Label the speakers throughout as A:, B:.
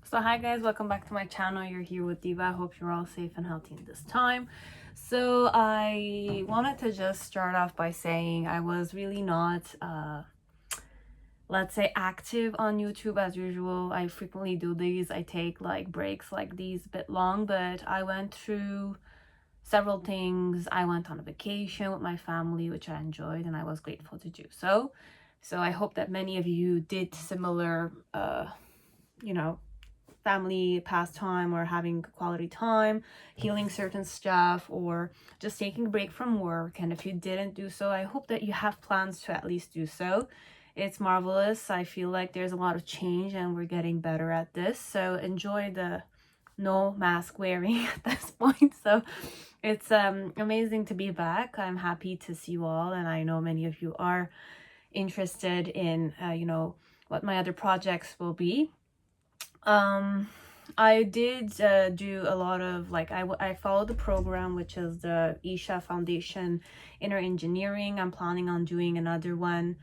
A: So hi guys, welcome back to my channel. You're here with Diva. I hope you're all safe and healthy in this time. So I wanted to just start off by saying I was really not let's say active on YouTube as usual. I frequently do these. I take like breaks like these a bit long, but I went through several things. I went on a vacation with my family, which I enjoyed and I was grateful to do so. So I hope that many of you did similar you know, family pastime or having quality time, healing certain stuff, or just taking a break from work. And if you didn't do so, I hope that you have plans to at least do so. It's marvelous. I feel like there's a lot of change and we're getting better at this. So enjoy the no mask wearing at this point. So it's amazing to be back. I'm happy to see you all, and I know many of you are interested in what my other projects will be. I did do a lot of I followed the program, which is the Isha Foundation Inner Engineering. I'm planning on doing another one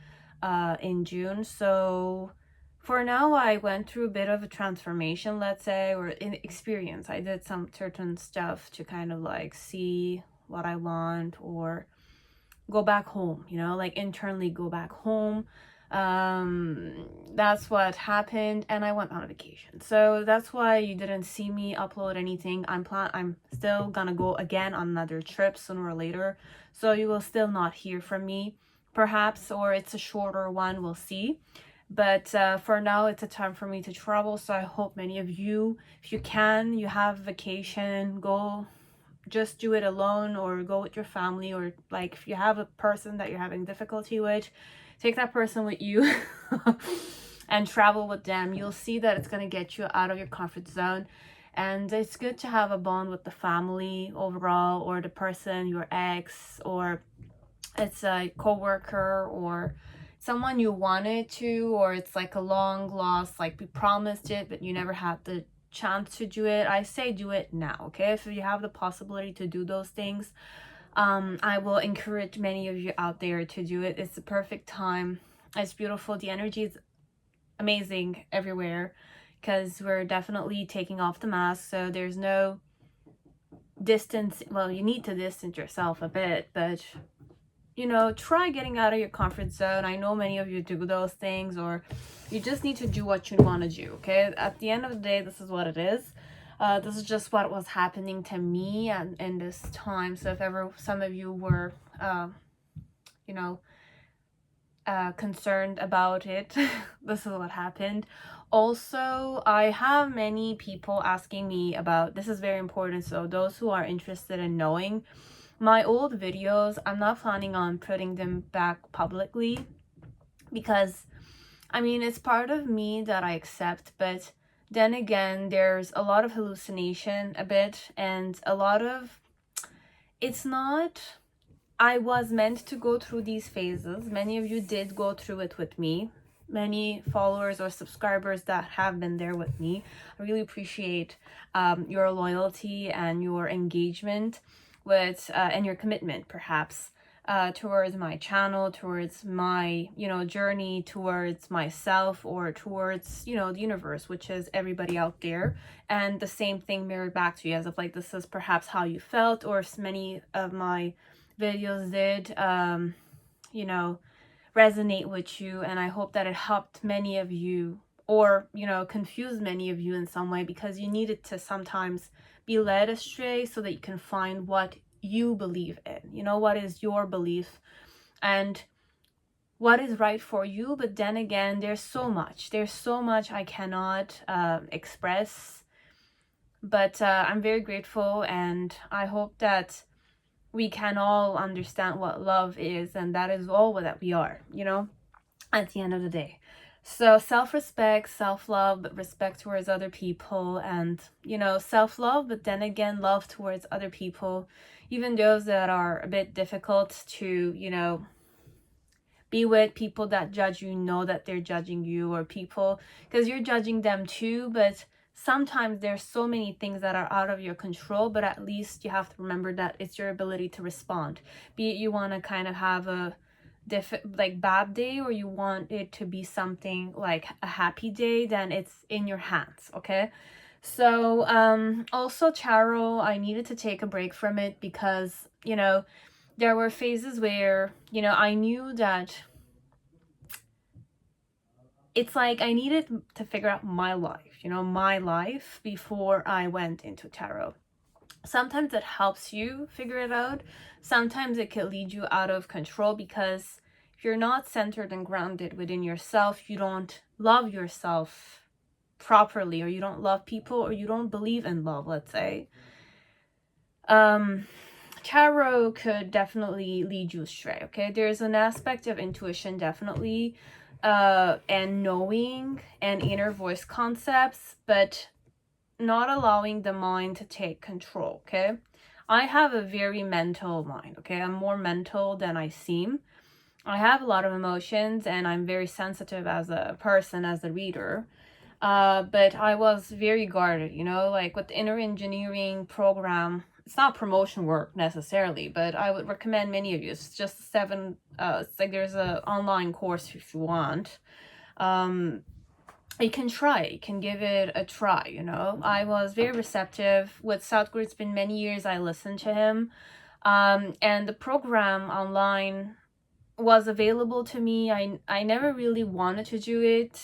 A: in June. So for now, I went through a bit of a transformation, let's say, or in experience. I did some certain stuff to kind of like see what I want or go back home, like internally go back home. That's what happened, and I went on a vacation, so that's why you didn't see me upload anything. I'm still gonna go again on another trip sooner or later, so you will still not hear from me, perhaps, or it's a shorter one, we'll see. But for now, it's a time for me to travel, so I hope many of you, if you can, you have vacation, go, just do it alone or go with your family, or like if you have a person that you're having difficulty with, take that person with you and travel with them. You'll see that it's going to get you out of your comfort zone, and it's good to have a bond with the family overall, or the person, your ex, or it's a co-worker, or someone you wanted to, or it's like a long lost, like we promised it but you never had the chance to do it. I say do it now, okay? If you have the possibility to do those things, I will encourage many of you out there to do it. It's the perfect time. It's beautiful. The energy is amazing everywhere because we're definitely taking off the mask, so there's no distance. Well, you need to distance yourself a bit, but try getting out of your comfort zone. I know many of you do those things, or you just need to do what you want to do, okay? At the end of the day, this is what it is. This is just what was happening to me and in this time. So if ever some of you were concerned about it, this is what happened. Also, I have many people asking me about, this is very important, so those who are interested in knowing my old videos, I'm not planning on putting them back publicly because I mean, it's part of me that I accept, but then again, there's a lot of hallucination a bit, and a lot of, it's not, I was meant to go through these phases. Many of you did go through it with me. Many followers or subscribers that have been there with me. I really appreciate your loyalty and your engagement with and your commitment, perhaps, towards my channel, towards my journey, towards myself, or towards the universe, which is everybody out there. And the same thing mirrored back to you, as if like this is perhaps how you felt, or many of my videos did resonate with you, and I hope that it helped many of you, or confused many of you in some way, because you needed to sometimes be led astray so that you can find what you believe in, what is your belief and what is right for you. But then again, there's so much I cannot express, but I'm very grateful, and I hope that we can all understand what love is, and that is all that we are, at the end of the day. So self-respect, self-love, but respect towards other people, and self-love, but then again love towards other people, even those that are a bit difficult to be with. People that judge you, know that they're judging you, or people because you're judging them too, but sometimes there's so many things that are out of your control, but at least you have to remember that it's your ability to respond. Be it you want to kind of have a like bad day, or you want it to be something like a happy day, then it's in your hands. Okay, so also tarot, I needed to take a break from it because, you know, there were phases where, you know, I knew that it's like I needed to figure out my life, you know, my life before I went into tarot. Sometimes it helps you figure it out. Sometimes it can lead you out of control, because if you're not centered and grounded within yourself, you don't love yourself properly, or you don't love people, or you don't believe in love, let's say. Tarot could definitely lead you astray. Okay, there's an aspect of intuition, definitely, and knowing and inner voice concepts, but not allowing the mind to take control. Okay, I have a very mental mind. Okay, I'm more mental than I seem. I have a lot of emotions, and I'm very sensitive as a person, as a reader. But I was very guarded, you know, like with the inner engineering program. It's not promotion work necessarily, but I would recommend many of you. It's just 7, it's like there's a online course if you want. You can try, you can give it a try, you know. I was very receptive with Sadhguru. It's been many years I listened to him. And the program online was available to me. I never really wanted to do it.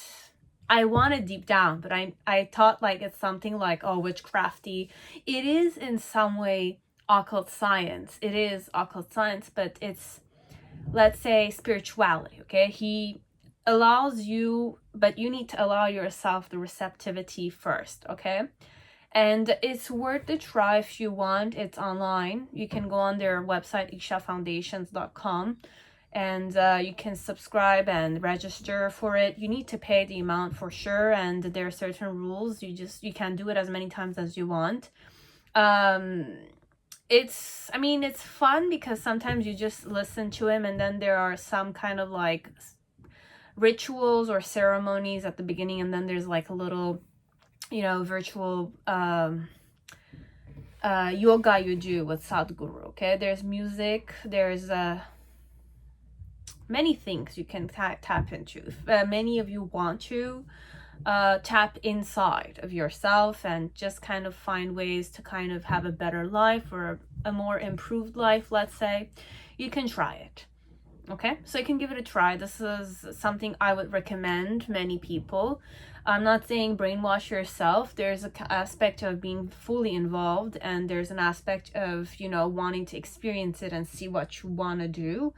A: I wanted deep down, but I thought like it's something like, oh, witchcrafty. It is in some way occult science. It is occult science, but it's, let's say, spirituality. Okay, he allows you, but you need to allow yourself the receptivity first. Okay, and it's worth the try if you want. It's online. You can go on their website, ishafoundations.com, and you can subscribe and register for it. You need to pay the amount for sure, and there are certain rules. You can do it as many times as you want. It's, I mean, it's fun because sometimes you just listen to him, and then there are some kind of like rituals or ceremonies at the beginning, and then there's like a little, you know, virtual yoga you do with Sadhguru. Okay, there's music, there's many things you can tap into. If many of you want to tap inside of yourself and just kind of find ways to kind of have a better life, or a more improved life, let's say, you can try it. Okay, so you can give it a try. This is something I would recommend many people. I'm not saying brainwash yourself. There's an aspect of being fully involved, and there's an aspect of, you know, wanting to experience it and see what you want to do.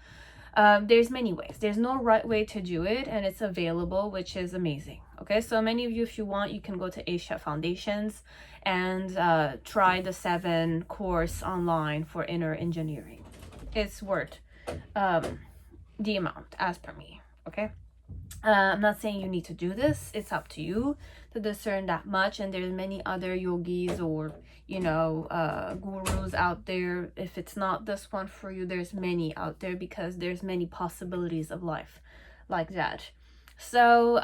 A: There's many ways. There's no right way to do it, and it's available, which is amazing. Okay, so many of you, if you want, you can go to Asia Foundations and try the 7 course online for inner engineering. It's worth the amount as per me. Okay, I'm not saying you need to do this. It's up to you to discern that much, and there's many other yogis or, you know, gurus out there. If it's not this one for you, there's many out there, because there's many possibilities of life like that. So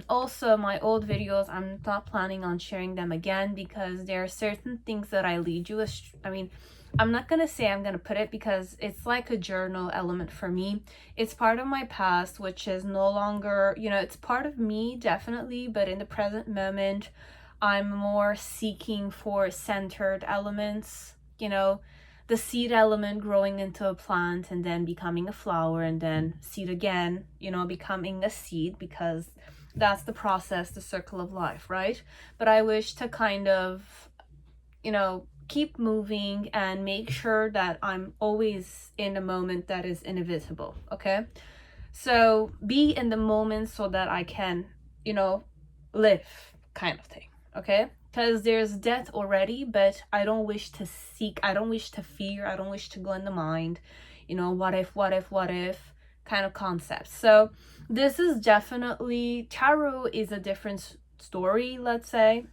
A: also my old videos, I'm not planning on sharing them again, because there are certain things that I lead you I mean, I'm not gonna say I'm gonna put it, because it's like a journal element for me. It's part of my past, which is no longer, you know, it's part of me definitely, but in the present moment I'm more seeking for centered elements, you know, the seed element growing into a plant and then becoming a flower, and then seed again, you know, becoming a seed, because that's the process, the circle of life, right? But I wish to kind of, you know, keep moving and make sure that I'm always in a moment that is inevitable. Okay, so be in the moment so that I can, you know, live, kind of thing. Okay, because there's death already, but I don't wish to seek, I don't wish to fear, I don't wish to go in the mind, you know, what if kind of concepts. So this is definitely, tarot is a different story, let's say,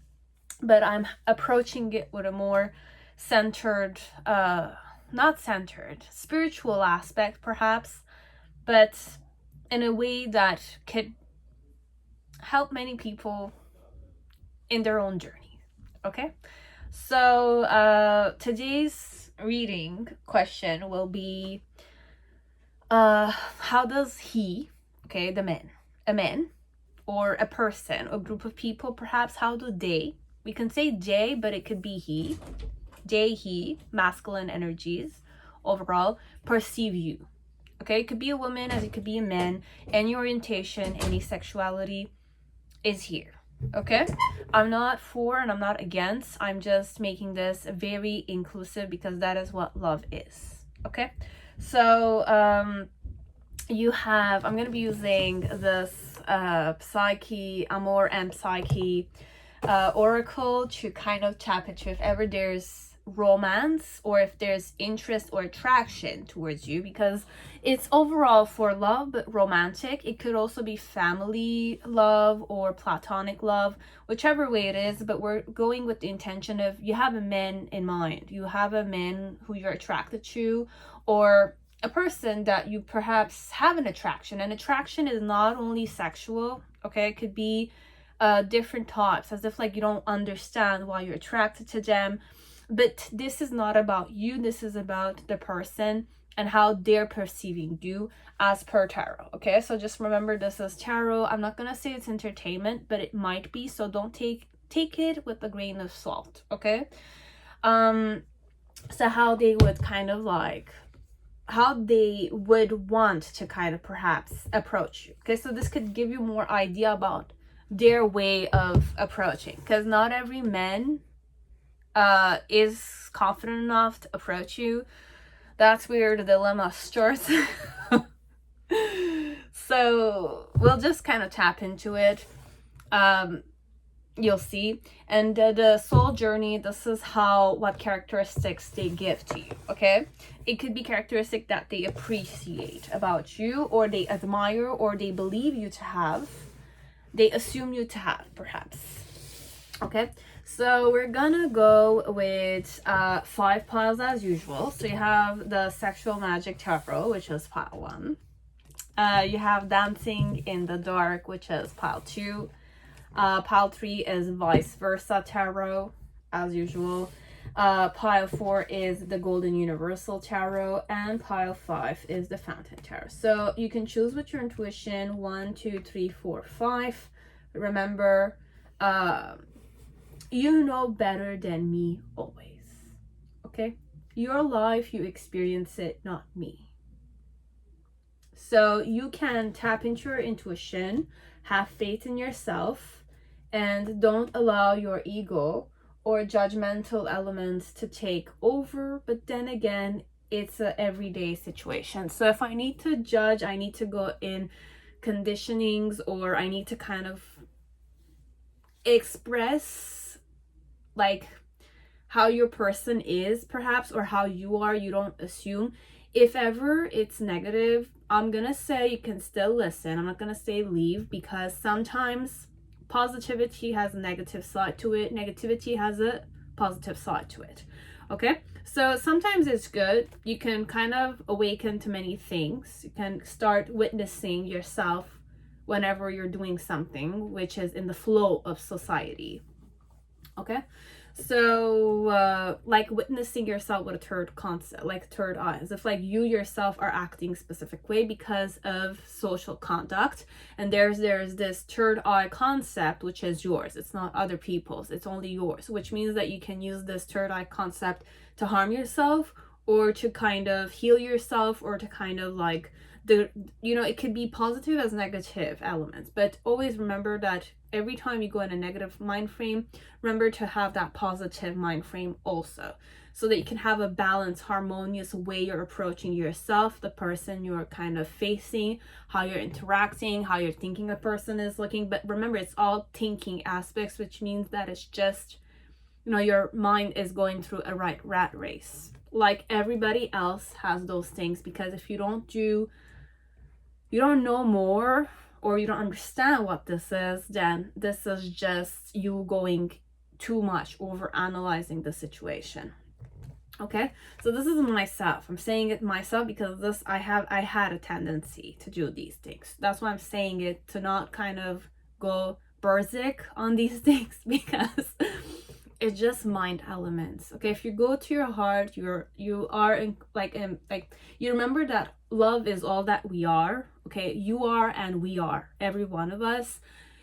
A: but I'm approaching it with a more centered, not centered, spiritual aspect perhaps, but in a way that could help many people in their own journey. Okay, so today's reading question will be, how does he, okay, the man, a man or a person or group of people, perhaps, how do they, we can say J, but it could be he, J, he, masculine energies overall, perceive you? Okay, it could be a woman as it could be a man. Any orientation, any sexuality is here. Okay, I'm not for and I'm not against. I'm just making this very inclusive because that is what love is. Okay, so you have, I'm gonna be using this Psyche, Amor and Psyche oracle to kind of tap into if ever there's romance or if there's interest or attraction towards you, because it's overall for love but romantic. It could also be family love or platonic love, whichever way it is, but we're going with the intention of you have a man in mind, you have a man who you're attracted to, or a person that you perhaps have an attraction. And attraction is not only sexual, okay? It could be different types, as if like you don't understand why you're attracted to them. But this is not about you, this is about the person and how they're perceiving you as per tarot. Okay, so just remember, this is tarot. I'm not gonna say it's entertainment, but it might be, so don't take it with a grain of salt. Okay, so how they would kind of like, how they would want to kind of perhaps approach you. Okay, so this could give you more idea about their way of approaching, because not every man is confident enough to approach you. That's where the dilemma starts. So we'll just kind of tap into it. You'll see. And the soul journey, this is how, what characteristics they give to you. Okay, it could be characteristic that they appreciate about you, or they admire, or they believe you to have, they assume you to have, perhaps. Okay, so we're gonna go with 5 piles as usual. So you have the Sexual Magic Tarot, which is pile 1. You have Dancing in the Dark, which is pile 2. Pile 3 is Vice Versa Tarot, as usual. Pile 4 is the Golden Universal Tarot, and pile 5 is the Fountain Tarot. So you can choose with your intuition. 1, 2, 3, 4, 5. Remember, you know better than me always. Okay, your life, you experience it, not me. So you can tap into your intuition, have faith in yourself, and don't allow your ego or judgmental elements to take over. But then again, it's an everyday situation. So if I need to judge, I need to go in conditionings, or I need to kind of express like how your person is, perhaps, or how you are. You don't assume. If ever it's negative, I'm gonna say you can still listen. I'm not gonna say leave, because sometimes positivity has a negative side to it, negativity has a positive side to it. Okay, so sometimes it's good. You can kind of awaken to many things. You can start witnessing yourself whenever you're doing something which is in the flow of society. Okay, so like witnessing yourself with a third concept, like third eye, as if like you yourself are acting a specific way because of social conduct, and there's this third eye concept which is yours. It's not other people's, it's only yours, which means that you can use this third eye concept to harm yourself, or to kind of heal yourself, or to kind of like it could be positive as negative elements. But always remember that every time you go in a negative mind frame, remember to have that positive mind frame also, so that you can have a balanced, harmonious way you're approaching yourself, the person you're kind of facing, how you're interacting, how you're thinking a person is looking. But remember, it's all thinking aspects, which means that it's just, your mind is going through a rat race. Like everybody else has those things, because if you don't know more, or you don't understand what this is, then this is just you going too much, over analyzing the situation. Okay, so this is myself. I'm saying it myself because I had a tendency to do these things. That's why I'm saying it, to not kind of go berserk on these things, because it's just mind elements. Okay, if you go to your heart, you are in, like you remember that love is all that we are. Okay, you are and we are, every one of us.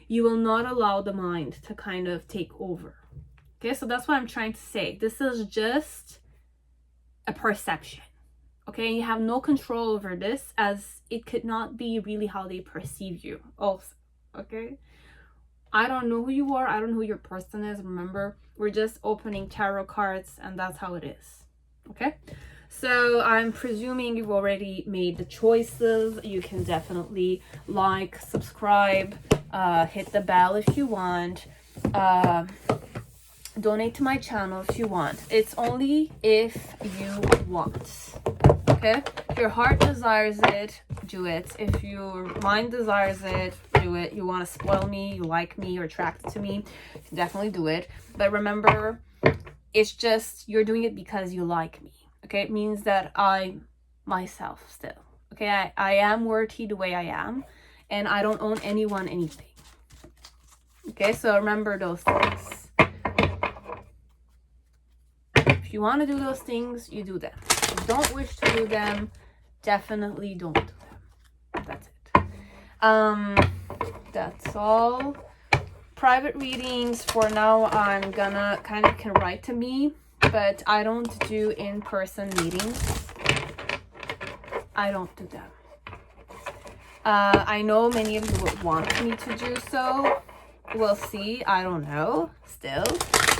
A: You will not allow the mind to kind of take over. Okay, so that's what I'm trying to say. This is just a perception. Okay, you have no control over this, as it could not be really how they perceive you also. Okay, I don't know who you are, I don't know who your person is. Remember, we're just opening tarot cards, and that's how it is. Okay, so I'm presuming you've already made the choices. You can definitely like, subscribe, hit the bell if you want, donate to my channel if you want. It's only if you want. Okay, if your heart desires it, do it. If your mind desires it, do it. You want to spoil me, you like me, you're attracted to me, you can definitely do it. But remember, it's just you're doing it because you like me. Okay, it means that I myself still, okay, I am worthy the way I am, and I don't owe anyone anything. Okay, so remember those things. If you want to do those things, you do them. If you don't wish to do them, definitely don't do them. That's it. That's all. Private readings for now, I'm gonna kind of can write to me, but I don't do in-person meetings. I don't do them. I know many of you would want me to do so. We'll see. I don't know still,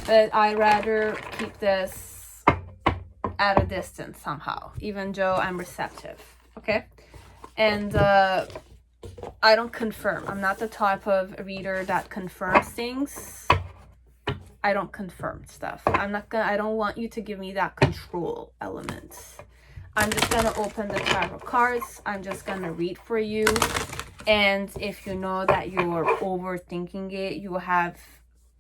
A: but I'd rather keep this at a distance somehow, even though I'm receptive. Okay, and I don't confirm. I'm not the type of reader that confirms things. I don't confirm stuff. I don't want you to give me that control element. I'm just gonna open the tarot cards. I'm just gonna read for you. And if you know that you're overthinking it, you have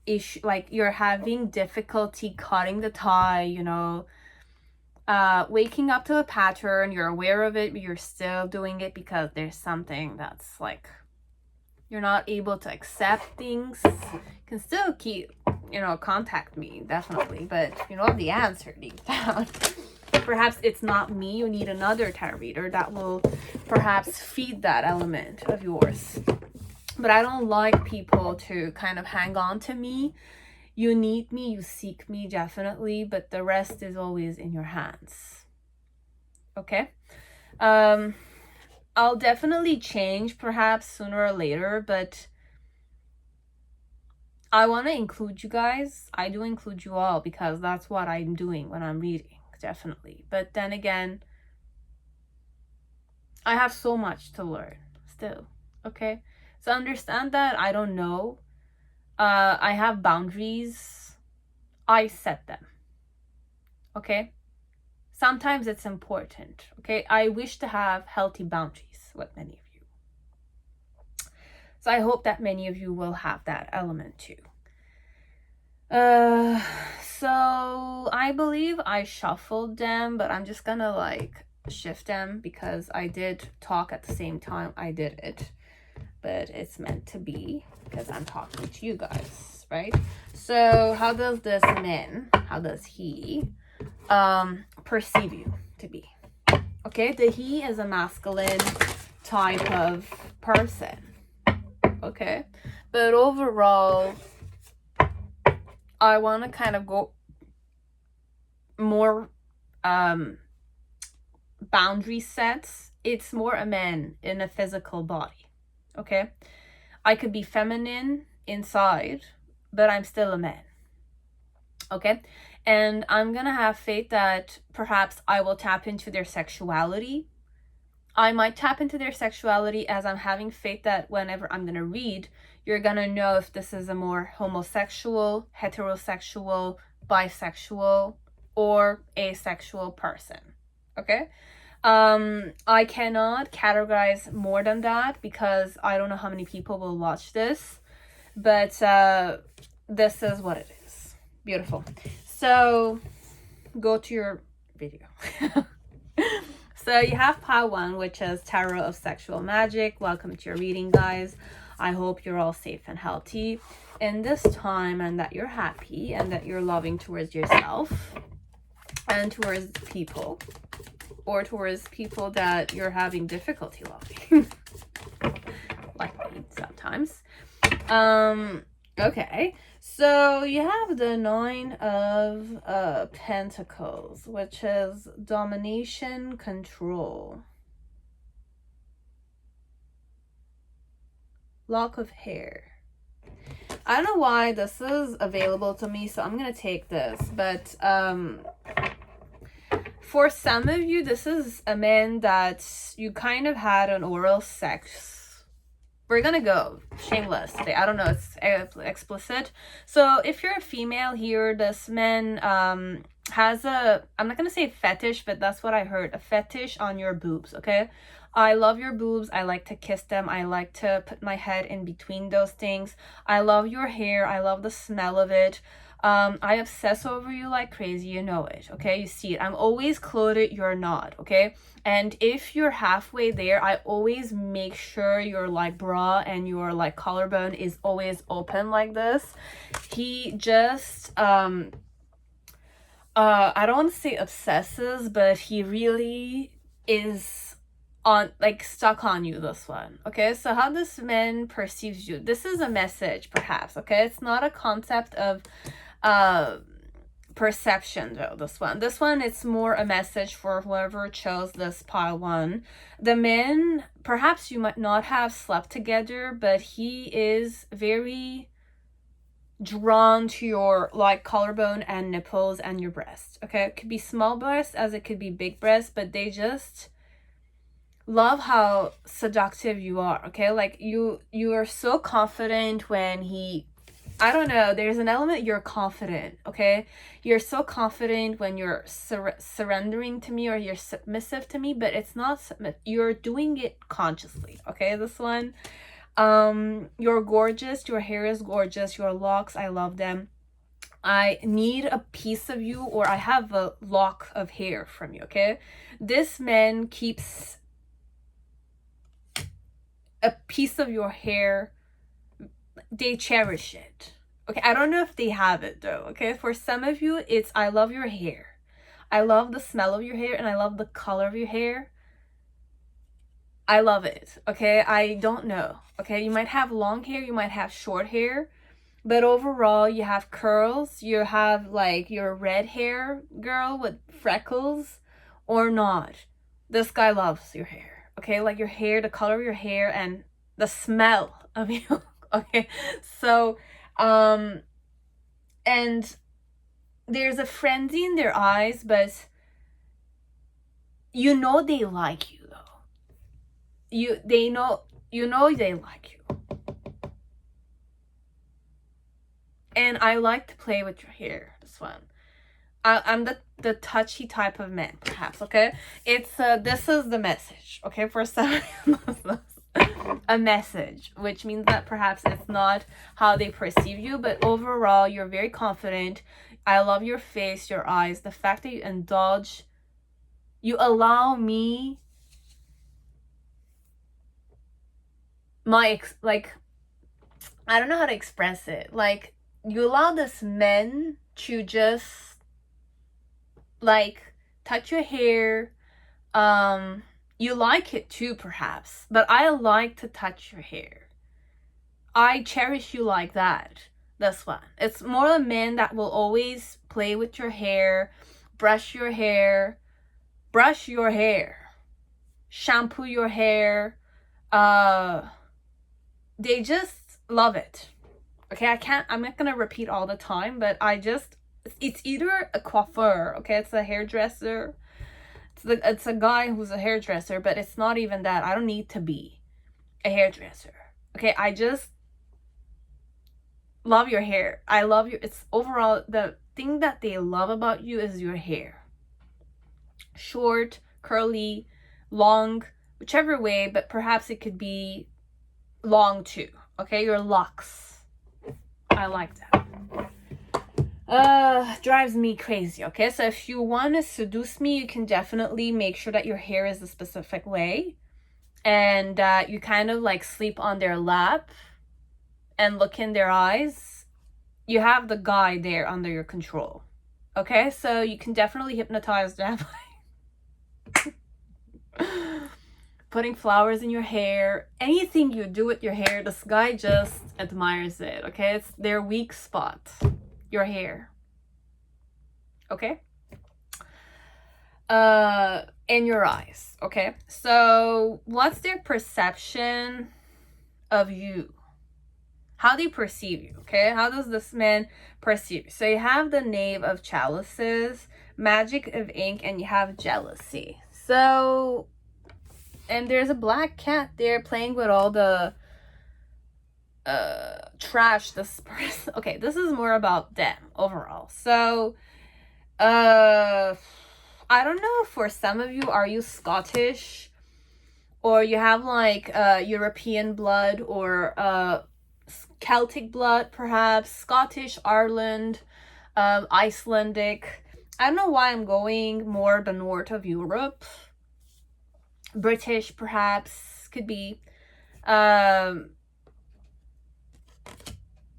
A: issue, like you're having difficulty cutting the tie, you know, waking up to a pattern, you're aware of it, but you're still doing it because there's something that's like you're not able to accept things, you can still keep, you know, contact me, definitely. But you know the answer deep down. Perhaps it's not me, you need another tarot reader that will perhaps feed that element of yours. But I don't like people to kind of hang on to me. You need me, you seek me, definitely, but the rest is always in your hands. Okay? I'll definitely change perhaps sooner or later, but I want to include you guys. I do include you all because that's what I'm doing when I'm reading, definitely. But then again, I have so much to learn still. Okay? So understand that I don't know. I have boundaries. I set them. Okay? Sometimes it's important. Okay? I wish to have healthy boundaries with many of you. So I hope that many of you will have that element too. So I believe I shuffled them, but I'm just gonna like shift them because I did talk at the same time I did it. But it's meant to be because I'm talking to you guys, right? So how does this man, how does he perceive you to be? Okay, the he is a masculine type of person. Okay, but overall, I want to kind of go more boundary sets. It's more a man in a physical body. Okay, I could be feminine inside, but I'm still a man. Okay, and I'm gonna have faith that perhaps I will tap into their sexuality. I might tap into their sexuality, as I'm having faith that whenever I'm gonna read, you're gonna know if this is a more homosexual, heterosexual, bisexual, or asexual person. Okay, I cannot categorize more than that because I don't know how many people will watch this, but this is what it is. Beautiful. So go to your video. So you have pile 1, which is Tarot of Sexual Magic. Welcome to your reading, guys. I hope you're all safe and healthy. in this time, and that you're happy and that you're loving towards yourself and towards people, or towards people that you're having difficulty loving. Like me sometimes. Okay, so you have the 9 of Pentacles, which is domination, control, lock of hair. I don't know why this is available to me, so I'm gonna take this, but for some of you, this is a man that you kind of had an oral sex. We're gonna go shameless today. I don't know, it's explicit. So if you're a female here, this man has a, I'm not gonna say fetish, but that's what I heard, a fetish on your boobs, okay? I love your boobs. I like to kiss them. I like to put my head in between those things. I love your hair. I love the smell of it. I obsess over you like crazy, you know it, okay? You see it. I'm always clothed, you're not, okay? And if you're halfway there, I always make sure your like bra and your like collarbone is always open like this. He just I don't want to say obsesses, but he really is on like stuck on you, this one, okay? So how this man perceives you, this is a message perhaps, okay? It's not a concept of perception though. This one it's more a message for whoever chose this pile 1. The man, perhaps you might not have slept together, but he is very drawn to your like collarbone and nipples and your breast, okay? It could be small breasts as it could be big breasts, but they just love how seductive you are, okay? Like you are so confident when he, I don't know, there's an element, you're confident, okay? You're so confident when you're surrendering to me, or you're submissive to me, but it's not you're doing it consciously, okay? This one, you're gorgeous, your hair is gorgeous, your locks, I love them. I need a piece of you, or I have a lock of hair from you, okay? This man keeps a piece of your hair. They cherish it, okay? I don't know if they have it though, okay? For some of you, it's I love your hair, I love the smell of your hair, and I love the color of your hair. I love it, okay? I don't know, okay? You might have long hair, you might have short hair, but overall you have curls, you have like your red hair girl with freckles or not. This guy loves your hair, okay? Like your hair, the color of your hair, and the smell of you. Okay, so and there's a frenzy in their eyes, but you know they like you though. You know they like you. And I like to play with your hair, this one. I'm the touchy type of man, perhaps, okay? It's this is the message, okay? For some a message, which means that perhaps it's not how they perceive you, but overall you're very confident. I love your face, your eyes, the fact that you indulge, you allow me like, I don't know how to express it, like you allow this men to just like touch your hair. You like it too, perhaps, but I like to touch your hair. I cherish you like that. This one. It's more a man that will always play with your hair, brush your hair, shampoo your hair. They just love it. Okay, I'm not gonna repeat all the time, but it's either a coiffeur, okay, it's a hairdresser. It's a guy who's a hairdresser, but it's not even that. I don't need to be a hairdresser, okay? I just love your hair. I love you. It's overall, the thing that they love about you is your hair. Short, curly, long, whichever way, but perhaps it could be long too, okay? Your locks. I like that. Drives me crazy, okay? So if you want to seduce me, you can definitely make sure that your hair is a specific way, and you kind of like sleep on their lap and look in their eyes you have the guy there under your control. Okay, so you can definitely hypnotize them by putting flowers in your hair. Anything you do with your hair, this guy just admires it. Okay, it's their weak spot, your hair. Okay, and your eyes. Okay, so what's their perception of you? How do you perceive you? Okay, how does this man perceive you? So you have the Knave of Chalices, Magic of Ink, and you have Jealousy. So, and there's a black cat there playing with all the trash this person. Okay, this is more about them overall. So I don't know, for some of you, are you Scottish, or you have like European blood, or Celtic blood, perhaps Scottish, Ireland, Icelandic. I don't know why I'm going more the north of Europe. British, perhaps, could be.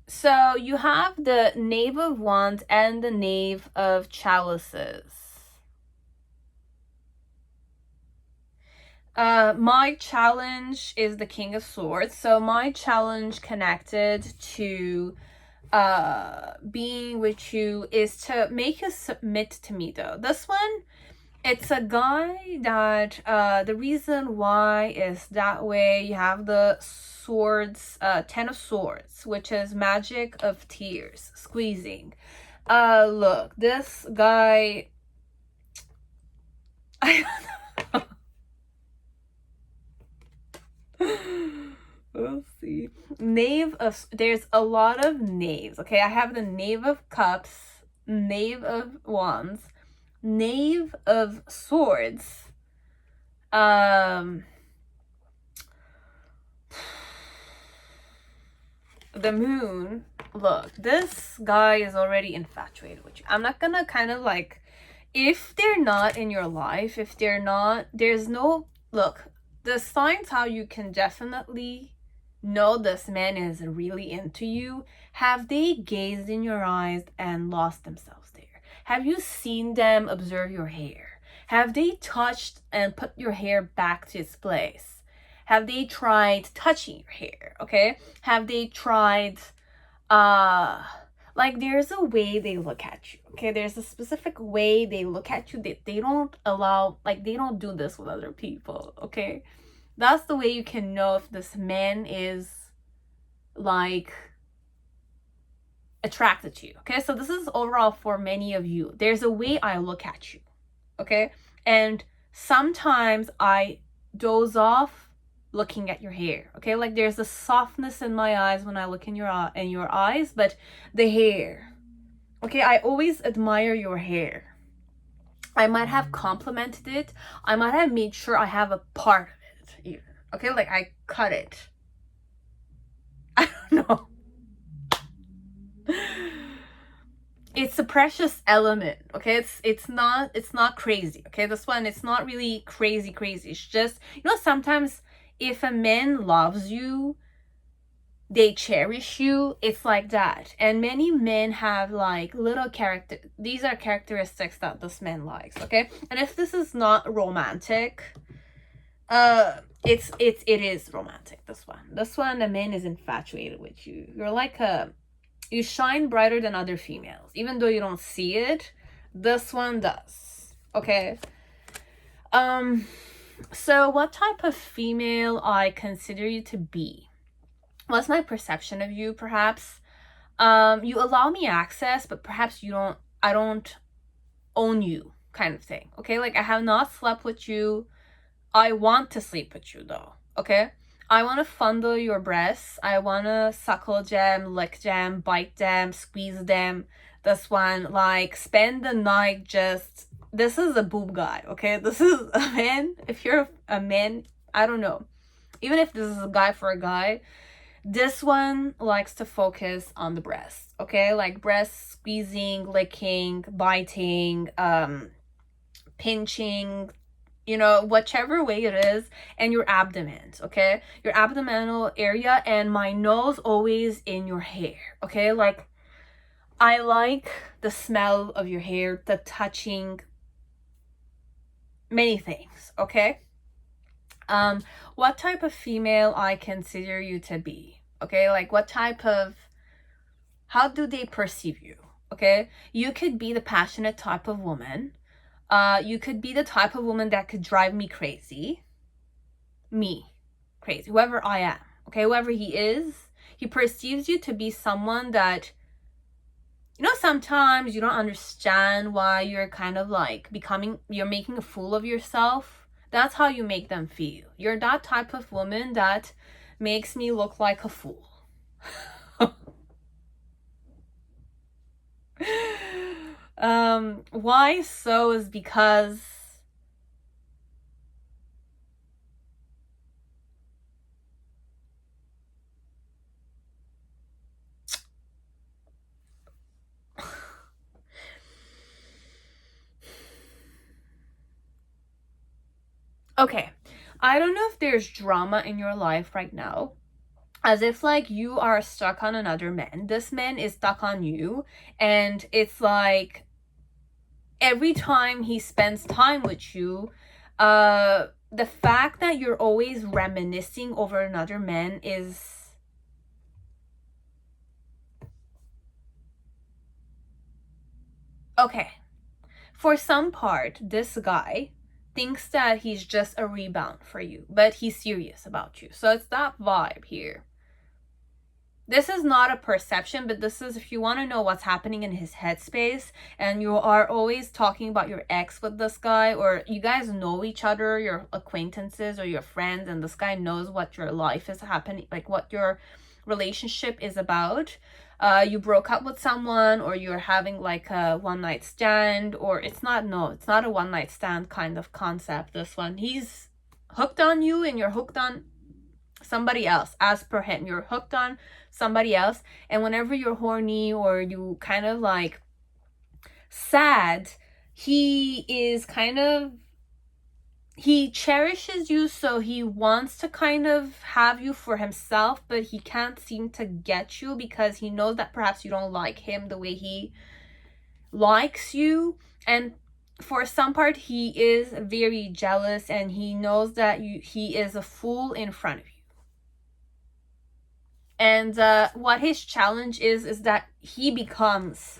A: So you have the Knave of Wands and the Knave of Chalices. My challenge is the King of Swords. So my challenge connected to being with you is to make you submit to me, though. This one, it's a guy that the reason why is that way. You have the swords, 10 of Swords, which is Magic of Tears, squeezing. Look, this guy, I don't know. We'll see. Knave of, there's a lot of knaves. Okay, I have the Knave of Cups, Knave of Wands, Knave of Swords, the Moon. Look, this guy is already infatuated with you. I'm not gonna kind of like, if they're not in your life, if they're not, there's no, look, the signs how you can definitely know this man is really into you. Have they gazed in your eyes and lost themselves there? Have you seen them observe your hair? Have they touched and put your hair back to its place? Have they tried touching your hair? Okay, have they tried like, there's a way they look at you. Okay, there's a specific way they look at you that they don't allow, like, they don't do this with other people. Okay, that's the way you can know if this man is like attracted to you. Okay, so this is overall for many of you. There's a way I look at you. Okay, and sometimes I doze off looking at your hair. Okay, like, there's a softness in my eyes when I look in your eyes, but the hair, okay, I always admire your hair. I might have complimented it. I might have made sure I have a part of it even. Okay, like, I cut it. I don't know. It's a precious element. Okay, it's not crazy. Okay, this one, it's not really crazy. It's just, you know, sometimes if a man loves you, they cherish you. It's like that. And many men have like little character. These are characteristics that this man likes. Okay, and if this is not romantic, it is romantic. This one, the man is infatuated with you. You're like you shine brighter than other females, even though you don't see it. This one does. Okay. So what type of female I consider you to be? What's my perception of you, perhaps? You allow me access, but perhaps I don't own you, kind of thing. Okay, like, I have not slept with you. I want to sleep with you, though. Okay, I want to fondle your breasts. I want to suckle them, lick them, bite them, squeeze them. This one, like, spend the night just... This is a boob guy, okay? This is a man. If you're a man, I don't know. Even if this is a guy for a guy, this one likes to focus on the breasts, okay? Like, breast squeezing, licking, biting, pinching, you know, whichever way it is, and your abdomen, okay? Your abdominal area, and my nose always in your hair, okay? Like, I like the smell of your hair, the touching, many things, okay? What type of female I consider you to be, okay? Like what type of, how do they perceive you, okay? You could be the passionate type of woman. You could be the type of woman that could drive me crazy. Me. Crazy. Whoever I am, okay? Whoever he is, he perceives you to be someone that, you know, sometimes you don't understand why you're kind of like you're making a fool of yourself. That's how you make them feel. You're that type of woman that makes me look like a fool. Why so is because okay, I don't know if there's drama in your life right now, as if like you are stuck on another man. This man is stuck on you, and it's like every time he spends time with you, the fact that you're always reminiscing over another man is okay. For some part, this guy thinks that he's just a rebound for you, but he's serious about you. So it's that vibe here. This is not a perception, but this is if you want to know what's happening in his headspace, and you are always talking about your ex with this guy, or you guys know each other, your acquaintances or your friends, and this guy knows what your life is happening, like what your relationship is about. You broke up with someone, or you're having like a one night stand, or it's not a one night stand kind of concept. This one, he's hooked on you and you're hooked on somebody else. As per him, you're hooked on somebody else, and whenever you're horny or you kind of like sad, he is kind of, he cherishes you, so he wants to kind of have you for himself, but he can't seem to get you because he knows that perhaps you don't like him the way he likes you. And for some part, he is very jealous, and he knows that he is a fool in front of you. And what his challenge is that he becomes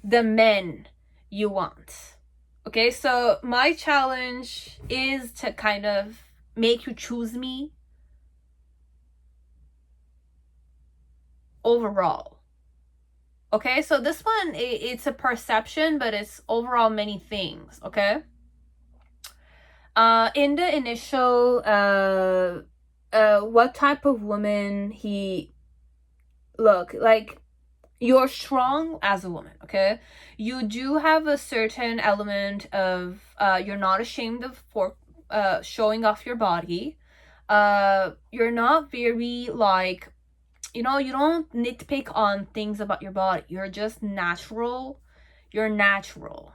A: the man you want. Okay, so my challenge is to kind of make you choose me overall. Okay, so this one, it's a perception, but it's overall many things, okay? In the initial, what type of woman he look like, you're strong as a woman, okay? You do have a certain element of you're not ashamed of showing off your body. You're not very like, you know, you don't nitpick on things about your body. You're just natural. You're natural.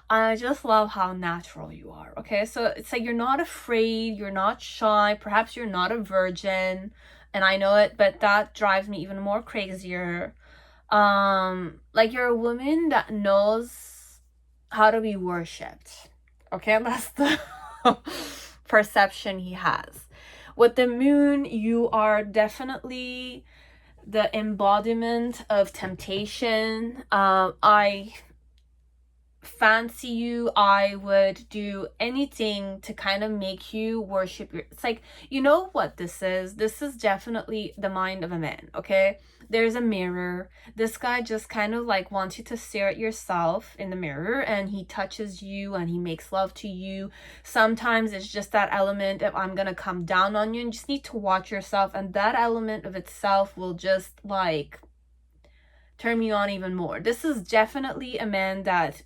A: I just love how natural you are, okay? So it's like you're not afraid, you're not shy, perhaps you're not a virgin, and I know it, but that drives me even more crazier. Like you're a woman that knows how to be worshipped, okay? That's the perception he has. With the moon, you are definitely the embodiment of temptation. I fancy you. I would do anything to kind of make you worship it's like, you know what this is definitely the mind of a man, okay? There's a mirror. This guy just kind of like wants you to stare at yourself in the mirror, and he touches you and he makes love to you. Sometimes it's just that element of I'm gonna come down on you, and you just need to watch yourself, and that element of itself will just like turn me on even more. This is definitely a man that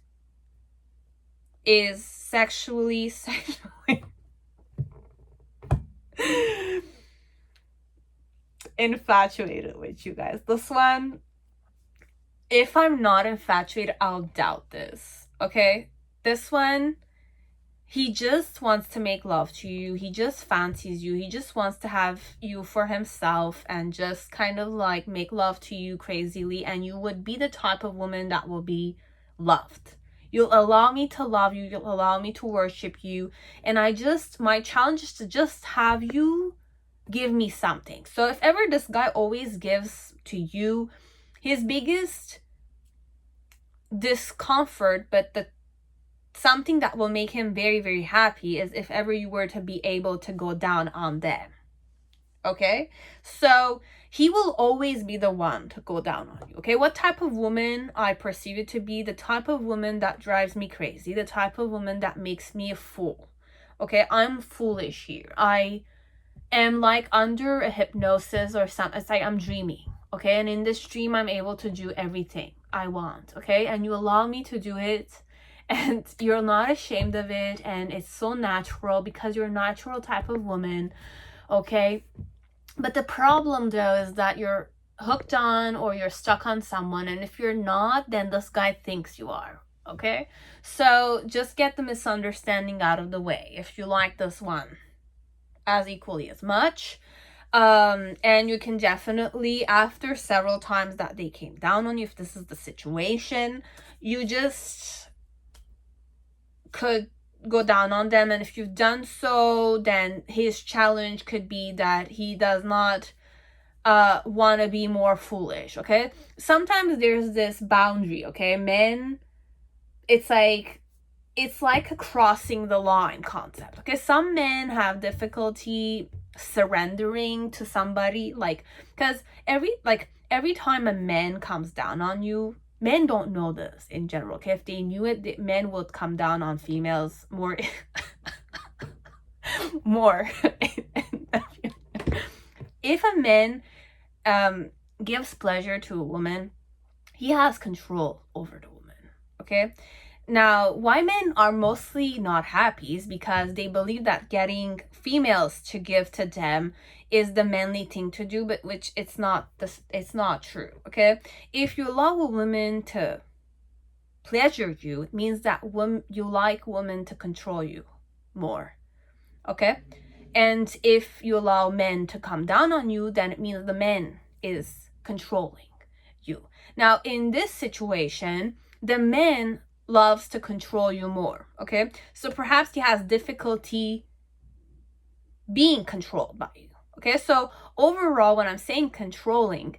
A: is sexually infatuated with you guys. This one, if I'm not infatuated, I'll doubt this, okay? This one, he just wants to make love to you. He just fancies you. He just wants to have you for himself and just kind of like make love to you crazily. And you would be the type of woman that will be loved. You'll allow me to love you. You'll allow me to worship you. And my challenge is to just have you give me something. So if ever this guy always gives to you, his biggest discomfort, but the something that will make him very, very happy is if ever you were to be able to go down on them. Okay? So he will always be the one to go down on you. Okay? What type of woman I perceive it to be? The type of woman that drives me crazy. The type of woman that makes me a fool. Okay? I'm foolish here. I am like under a hypnosis or something. It's like I'm dreaming. Okay? And in this dream, I'm able to do everything I want. Okay? And you allow me to do it. And you're not ashamed of it, and it's so natural because you're a natural type of woman, okay? But the problem though is that you're hooked on or you're stuck on someone, and if you're not, then this guy thinks you are, okay? So just get the misunderstanding out of the way if you like this one as equally as much. And you can definitely, after several times that they came down on you, if this is the situation, you just could go down on them. And if you've done so, then his challenge could be that he does not want to be more foolish. Okay, sometimes there's this boundary. Okay, men, it's like a crossing the line concept. Okay, some men have difficulty surrendering to somebody, like, because every time a man comes down on you, men don't know this in general. Okay, if they knew it, men would come down on females more. More. If a man gives pleasure to a woman, he has control over the woman. Okay, now why men are mostly not happy is because they believe that getting females to give to them is the manly thing to do, but which it's not true. Okay, if you allow a woman to pleasure you, it means that you like women to control you more. Okay, and if you allow men to come down on you, then it means the man is controlling you. Now in this situation, the man loves to control you more. Okay, so perhaps he has difficulty being controlled by you. Okay, so overall, when I'm saying controlling,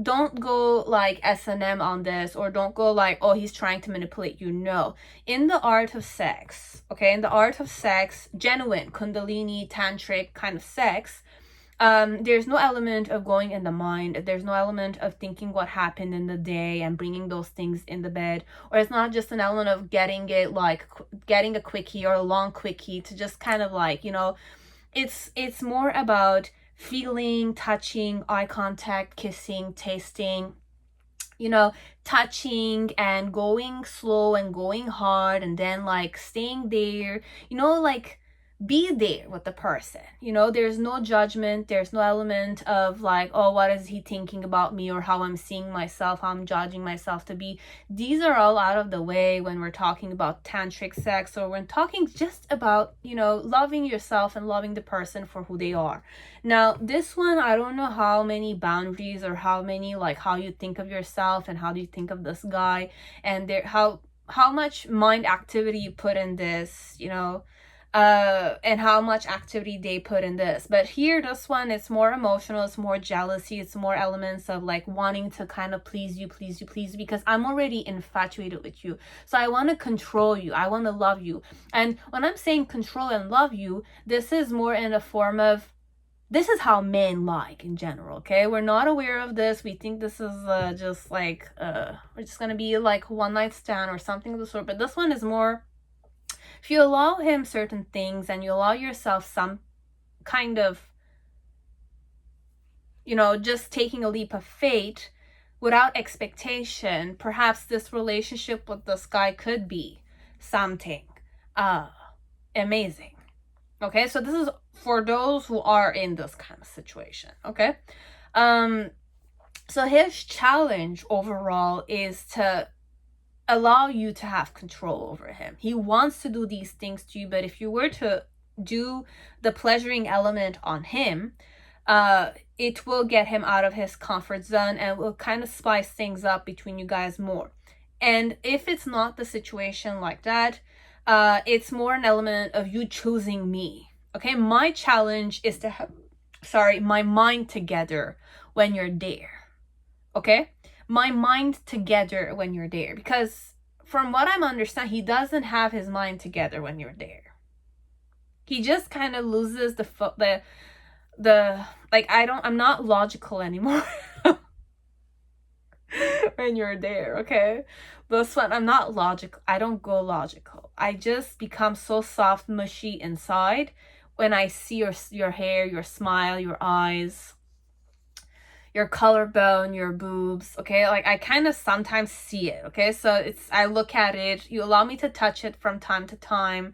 A: don't go like S&M on this, or don't go like, oh, he's trying to manipulate you. No, in the art of sex, okay, in the art of sex, genuine kundalini tantric kind of sex, there's no element of going in the mind. There's no element of thinking what happened in the day and bringing those things in the bed. Or it's not just an element of getting a quickie or a long quickie to just kind of like, it's more about feeling, touching, eye contact, kissing, tasting, touching and going slow and going hard, and then like staying there, like be there with the person. There's no judgment. There's no element of like, oh, what is he thinking about me, or how I'm seeing myself, how I'm judging myself to be. These are all out of the way when we're talking about tantric sex, or when talking just about, loving yourself and loving the person for who they are. Now, this one, I don't know how many boundaries or how many, like, how you think of yourself and how do you think of this guy, and how much mind activity you put in this, and how much activity they put in this. But here, this one, it's more emotional, it's more jealousy, it's more elements of like wanting to kind of please you, because I'm already infatuated with you. So I want to control you, I want to love you. And when I'm saying control and love you, this is more in a form of, this is how men like in general. Okay, we're not aware of this. We think this is just like we're just gonna be like one night stand or something of the sort. But this one is more, if you allow him certain things and you allow yourself some kind of, just taking a leap of faith without expectation, perhaps this relationship with this guy could be something amazing. Okay, so this is for those who are in this kind of situation. Okay, so his challenge overall is to allow you to have control over him. He wants to do these things to you, but if you were to do the pleasuring element on him, it will get him out of his comfort zone and will kind of spice things up between you guys more. And if it's not the situation like that, it's more an element of you choosing me. Okay, my challenge is to have, my mind together when you're there. Okay, my mind together when you're there, because from what I'm understanding, he doesn't have his mind together when you're there. He just kind of loses the like, I'm not logical anymore when you're there. Okay, this one, I'm not logical. I don't go logical. I just become so soft, mushy inside when I see your hair, your smile, your eyes, your collarbone, your boobs. Okay, like I kind of sometimes see it. Okay, so it's, I look at it, you allow me to touch it from time to time,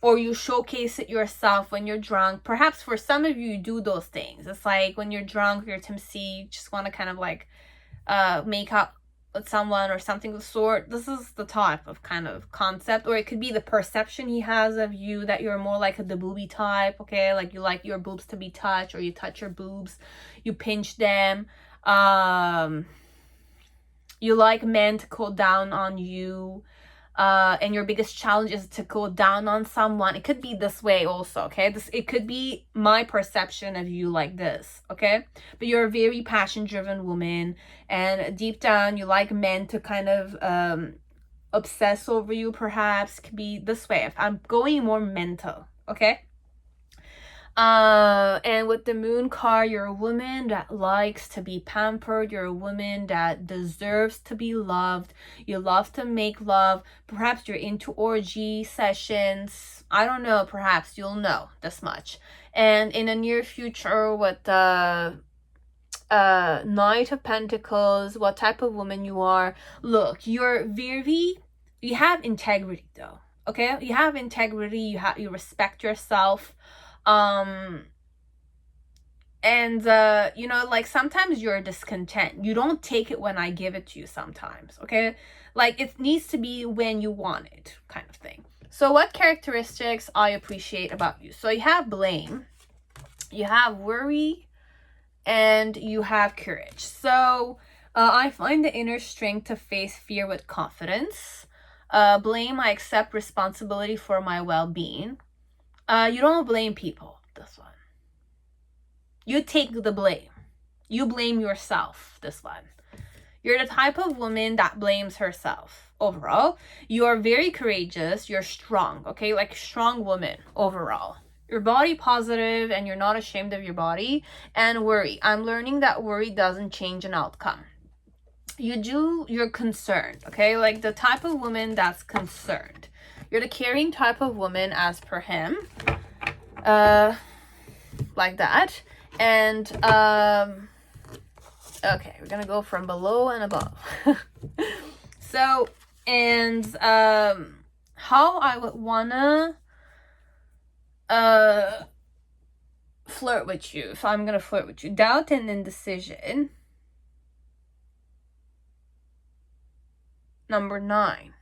A: or you showcase it yourself when you're drunk. Perhaps for some of you, you do those things. It's like when you're drunk, you're tipsy, you just want to kind of like make up with someone or something of the sort. This is the type of kind of concept. Or it could be the perception he has of you, that you're more like the booby type. Okay, like you like your boobs to be touched, or you touch your boobs, you pinch them. You like men to go down on you. And your biggest challenge is to go down on someone. It could be this way also, okay? It could be my perception of you like this, okay? But you're a very passion-driven woman, and deep down, you like men to kind of obsess over you, perhaps. Could be this way. I'm going more mental, okay? And with the moon card, you're a woman that likes to be pampered. You're a woman that deserves to be loved. You love to make love. Perhaps you're into orgy sessions. I don't know. Perhaps you'll know this much. And in the near future, with the Knight of Pentacles, what type of woman you are. Look, you have integrity though. Okay, you have integrity. You respect yourself. And you know, like sometimes you're discontent. You don't take it when I give it to you sometimes, okay? Like it needs to be when you want it, kind of thing. So what characteristics I appreciate about you? So you have blame, you have worry, and you have courage. So I find the inner strength to face fear with confidence. Blame, I accept responsibility for my well-being. You don't blame people, this one. You take the blame. You blame yourself, this one. You're the type of woman that blames herself overall. You are very courageous. You're strong, okay? Like strong woman overall. You're body positive and you're not ashamed of your body. And worry. I'm learning that worry doesn't change an outcome. You're concerned, okay? Like the type of woman that's concerned. You're the caring type of woman as per him. Like that. And okay, we're gonna go from below and above. So, and how I would wanna flirt with you, if I'm gonna flirt with you. Doubt and indecision. Number 9.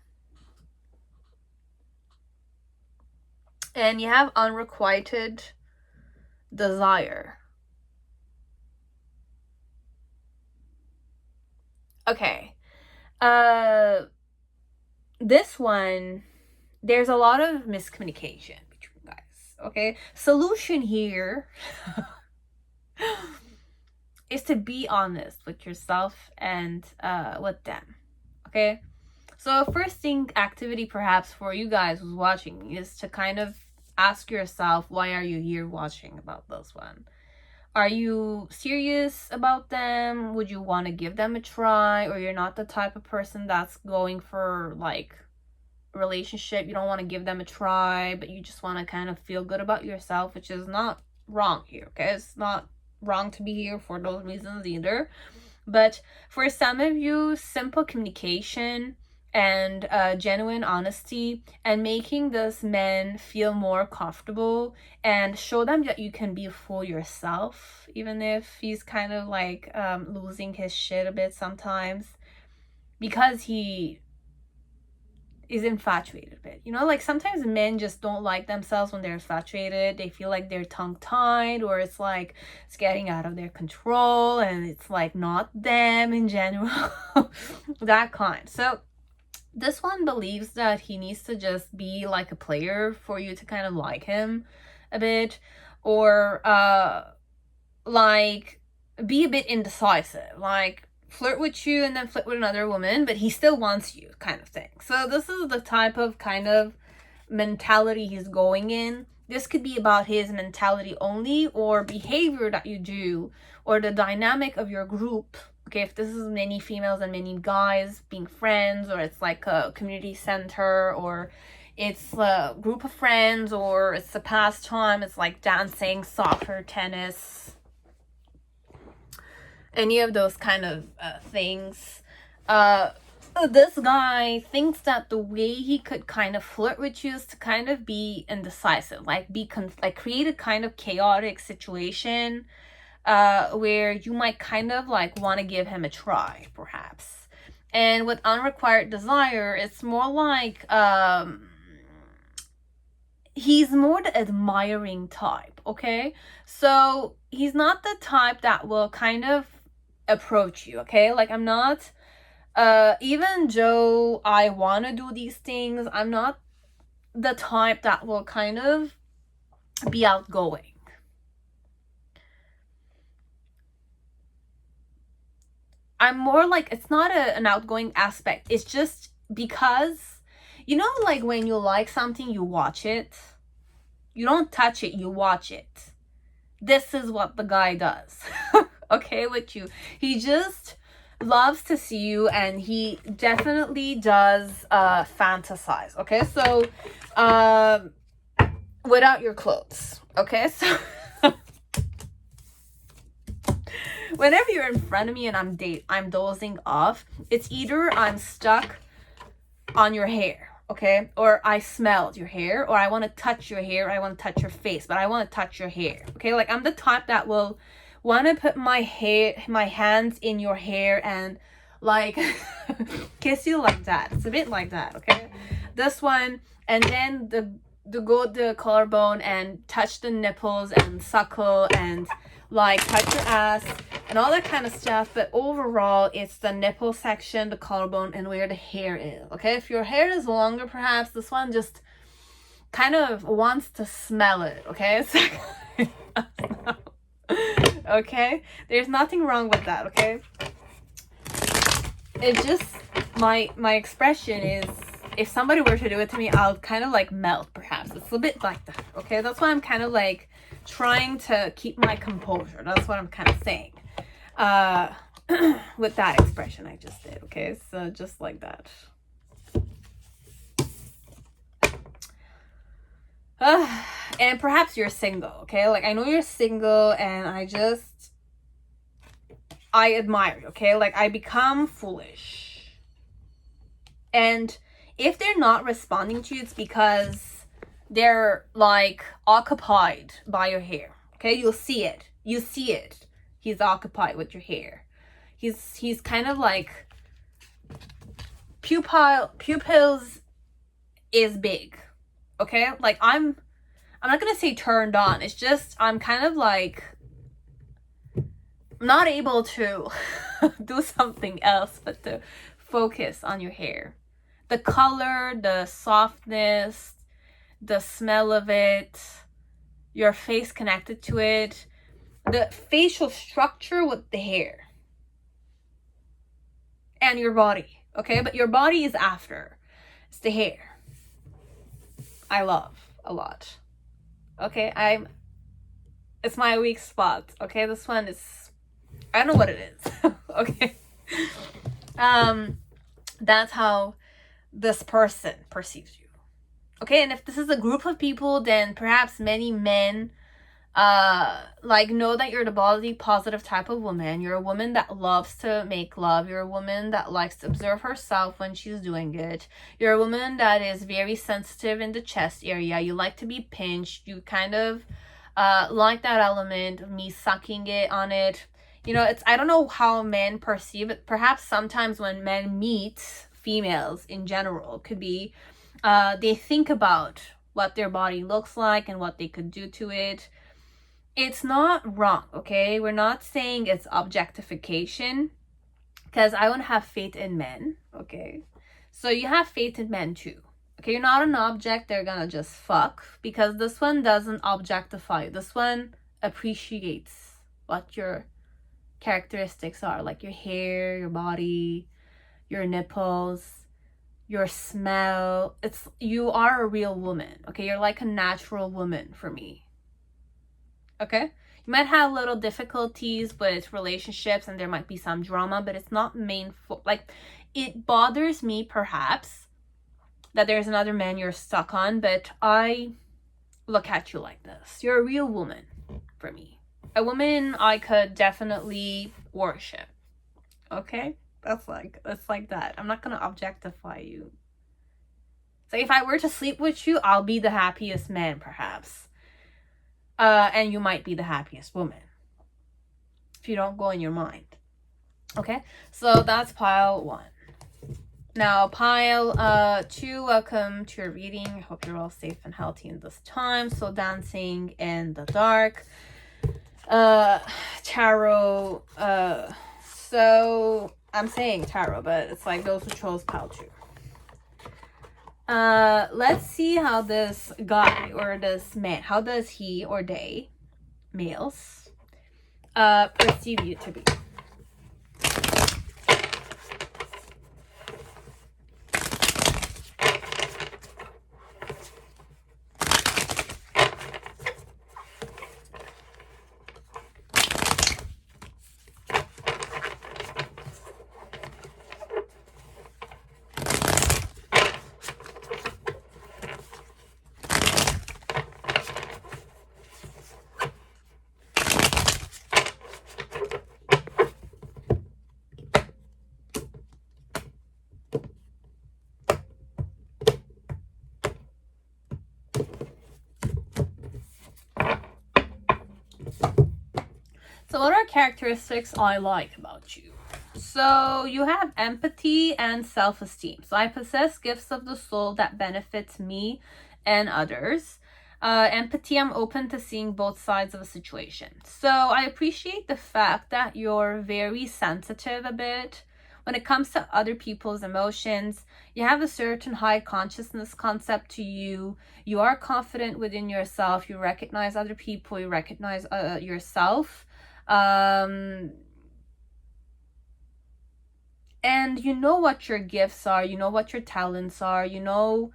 A: And you have unrequited desire. Okay. This one, there's a lot of miscommunication between guys. Okay. Solution here is to be honest with yourself and with them. Okay. So first thing, activity perhaps for you guys who's watching me is to kind of ask yourself, why are you here watching about this one? Are you serious about them? Would you want to give them a try? Or you're not the type of person that's going for like a relationship. You don't want to give them a try, but you just want to kind of feel good about yourself, which is not wrong here, okay? It's not wrong to be here for those reasons either. But for some of you, simple communication and genuine honesty and making this man feel more comfortable and show them that you can be full yourself, even if he's kind of like losing his shit a bit sometimes. because he is infatuated a bit. You know, like sometimes men just don't like themselves when they're infatuated. They feel like they're tongue-tied, or it's like it's getting out of their control and it's like not them in general. That kind. So this one believes that he needs to just be like a player for you to kind of like him a bit, or like be a bit indecisive, like flirt with you and then flirt with another woman, but he still wants you, kind of thing. So this is the type of kind of mentality he's going in. This could be about his mentality only, or behavior that you do, or the dynamic of your group. Okay, if this is many females and many guys being friends, or it's like a community center, or it's a group of friends, or it's a pastime, it's like dancing, soccer, tennis, any of those kind of things. This guy thinks that the way he could kind of flirt with you is to kind of be indecisive, like create a kind of chaotic situation where you might kind of like want to give him a try, perhaps. And with unrequited desire, it's more like he's more the admiring type, okay? So he's not the type that will kind of approach you, okay? Like, I'm not, even though I want to do these things, I'm not the type that will kind of be outgoing. I'm more like, it's not an outgoing aspect. It's just because, you know, like when you like something, you watch it. You don't touch it, you watch it. This is what the guy does. Okay, with you. He just loves to see you, and he definitely does fantasize. Okay, so without your clothes. Okay, so whenever you're in front of me and I'm dozing off, it's either I'm stuck on your hair, okay, or I smelled your hair, or I want to touch your hair, I want to touch your face, but I want to touch your hair. Okay, like I'm the type that will want to put my hands in your hair and like kiss you like that. It's a bit like that, okay? This one, and then go the collarbone and touch the nipples and suckle and like touch your ass and all that kind of stuff. But overall, it's the nipple section, the collarbone, and where the hair is. Okay, if your hair is longer, perhaps this one just kind of wants to smell it. Okay, okay, there's nothing wrong with that. Okay, it just my expression is, if somebody were to do it to me, I'll kind of like melt. Perhaps it's a bit like that. Okay, that's why I'm kind of like trying to keep my composure. That's what I'm kind of saying with that expression I just did. Okay, so just like that. And perhaps you're single. Okay, like I know you're single, and I admire you. Okay, like I become foolish, and if they're not responding to you, it's because they're like occupied by your hair. Okay, you'll see it. You see it. He's occupied with your hair. He's kind of like pupils is big. Okay, like I'm not gonna say turned on. It's just I'm kind of like not able to do something else but to focus on your hair. The color, the softness, the smell of it, your face connected to it, the facial structure with the hair, and your body. Okay, but your body is after. It's the hair. I love a lot. Okay, it's my weak spot. Okay, this one is, I don't know what it is. Okay, that's how this person perceives you. Okay, and if this is a group of people, then perhaps many men like know that you're the body positive type of woman. You're a woman that loves to make love. You're a woman that likes to observe herself when she's doing it. You're a woman that is very sensitive in the chest area. You like to be pinched. You kind of like that element of me sucking it on it. You know, it's, I don't know how men perceive it. Perhaps sometimes when men meet females in general, could be they think about what their body looks like and what they could do to it. It's not wrong, okay? We're not saying it's objectification, because I want to have faith in men, okay? So you have faith in men too. Okay, you're not an object they're gonna just fuck, because this one doesn't objectify you. This one appreciates what your characteristics are, like your hair, your body, your nipples, your smell. It's, you are a real woman, okay? You're like a natural woman for me, okay? You might have little difficulties with relationships and there might be some drama, but it's not main like, it bothers me perhaps that there's another man you're stuck on, but I look at you like this. You're a real woman for me. A woman I could definitely worship. Okay? That's like that. I'm not gonna objectify you. So if I were to sleep with you, I'll be the happiest man perhaps. And you might be the happiest woman. If you don't go in your mind. Okay? So that's pile 1. Now, pile 2, welcome to your reading. I hope you're all safe and healthy in this time. So, dancing in the dark. Tarot. So, I'm saying tarot, but it's like those who chose pile 2. Let's see how this guy or this man, how does he or they, males, perceive you to be. So what are characteristics I like about you? So you have empathy and self-esteem. So I possess gifts of the soul that benefits me and others. Empathy, I'm open to seeing both sides of a situation. So I appreciate the fact that you're very sensitive a bit when it comes to other people's emotions. You have a certain high consciousness concept to you. You are confident within yourself. You recognize other people. You recognize yourself. And you know what your gifts are, you know what your talents are, you know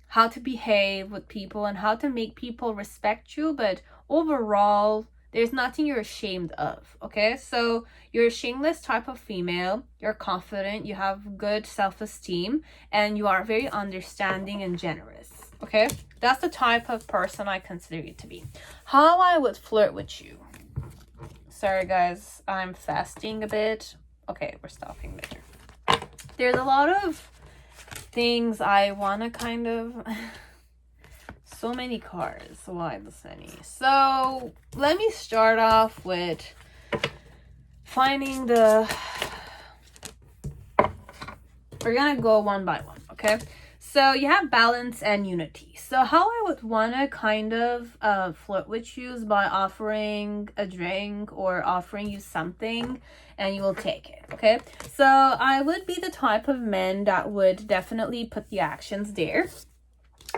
A: how to behave with people and how to make people respect you, but overall there's nothing you're ashamed of. Okay, so you're a shameless type of female, you're confident, you have good self-esteem, and you are very understanding and generous. Okay, that's the type of person I consider you to be. How I would flirt with you. Sorry guys, I'm fasting a bit. Okay, we're stopping later. There's a lot of things I want to kind of... so many cards. Why this many? So, let me start off with finding the... We're gonna go one by one, okay? So, you have balance and unity. So, how I would want to kind of flirt with you is by offering a drink or offering you something and you will take it, okay? So, I would be the type of man that would definitely put the actions there.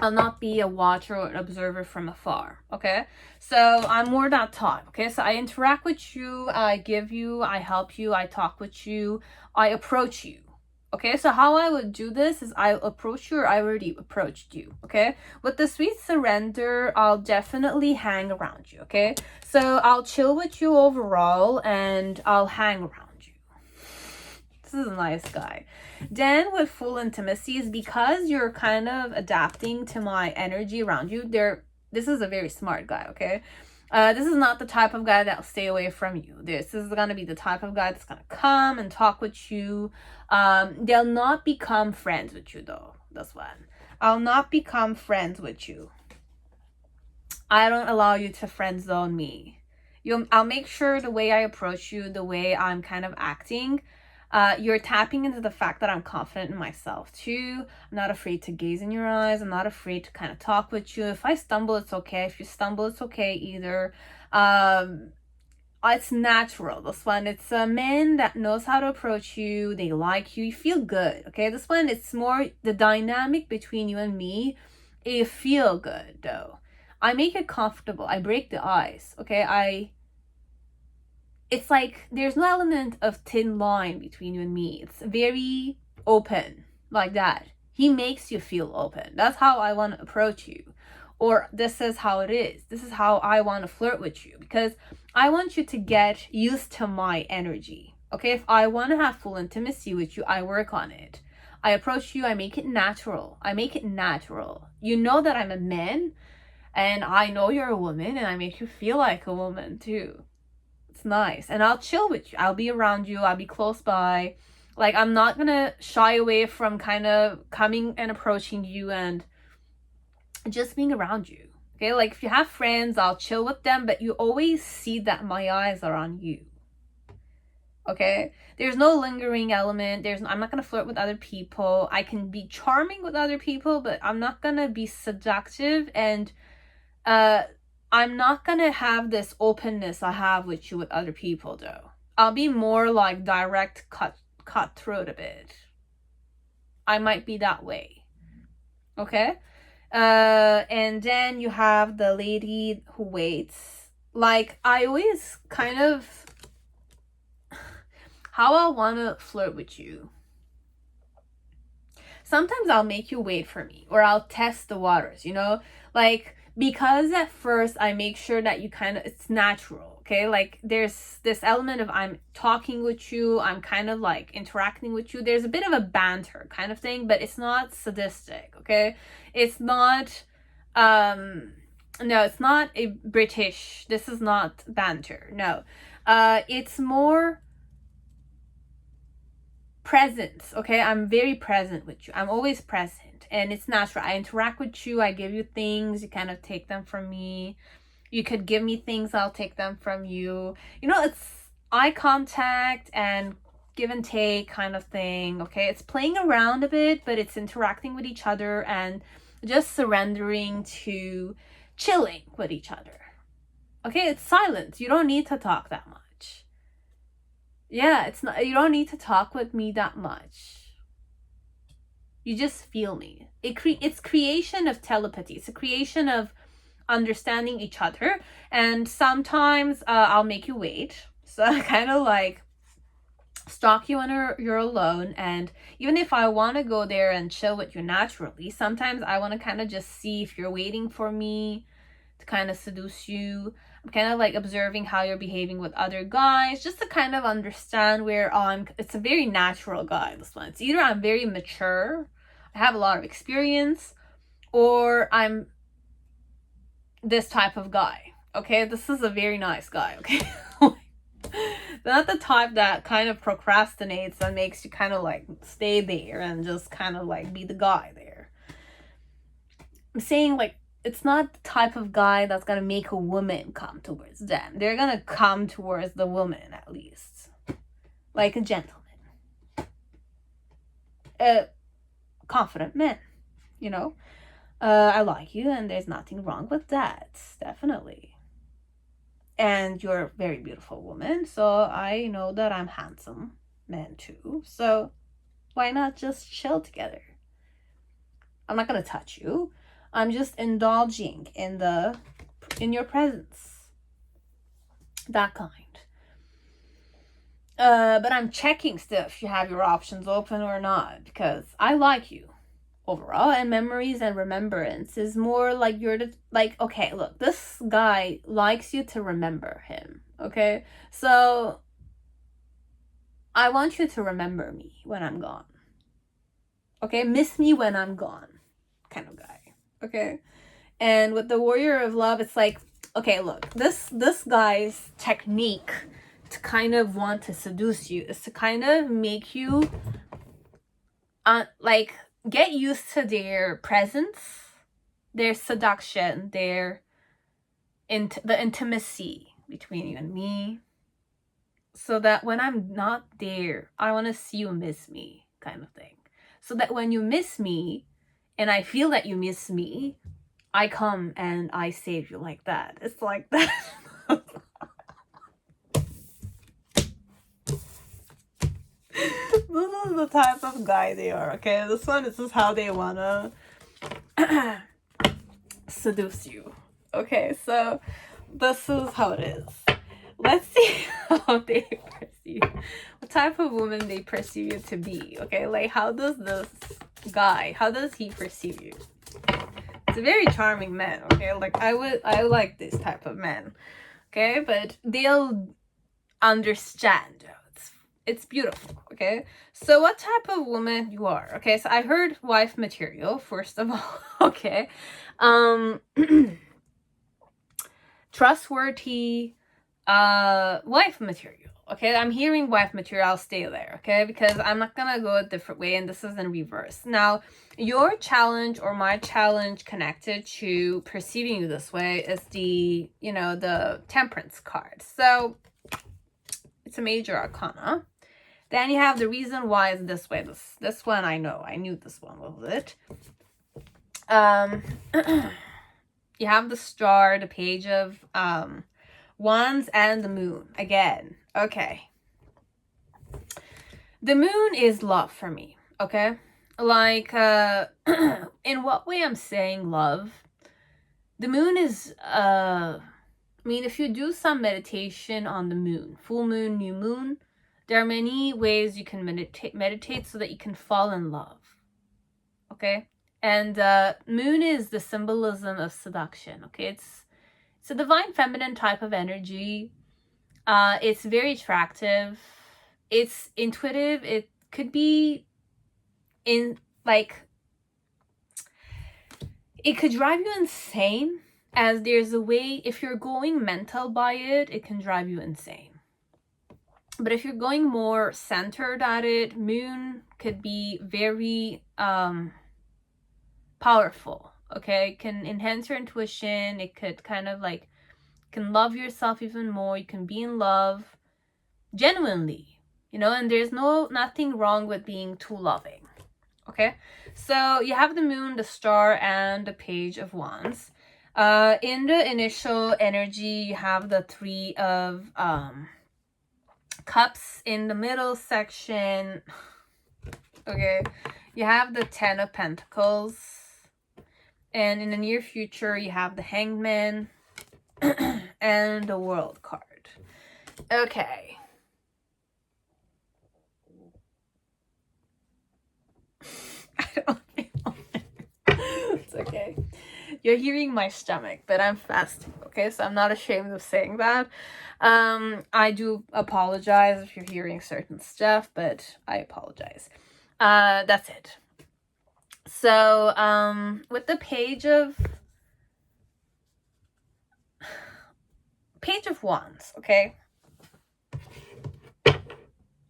A: I'll not be a watcher or an observer from afar, okay? So, I'm more that type, okay? So, I interact with you, I give you, I help you, I talk with you, I approach you. Okay, so how I would do this is I approach you or I already approached you, okay? With the sweet surrender, I'll definitely hang around you, okay? So I'll chill with you overall and I'll hang around you. This is a nice guy. Then with full intimacy is because you're kind of adapting to my energy around you. This is a very smart guy, okay? This is not the type of guy that'll stay away from you. This is going to be the type of guy that's going to come and talk with you. They'll not become friends with you though. That's one. I'll not become friends with you. I don't allow you to friend zone me. I'll make sure the way I approach you, the way I'm kind of acting, you're tapping into the fact that I'm confident in myself too. I'm not afraid to gaze in your eyes. I'm not afraid to kind of talk with you. If I stumble, it's okay. If you stumble, it's okay either. It's natural. This one, it's a man that knows how to approach you. They like you. You feel good. Okay, this one, it's more the dynamic between you and me. You feel good though. I make it comfortable. I break the ice. Okay, it's like there's no element of thin line between you and me. It's very open like that. He makes you feel open. That's how I want to approach you. Or this is how it is. This is how I want to flirt with you, because I want you to get used to my energy. Okay, if I want to have full intimacy with you, I work on it. I approach you, I make it natural. I make it natural. You know that I'm a man, and I know you're a woman, and I make you feel like a woman too. It's nice. And I'll chill with you. I'll be around you. I'll be close by. Like, I'm not gonna shy away from kind of coming and approaching you and just being around you. Okay, like if you have friends, I'll chill with them, but you always see that my eyes are on you. Okay, there's no lingering element. I'm not gonna flirt with other people. I can be charming with other people, but I'm not gonna be seductive, and I'm not gonna have this openness I have with you with other people though. I'll be more like direct, cutthroat a bit. I might be that way. Okay? And then you have the lady who waits. Like, I always kind of how I want to flirt with you. Sometimes I'll make you wait for me, or I'll test the waters, you know? Like, because at first I make sure that you kind of, it's natural, okay? Like, there's this element of I'm talking with you, I'm kind of like interacting with you. There's a bit of a banter kind of thing, but it's not sadistic, okay? It's not, no, it's not a British, this is not banter, no. It's more presence, okay? I'm very present with you. I'm always present, and it's natural. I interact with you. I give you things. You kind of take them from me. You could give me things. I'll take them from you. You know, it's eye contact and give and take kind of thing, okay? It's playing around a bit, but it's interacting with each other and just surrendering to chilling with each other. Okay, it's silence. You don't need to talk that much. Yeah, it's not, you don't need to talk with me that much. You just feel me. It's creation of telepathy. It's a creation of understanding each other. And sometimes I'll make you wait. So I kind of like stalk you when you're alone. And even if I want to go there and chill with you naturally, sometimes I want to kind of just see if you're waiting for me to kind of seduce you. I'm kind of like observing how you're behaving with other guys, just to kind of understand where it's a very natural guy, this one. It's either I'm very mature, I have a lot of experience, or I'm this type of guy. Okay, this is a very nice guy, okay? Not the type that kind of procrastinates and makes you kind of like stay there and just kind of like be the guy there. I'm saying like, it's not the type of guy that's gonna make a woman come towards them. They're gonna come towards the woman, at least. Like a gentleman. A confident man, you know? I like you, and there's nothing wrong with that. Definitely. And you're a very beautiful woman, so I know that I'm handsome man too. So why not just chill together? I'm not gonna touch you. I'm just indulging in your presence. That kind. But I'm checking still if you have your options open or not, because I like you overall, and memories and remembrance is more like okay, look, this guy likes you to remember him, okay? So I want you to remember me when I'm gone. Okay? Miss me when I'm gone kind of guy. Okay, and with the Warrior of Love, it's like, okay, look, this guy's technique to kind of want to seduce you is to kind of make you like get used to their presence, their seduction, the intimacy between you and me, so that when I'm not there, I want to see you miss me, kind of thing. So that when you miss me and I feel that you miss me, I come and I save you like that. It's like that. This is the type of guy they are, okay? This is how they wanna seduce you. Okay, so this is how it is. Let's see how they perceive, what type of woman they perceive you to be, okay? Like, how does this guy, how does he perceive you? It's a very charming man, okay? Like, I like this type of man, okay? But they'll understand. It's beautiful, okay? So what type of woman you are, okay? So I heard wife material, first of all, okay? Trustworthy, wife material, okay? I'm hearing wife material, I'll stay there, okay? Because I'm not gonna go a different way, and this is in reverse. Now, your challenge or my challenge connected to perceiving you this way is the, you know, the Temperance card. So it's a major arcana. Then you have the reason why it's this way. This one I know. I knew this one was it. You have the Star, the Page of Wands, and the Moon again. Okay. The Moon is love for me, okay? Like, in what way I'm saying love? The Moon is, I mean, if you do some meditation on the Moon, full moon, new moon, there are many ways you can meditate so that you can fall in love, okay? And Moon is the symbolism of seduction, okay? It's a divine feminine type of energy. It's very attractive. It's intuitive. It could be it could drive you insane, as there's a way, if you're going mental by it, it can drive you insane. But if you're going more centered at it, Moon could be very powerful, okay? It can enhance your intuition. It could kind of like, can love yourself even more. You can be in love genuinely, you know, and there's nothing wrong with being too loving, okay? So you have the Moon, the Star, and the Page of Wands. In the initial energy, you have the Three of Cups in the middle section, okay? You have the Ten of Pentacles, and in the near future, you have the Hangman and the World card. Okay. I don't know. It's okay. You're hearing my stomach, but I'm fasting, okay? So I'm not ashamed of saying that. I do apologize if you're hearing certain stuff, but I apologize. That's it. So, with the Page of Wands, okay?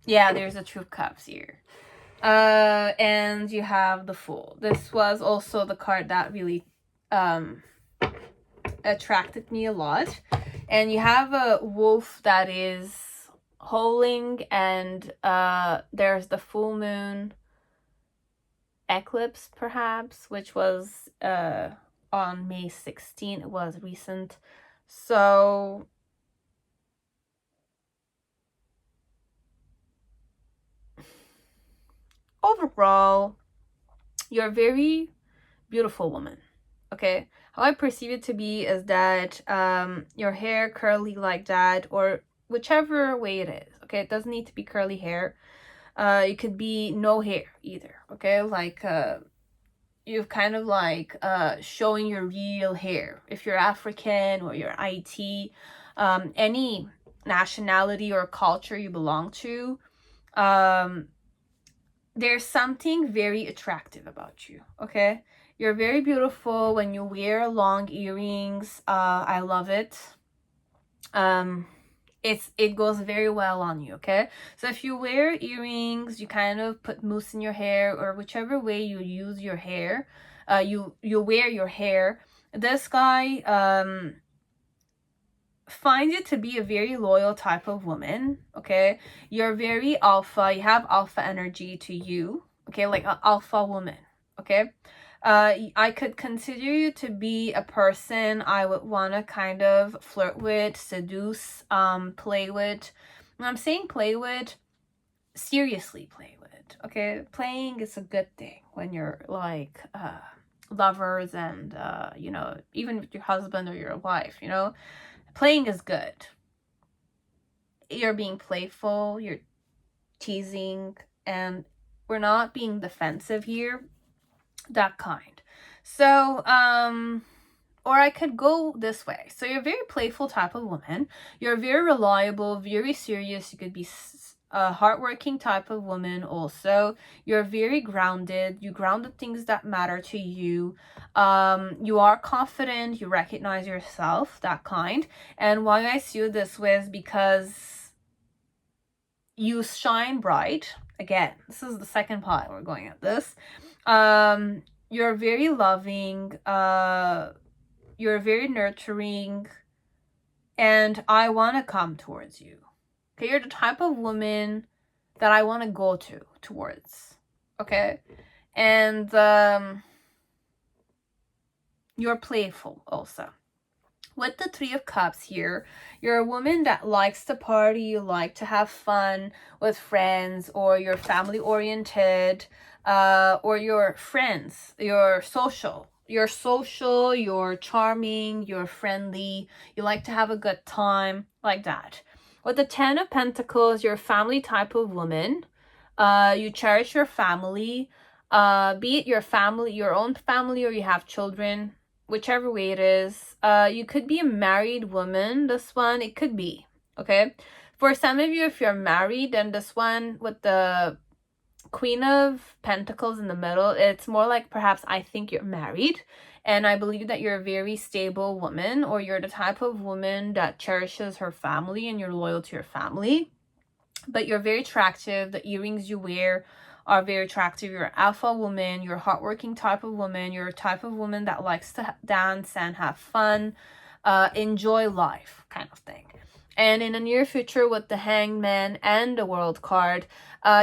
A: Yeah, there's a Two of Cups here. And you have the Fool. This was also the card that really attracted me a lot. And you have a wolf that is howling, and there's the full moon eclipse, perhaps, which was on May 16th. It was recent. So overall, you're a very beautiful woman, okay? How I perceive it to be is that your hair curly like that, or whichever way it is, okay? It doesn't need to be curly hair. It could be no hair either, okay? Like, you've kind of like showing your real hair. If you're African or you're IT, any nationality or culture you belong to, there's something very attractive about you, okay? You're very beautiful when you wear long earrings. I love it. It goes very well on you, okay? So if you wear earrings, you kind of put mousse in your hair, or whichever way you use your hair, you wear your hair. This guy find you to be a very loyal type of woman, okay? You're very alpha. You have alpha energy to you, okay? Like an alpha woman, okay? I could consider you to be a person I would want to kind of flirt with, seduce, play with. When I'm saying play with, seriously play with, okay? Playing is a good thing when you're like lovers and you know, even with your husband or your wife, you know, playing is good. You're being playful, you're teasing, and we're not being defensive here, that kind. So or I could go this way. So you're a very playful type of woman. You're very reliable, very serious. You could be a hardworking type of woman also. You're very grounded. You ground the things that matter to you. You are confident. You recognize yourself, that kind. And why I see you this way is because you shine bright. Again, this is the second part we're going at this. You're very loving. You're very nurturing. And I want to come towards you. Okay, you're the type of woman that I want to go towards. Okay? And you're playful also. With the Three of Cups here, you're a woman that likes to party, you like to have fun with friends, or you're family oriented, or your friends, you're social. You're social, you're charming, you're friendly, you like to have a good time, like that. With the Ten of Pentacles, you're a family type of woman. You cherish your family, be it your family, your own family, or you have children, whichever way it is. You could be a married woman, this one, it could be, okay? For some of you, if you're married, then this one with the Queen of Pentacles in the middle, it's more like perhaps I think you're married, and I believe that you're a very stable woman, or you're the type of woman that cherishes her family and you're loyal to your family. But you're very attractive. The earrings you wear are very attractive. You're an alpha woman. You're a hardworking type of woman. You're a type of woman that likes to dance and have fun, enjoy life, kind of thing. And in the near future, with the Hangman and the World card,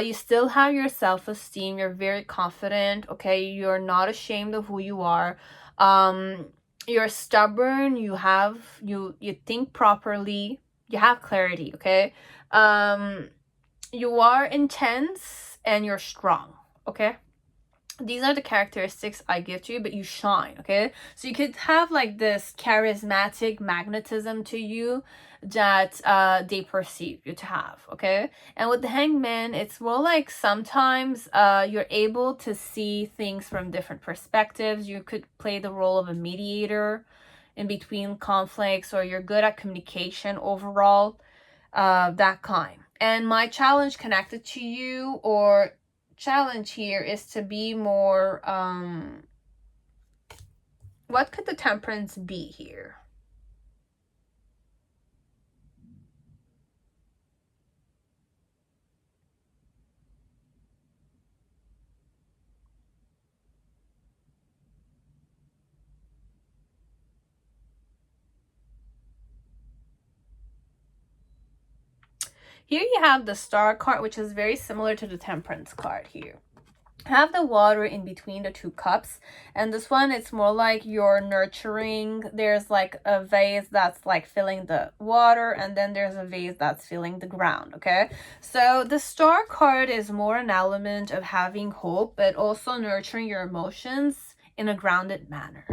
A: you still have your self-esteem. You're very confident, okay? You're not ashamed of who you are. You're stubborn. You think properly. You have clarity, okay? You are intense and you're strong, okay? These are the characteristics I give to you, but you shine, okay? So you could have like this charismatic magnetism to you that they perceive you to have, okay? And with the Hangman, it's more like sometimes you're able to see things from different perspectives. You could play the role of a mediator in between conflicts, or you're good at communication overall, that kind. And my challenge connected to you, or challenge here, is to be more, what could the Temperance be here? Here you have the Star card, which is very similar to the Temperance card here. Have the water in between the two cups, and this one, it's more like you're nurturing. There's like a vase that's like filling the water, and then there's a vase that's filling the ground, okay? So the Star card is more an element of having hope, but also nurturing your emotions in a grounded manner.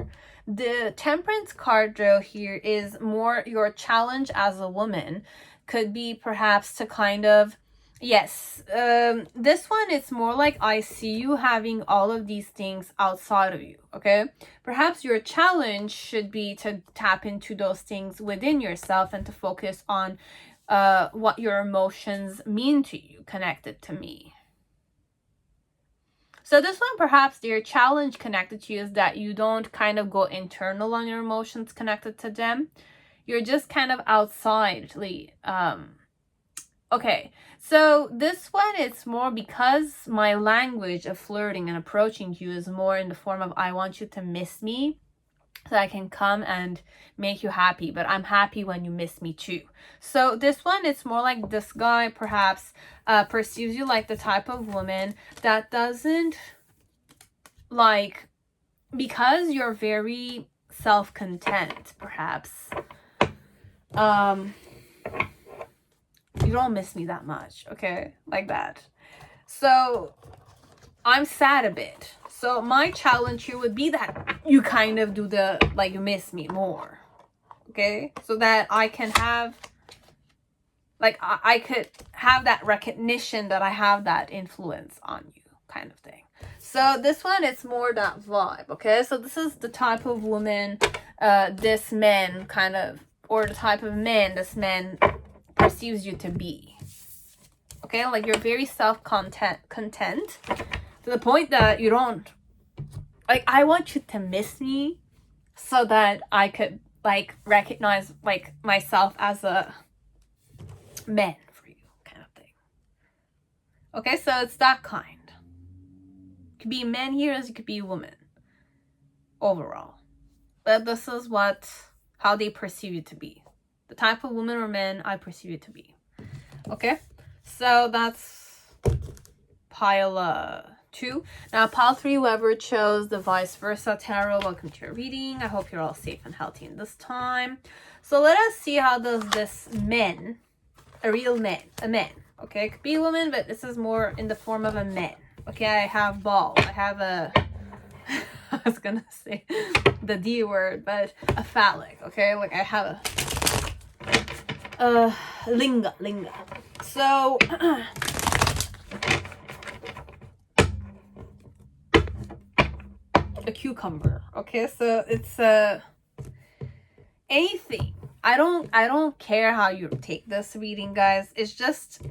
A: The Temperance card, though, here is more your challenge as a woman. Could be perhaps to kind of, yes, this one, it's more like I see you having all of these things outside of you, okay? Perhaps your challenge should be to tap into those things within yourself and to focus on what your emotions mean to you, connected to me. So this one, perhaps your challenge connected to you is that you don't kind of go internal on your emotions connected to them. You're just kind of outsidely. Okay, so this one, it's more because my language of flirting and approaching you is more in the form of I want you to miss me. so I can come and make you happy, but I'm happy when you miss me too. So this one, it's more like this guy perhaps perceives you like the type of woman that doesn't like, because you're very self-content perhaps, you don't miss me that much, okay, like that. So I'm sad a bit. So my challenge here would be that you kind of do the, like, miss me more. Okay? So that I can have, like, I could have that recognition that I have that influence on you, kind of thing. So this one, it's more that vibe. Okay? So this is the type of woman this man kind of, or the type of man this man perceives you to be. Okay? Like, you're very content to the point that you don't, like, I want you to miss me so that I could, like, recognize, like, myself as a man for you, kind of thing. Okay, so it's that kind. It could be a man here as it could be a woman overall, but this is how they perceive you to be, the type of woman or man I perceive you to be. Okay, so that's pile 2. Now pile 3, whoever chose the vice versa tarot, welcome to your reading. I hope you're all safe and healthy in this time. So let us see how does this man, a real man, a man, okay, it could be a woman, but this is more in the form of a man. Okay, I have ball, I have a I was gonna say the D word, but a phallic. Okay, like I have a linga. So a cucumber. Okay, so it's anything. I don't care how you take this reading, guys. It's just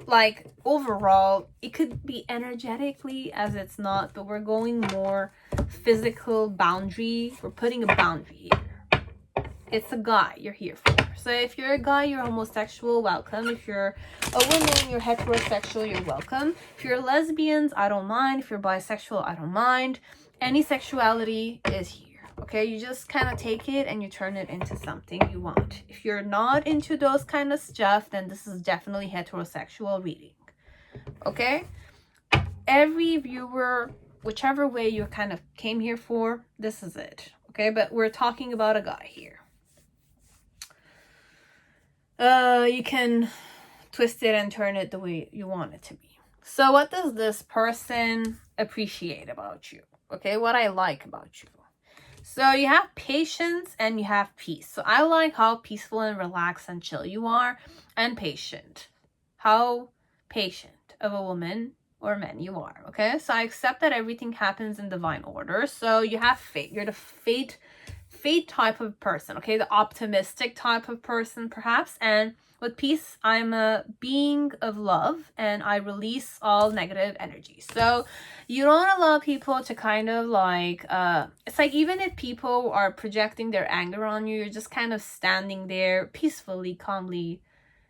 A: like overall it could be energetically as it's not, but we're going more physical boundary. We're putting a boundary here. It's a guy you're here for. So if you're a guy, you're homosexual, welcome. If you're a woman, you're heterosexual, you're welcome. If you're lesbians, I don't mind. If you're bisexual, I don't mind. Any sexuality is here. Okay, you just kind of take it and you turn it into something you want. If you're not into those kind of stuff, then this is definitely heterosexual reading. Okay, every viewer, whichever way you kind of came here for, this is it. Okay, but we're talking about a guy here. You can twist it and turn it the way you want it to be. So what does this person appreciate about you? Okay, what I like about you. So you have patience and you have peace. So I like how peaceful and relaxed and chill you are, and patient. How patient of a woman or man you are. Okay, so I accept that everything happens in divine order. So you have faith. You're the fate type of person. Okay, the optimistic type of person perhaps. And with peace, I'm a being of love and I release all negative energy. So you don't allow people to kind of like, it's like even if people are projecting their anger on you, you're just kind of standing there peacefully, calmly,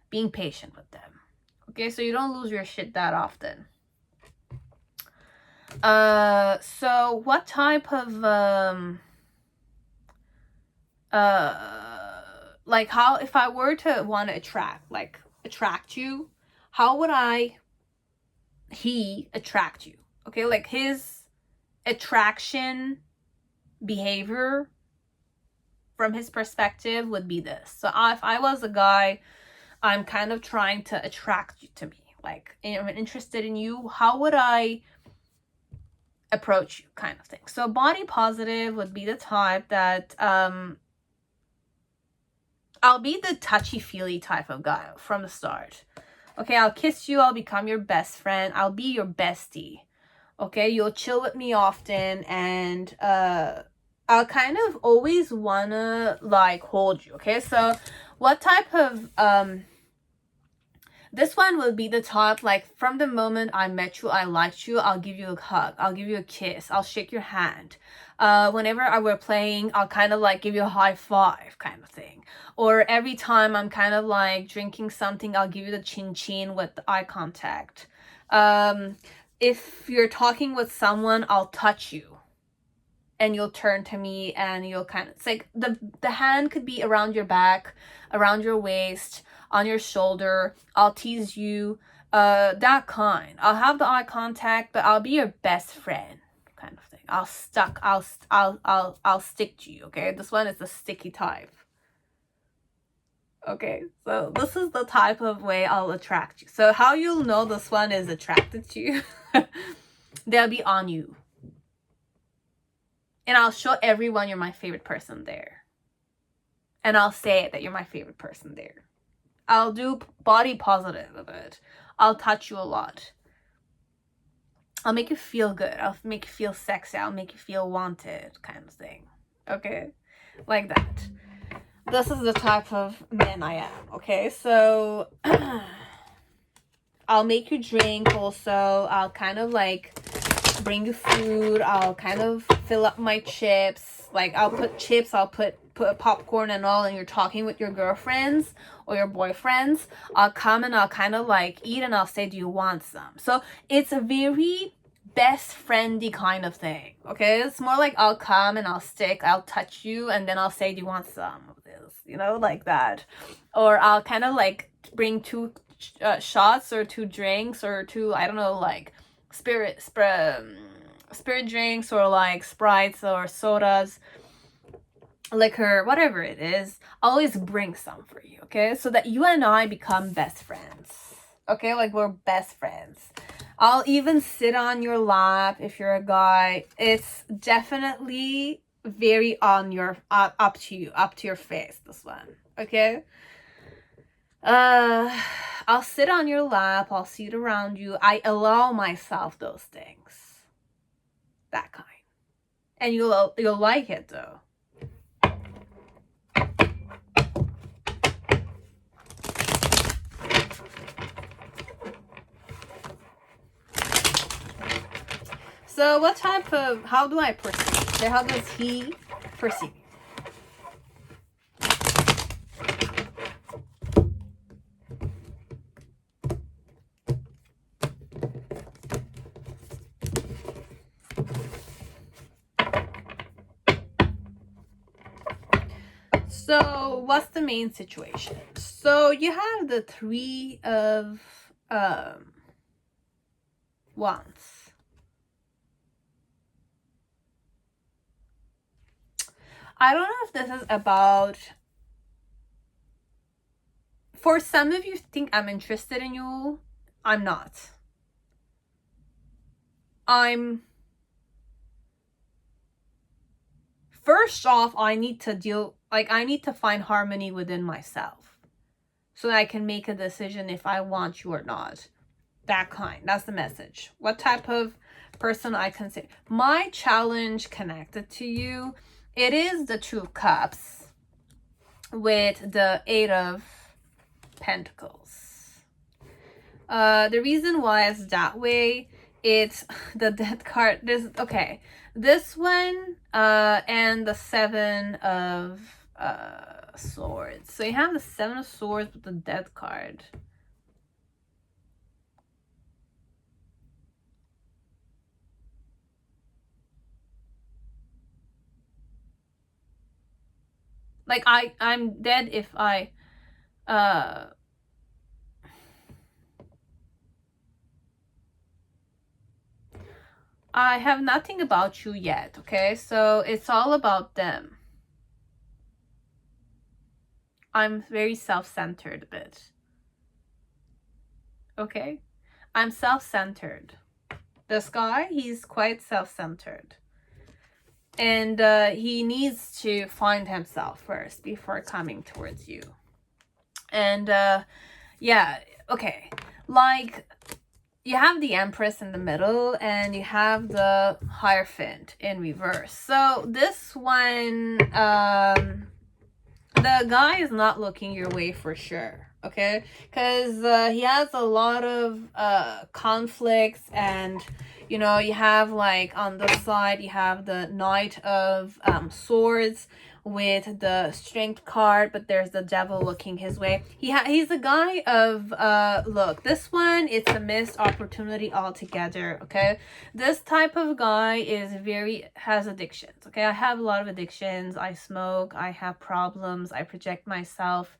A: being patient with them. Okay, so you don't lose your shit that often. So what type of, like how, if I were to want to attract you, how would he attract you? Okay, like his attraction behavior from his perspective would be this. So if I was a guy, I'm kind of trying to attract you to me, like I'm interested in you, how would I approach you, kind of thing. So body positive would be the type that I'll be the touchy-feely type of guy from the start. Okay, I'll kiss you, I'll become your best friend, I'll be your bestie. Okay, you'll chill with me often, and I'll kind of always wanna like hold you. Okay, so what type of this one will be the type, like from the moment I met you, I liked you, I'll give you a hug, I'll give you a kiss, I'll shake your hand. Whenever I were playing, I'll kind of like give you a high five kind of thing. Or every time I'm kind of like drinking something, I'll give you the chin with the eye contact. If you're talking with someone, I'll touch you. and you'll turn to me and you'll kind of, it's like the hand could be around your back, around your waist, on your shoulder. I'll tease you, that kind. I'll have the eye contact, but I'll be your best friend kind of thing. I'll stick to you. Okay, this one is the sticky type. Okay, so this is the type of way I'll attract you. So how you'll know this one is attracted to you, they'll be on you. And I'll show everyone you're my favorite person there. And I'll say that you're my favorite person there. I'll do body positive of it. I'll touch you a lot. I'll make you feel good. I'll make you feel sexy. I'll make you feel wanted kind of thing. Okay? Like that. This is the type of man I am. Okay? So I'll make you drink also. I'll kind of like bring you food. I'll kind of fill up my chips. Like I'll put chips, I'll put popcorn and all, and you're talking with your girlfriends or your boyfriends. I'll come and I'll kind of like eat and I'll say, do you want some? So it's a very best friendy kind of thing. Okay, it's more like I'll come and I'll touch you, and then I'll say, do you want some of this? You know, like that. Or I'll kind of like bring two shots or two drinks or two, I don't know, like spirit drinks or like Sprites or sodas, liquor, whatever it is. Always bring some for you, okay? So that you and I become best friends, okay? Like we're best friends. I'll even sit on your lap if you're a guy. It's definitely very on your up to you, up to your face, this one, okay? I'll sit on your lap, I'll sit around you. I allow myself those things. That kind. And you'll like it though. So what type of, how do I perceive? So how does he perceive? So what's the main situation? So you have the Three of Wands. I don't know if this is about, for some of you think I'm interested in you. I'm not. First off, I need to find harmony within myself so that I can make a decision if I want you or not. That kind. That's the message. What type of person I consider. My challenge connected to you, it is the Two of Cups with the Eight of Pentacles. The reason why it's that way, it's the Death card. This one and the Seven of Swords. So you have the Seven of Swords with the Death card. Like I'm dead if I have nothing about you yet, okay? So it's all about them. I'm very self-centered a bit. Okay? I'm self-centered. This guy, he's quite self-centered. And he needs to find himself first before coming towards you. And yeah, okay. Like, you have the Empress in the middle and you have the Hierophant in reverse. So this one, the guy is not looking your way for sure, okay? Because he has a lot of conflicts, and you know, you have like on the side you have the Knight of Swords with the strength card, but there's the devil looking his way. He's a guy of look, this one, it's a missed opportunity altogether. Okay, this type of guy has addictions. Okay, I have a lot of addictions. I smoke, I have problems, I project myself.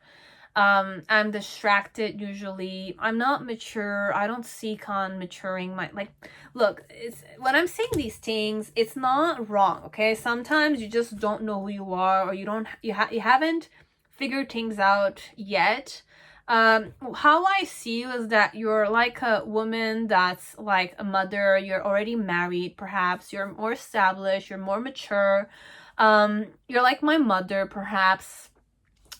A: I'm distracted usually. I'm not mature. I don't seek on maturing my, like, look, it's when I'm saying these things, it's not wrong, okay? Sometimes you just don't know who you are, or you haven't figured things out yet. How I see you is that you're like a woman that's like a mother. You're already married, perhaps. You're more established, you're more mature. You're like my mother, perhaps.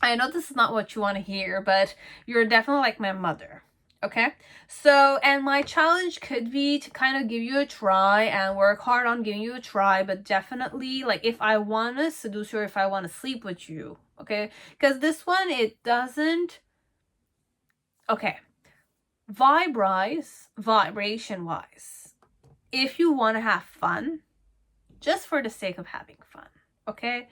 A: I know this is not what you want to hear, but you're definitely like my mother. Okay, so, and my challenge could be to kind of give you a try and work hard on giving you a try, but definitely, like, if I want to seduce you or if I want to sleep with you, okay, because this one, it doesn't, okay, vibration wise, if you want to have fun, just for the sake of having fun, okay,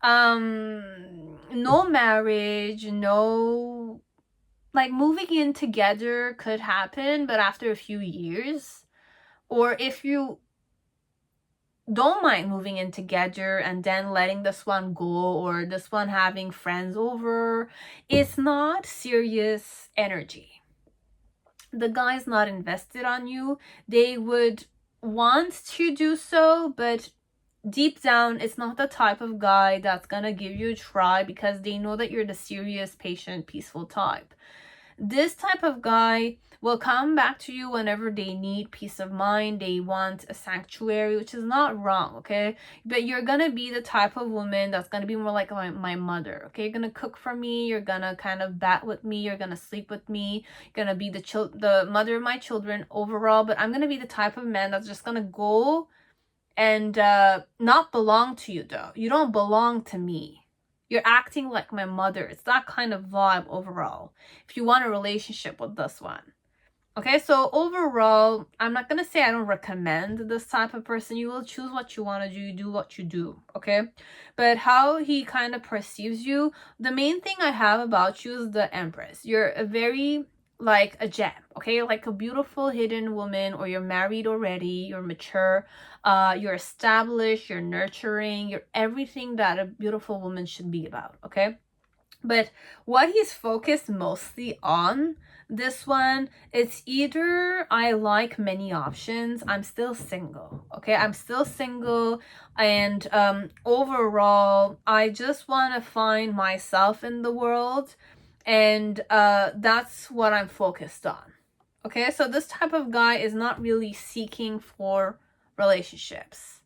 A: no marriage, no, like, moving in together could happen, but after a few years. Or if you don't mind moving in together and then letting this one go, or this one having friends over, it's not serious energy. The guy's not invested on you. They would want to do so, but deep down, it's not the type of guy that's gonna give you a try, because they know that you're the serious, patient, peaceful type. This type of guy will come back to you whenever they need peace of mind. They want a sanctuary, which is not wrong, okay? But you're gonna be the type of woman that's gonna be more like my mother, okay? You're gonna cook for me, you're gonna kind of bat with me, you're gonna sleep with me, you're gonna be the mother of my children overall, but I'm gonna be the type of man that's just gonna go and not belong to you, though. You don't belong to me. You're acting like my mother. It's that kind of vibe overall, if you want a relationship with this one. Okay, so overall, I'm not gonna say I don't recommend this type of person. You will choose what you want to do, you do what you do, okay? But how he kind of perceives you, the main thing I have about you is the Empress. You're a very, like, a gem, okay? Like a beautiful hidden woman, or you're married already, you're mature, you're established, you're nurturing, you're everything that a beautiful woman should be about, okay? But what he's focused mostly on, this one, it's either I like many options, I'm still single, okay? I'm still single, and overall, I just want to find myself in the world, and that's what I'm focused on, okay? So this type of guy is not really seeking for relationships.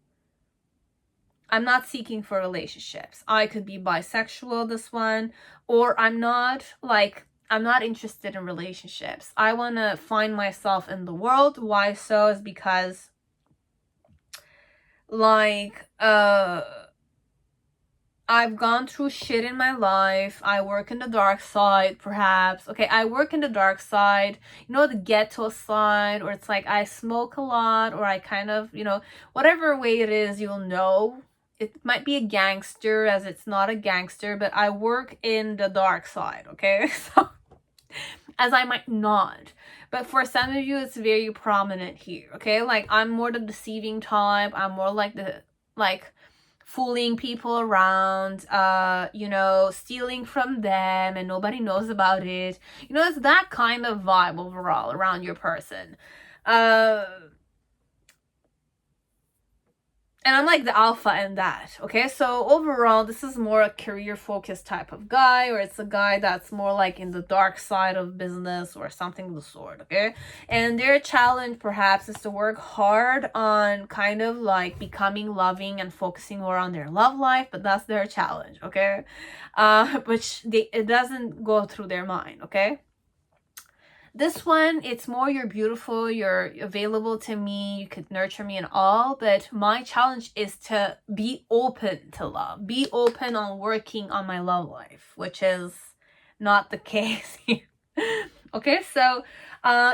A: I'm not seeking for relationships. I could be bisexual, this one, or I'm not interested in relationships. I want to find myself in the world. Why so? Is because, like, I've gone through shit in my life. I work in the dark side, perhaps. Okay, I work in the dark side, you know, the ghetto side, or it's like I smoke a lot, or I kind of, you know, whatever way it is, you'll know. It might be a gangster, as it's not a gangster, but I work in the dark side, okay? So, as I might not. But for some of you, it's very prominent here, okay? Like, I'm more the deceiving type. I'm more like the, like, fooling people around, you know, stealing from them and nobody knows about it. You know, it's that kind of vibe overall around your person. And I'm like the alpha in that, okay? So overall, this is more a career-focused type of guy, or it's a guy that's more like in the dark side of business or something of the sort, okay? And their challenge, perhaps, is to work hard on kind of like becoming loving and focusing more on their love life, but that's their challenge, okay? Which it doesn't go through their mind, okay? This one, it's more you're beautiful, you're available to me, you could nurture me and all, but my challenge is to be open to love, be open on working on my love life, which is not the case here. Okay, so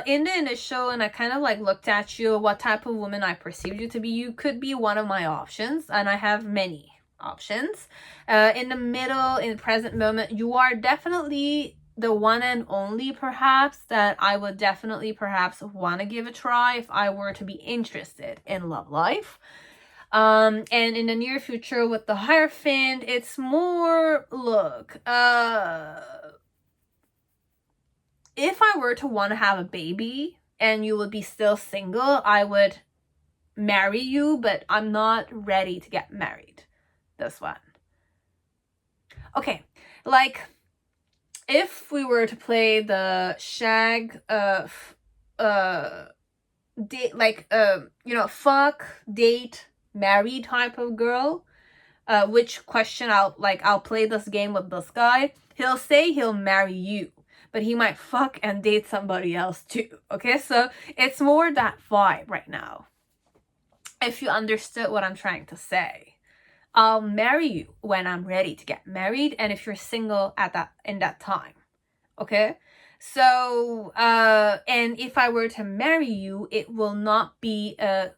A: in the initial, and I kind of like looked at you, what type of woman I perceived you to be, you could be one of my options, and I have many options. In the middle, in the present moment, you are definitely the one and only perhaps that I would definitely perhaps want to give a try if I were to be interested in love life. And in the near future with the Hierophant, it's more, look, if I were to want to have a baby and you would be still single, I would marry you, but I'm not ready to get married. This one. Okay, like, if we were to play the shag, date, like, fuck, date, marry type of girl, which question I'll play this game with this guy, he'll say he'll marry you, but he might fuck and date somebody else too. Okay, so it's more that vibe right now. If you understood what I'm trying to say, I'll marry you when I'm ready to get married, and if you're single in that time. Okay, so and if I were to marry you, it will not be a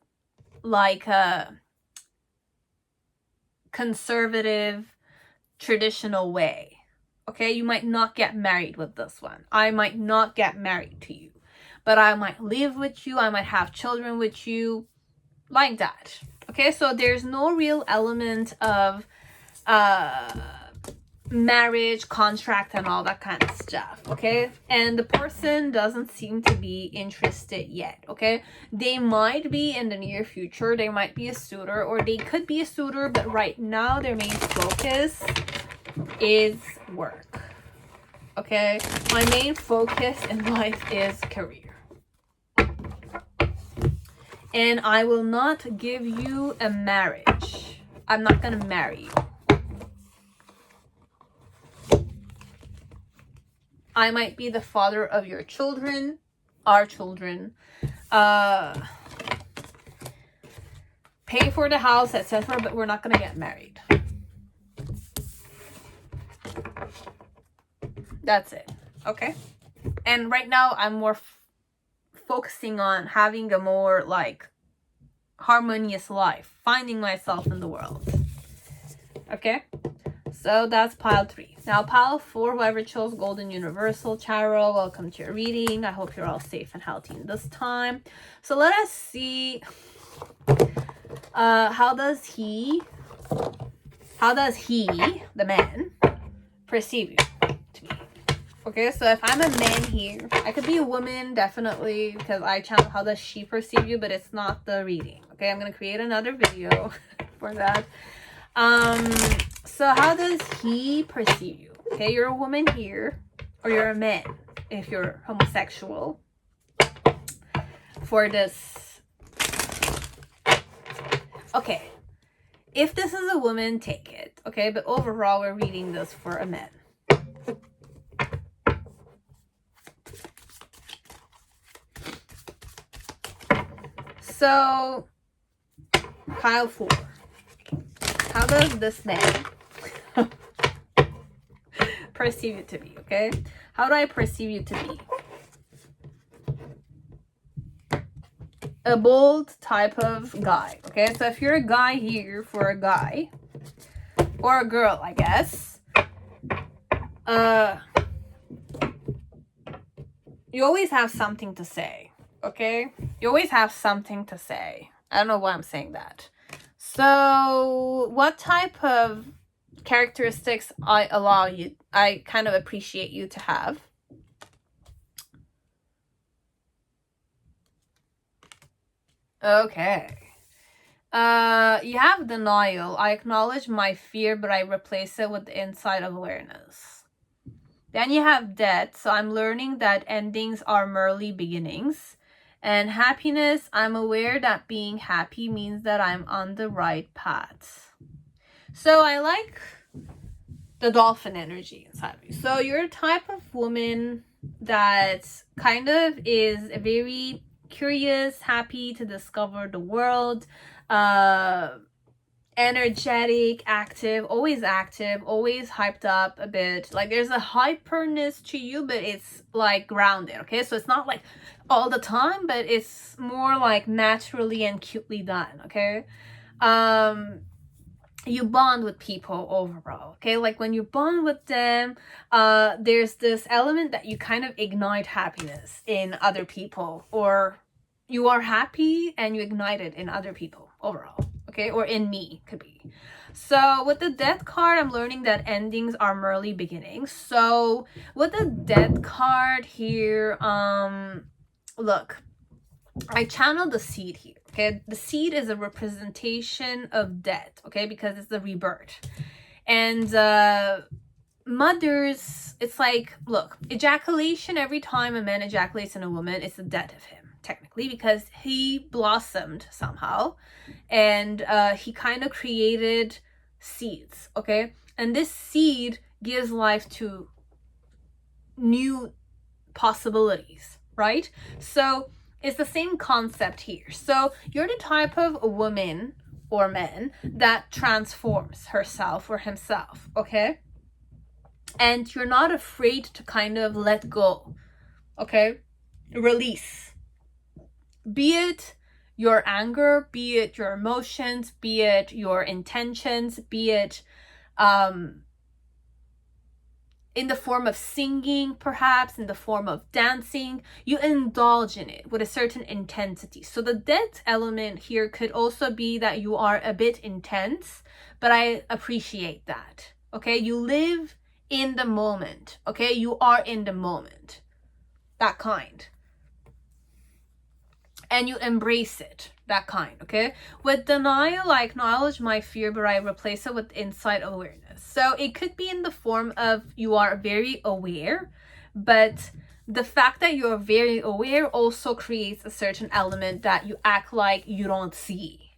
A: conservative, traditional way. Okay, you might not get married with this one. I might not get married to you, but I might live with you. I might have children with you, like that. Okay, so there's no real element of marriage, contract, and all that kind of stuff. Okay, and the person doesn't seem to be interested yet. Okay, they might be in the near future. They might be a suitor, or they could be a suitor, but right now their main focus is work. Okay, my main focus in life is career, and I will not give you a marriage. I'm not gonna marry you. I might be the father of your children, our children, pay for the house, etc., but we're not gonna get married. That's it. Okay, and right now I'm more focusing on having a more like harmonious life, finding myself in the world. Okay, so that's pile 3. Now pile 4, whoever chose Golden Universal Tarot, welcome to your reading. I hope you're all safe and healthy in this time. So let us see, how does he, the man, perceive you to be? Okay, so if I'm a man here, I could be a woman, definitely, because I channel how does she perceive you, but it's not the reading. Okay, I'm going to create another video for that. So how does he perceive you? Okay, you're a woman here, or you're a man if you're homosexual. For this, okay, if this is a woman, take it. Okay, but overall, we're reading this for a man. So, pile 4. How does this man perceive you to be, okay? How do I perceive you to be? A bold type of guy, okay? So if you're a guy here, for a guy, or a girl, I guess, you always have something to say, okay? You always have something to say. I don't know why I'm saying that. So what type of characteristics I kind of appreciate you to have? Okay. You have denial. I acknowledge my fear, but I replace it with the insight of awareness. Then you have death. So I'm learning that endings are merely beginnings. And happiness, I'm aware that being happy means that I'm on the right path. So I like the dolphin energy inside of you. So you're a type of woman that kind of is very curious, happy to discover the world, energetic, active, always hyped up a bit. Like there's a hyperness to you, but it's like grounded, okay? So it's not like all the time, but it's more like naturally and cutely done, okay? you bond with people overall, okay? Like when you bond with them, there's this element that you kind of ignite happiness in other people, or you are happy and you ignite it in other people overall, okay? Or in me, could be. So with the death card, I'm learning that endings are merely beginnings. So with the death card here, look, I channeled the seed here, okay? The seed is a representation of death, okay? Because it's the rebirth. And mothers, it's like, look, ejaculation, every time a man ejaculates in a woman, it's the death of him, technically, because he blossomed somehow. And he kind of created seeds, okay? And this seed gives life to new possibilities, right? So it's the same concept here. So you're the type of woman or man that transforms herself or himself, okay? And you're not afraid to kind of let go, okay? Release. Be it your anger, be it your emotions, be it your intentions, be it in the form of singing, perhaps in the form of dancing, you indulge in it with a certain intensity. So the death element here could also be that you are a bit intense, but I appreciate that, okay? You live in the moment, okay? You are in the moment, that kind. And you embrace it, that kind, okay? With denial, I acknowledge my fear, but I replace it with insight awareness. So it could be in the form of you are very aware, but the fact that you're very aware also creates a certain element that you act like you don't see,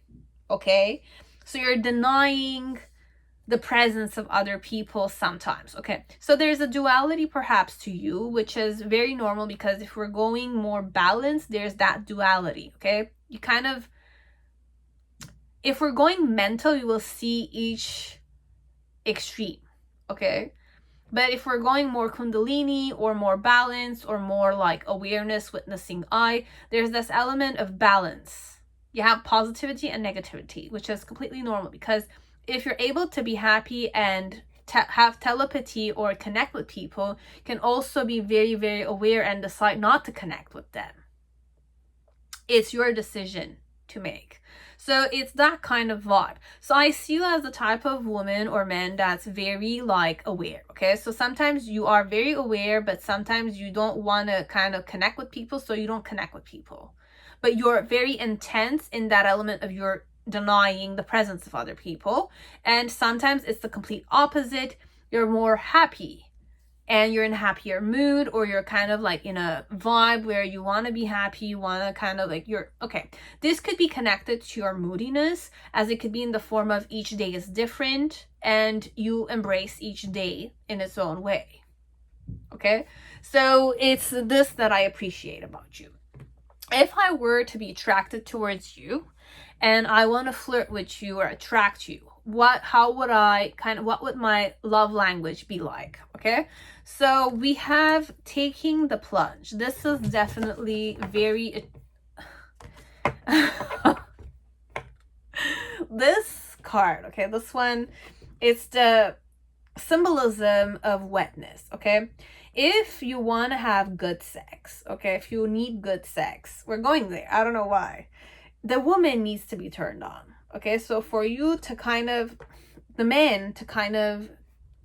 A: okay? So you're denying the presence of other people sometimes, okay? So there's a duality perhaps to you, which is very normal, because if we're going more balanced, there's that duality, okay? You kind of, if we're going mental, you will see each extreme, okay? But if we're going more kundalini or more balance or more like awareness, witnessing eye, there's this element of balance. You have positivity and negativity, which is completely normal, because if you're able to be happy and have telepathy or connect with people, can also be very, very aware and decide not to connect with them. It's your decision to make. So it's that kind of vibe. So I see you as the type of woman or man that's very like aware, okay? So sometimes you are very aware, but sometimes you don't want to kind of connect with people, so you don't connect with people. But you're very intense in that element of your denying the presence of other people. And sometimes it's the complete opposite. You're more happy and you're in a happier mood, or you're kind of like in a vibe where you want to be happy, you want to kind of like, you're okay. This could be connected to your moodiness, as it could be in the form of each day is different and you embrace each day in its own way, okay? So it's this that I appreciate about you. If I were to be attracted towards you and I want to flirt with you or attract you, what would my love language be like, okay? So we have taking the plunge. This is definitely very this card, okay, this one, it's the symbolism of wetness, okay? If you want to have good sex, okay, if you need good sex, we're going there, I don't know why, the woman needs to be turned on, okay? So for you to kind of, the men to kind of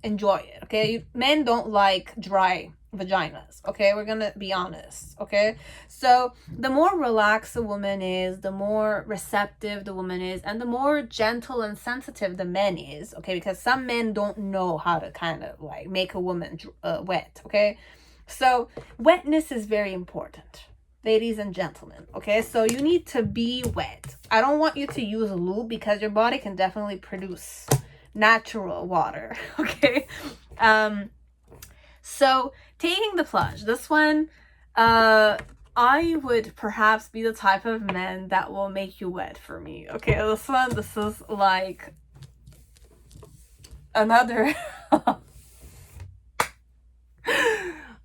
A: enjoy it, okay? Men don't like dry vaginas, okay? We're gonna be honest, okay? So the more relaxed a woman is, the more receptive the woman is, and the more gentle and sensitive the man is, okay? Because some men don't know how to kind of like make a woman wet, okay? So wetness is very important, ladies and gentlemen, okay? So you need to be wet. I don't want you to use lube, because your body can definitely produce natural water, okay? So taking the plunge, this one, I would perhaps be the type of man that will make you wet for me, okay? This is like another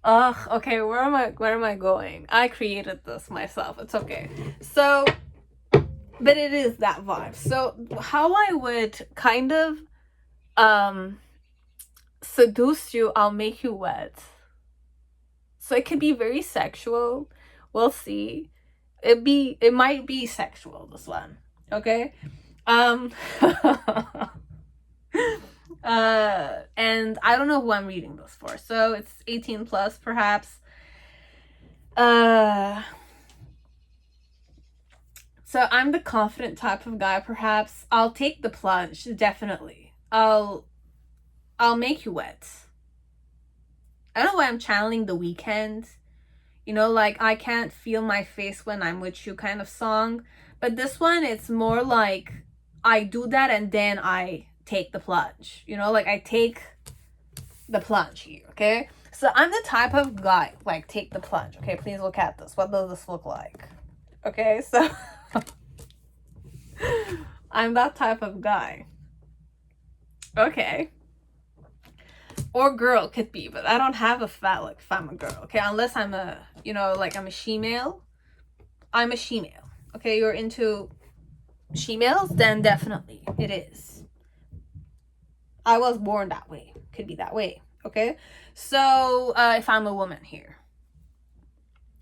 A: ugh, okay, where am I going? I created this myself. It's okay. So but it is that vibe. So how I would kind of seduce you, I'll make you wet. So it could be very sexual. We'll see. It might be sexual, this one. Okay? Um and I don't know who I'm reading this for. So it's 18 plus perhaps. So I'm the confident type of guy, perhaps. I'll take the plunge, definitely. I'll make you wet. I don't know why I'm channeling The Weekend. You know, like I can't feel my face when I'm with you kind of song. But this one, it's more like I do that and then I take the plunge. You know, like I take the plunge here, okay? So I'm the type of guy, like, take the plunge. Okay, please look at this. What does this look like? Okay, so I'm that type of guy. Okay. Or girl could be, but I don't have a phallic if I'm a girl, okay? Unless I'm a, you know, like I'm a she-male. I'm a she-male. Okay, you're into she-males? Then definitely it is. I was born that way. Could be that way, okay? So, if I'm a woman here,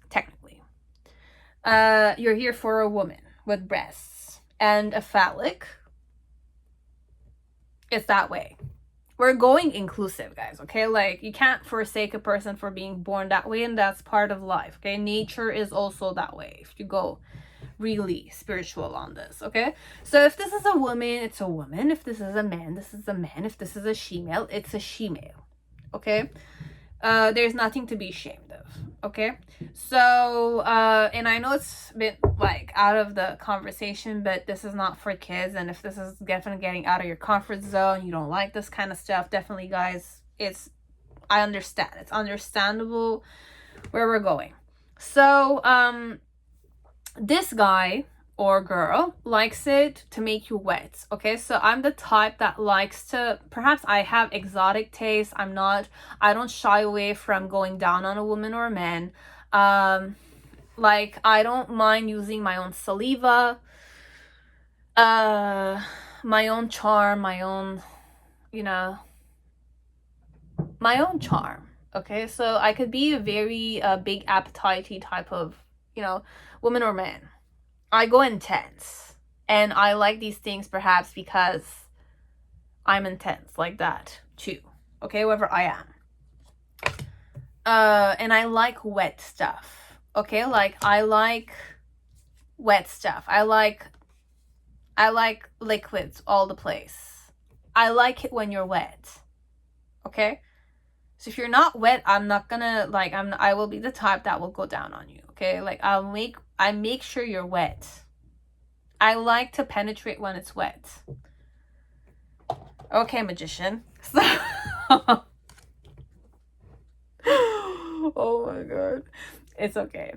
A: technically. You're here for a woman with breasts and a phallic. It's that way. We're going inclusive, guys, okay? Like, you can't forsake a person for being born that way, and that's part of life, okay? Nature is also that way, if you go really spiritual on this, okay? So if this is a woman, it's a woman. If this is a man, this is a man. If this is a she-male, it's a she-male, okay? There's nothing to be ashamed of, okay? So and I know it's a bit like out of the conversation, but this is not for kids. And if this is definitely getting out of your comfort zone, you don't like this kind of stuff, definitely, guys, I understand. It's understandable where we're going. So this guy or girl likes it to make you wet, okay? So I'm the type that likes to, perhaps I have exotic taste. I don't shy away from going down on a woman or a man. Like, I don't mind using my own saliva, my own charm, my own, you know, my own charm, okay? So I could be a very big appetite type of, you know, woman or man. I go intense, and I like these things perhaps because I'm intense like that too, okay, whoever I am. And I like wet stuff, okay? Like, I like wet stuff. I like liquids all the place. I like it when you're wet, okay? So if you're not wet, I'm not gonna, like, I will be the type that will go down on you, okay? Like, I make sure you're wet. I like to penetrate when it's wet. Okay, magician. So oh my god. It's okay.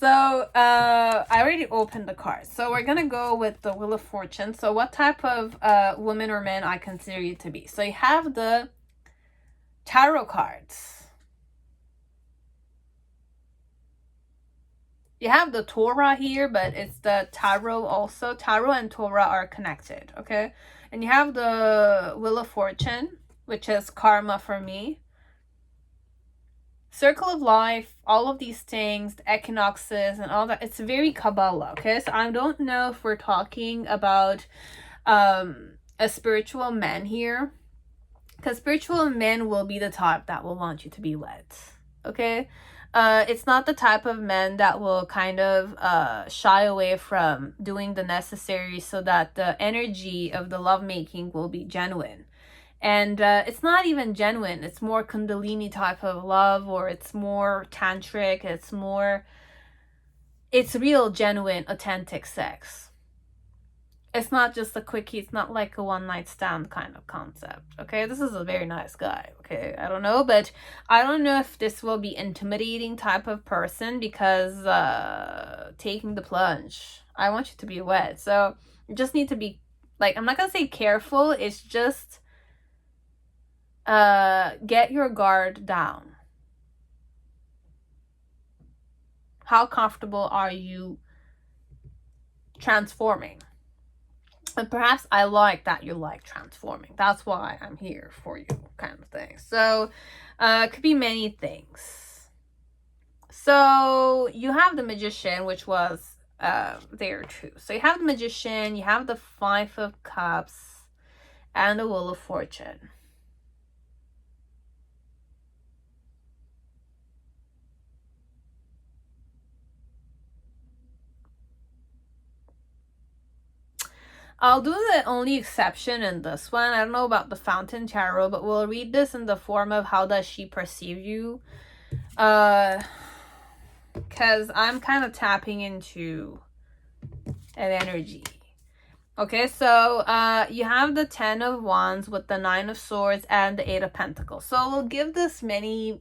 A: So, I already opened the cards. So we're gonna go with the Wheel of Fortune. So what type of woman or man I consider you to be? So you have the tarot cards. You have the Torah here, but it's the tarot also. Tarot and Torah are connected, okay? And you have the Wheel of Fortune, which is karma for me. Circle of life, all of these things, the equinoxes and all that. It's very Kabbalah, okay? So I don't know if we're talking about a spiritual man here. Because spiritual men will be the type that will want you to be wet, okay? It's not the type of men that will kind of shy away from doing the necessary so that the energy of the lovemaking will be genuine. And it's not even genuine. It's more Kundalini type of love, or it's more tantric. It's real, genuine, authentic sex. It's not just a quickie. It's not like a one-night stand kind of concept, okay? This is a very nice guy, okay? I don't know, but I don't know if this will be intimidating type of person because taking the plunge. I want you to be wet. So you just need to be, like, I'm not going to say careful. It's just get your guard down. How comfortable are you transforming. And perhaps I like that you like transforming. That's why I'm here for you, kind of thing. So it could be many things. So you have the Magician, which was there too. So you have the Magician, you have the Five of Cups, and the Wheel of Fortune. I'll do the only exception in this one. I don't know about the Fountain Tarot, but we'll read this in the form of how does she perceive you. Because I'm kind of tapping into an energy. Okay, so you have the 10 of Wands with the 9 of Swords and the 8 of Pentacles. So we'll give this many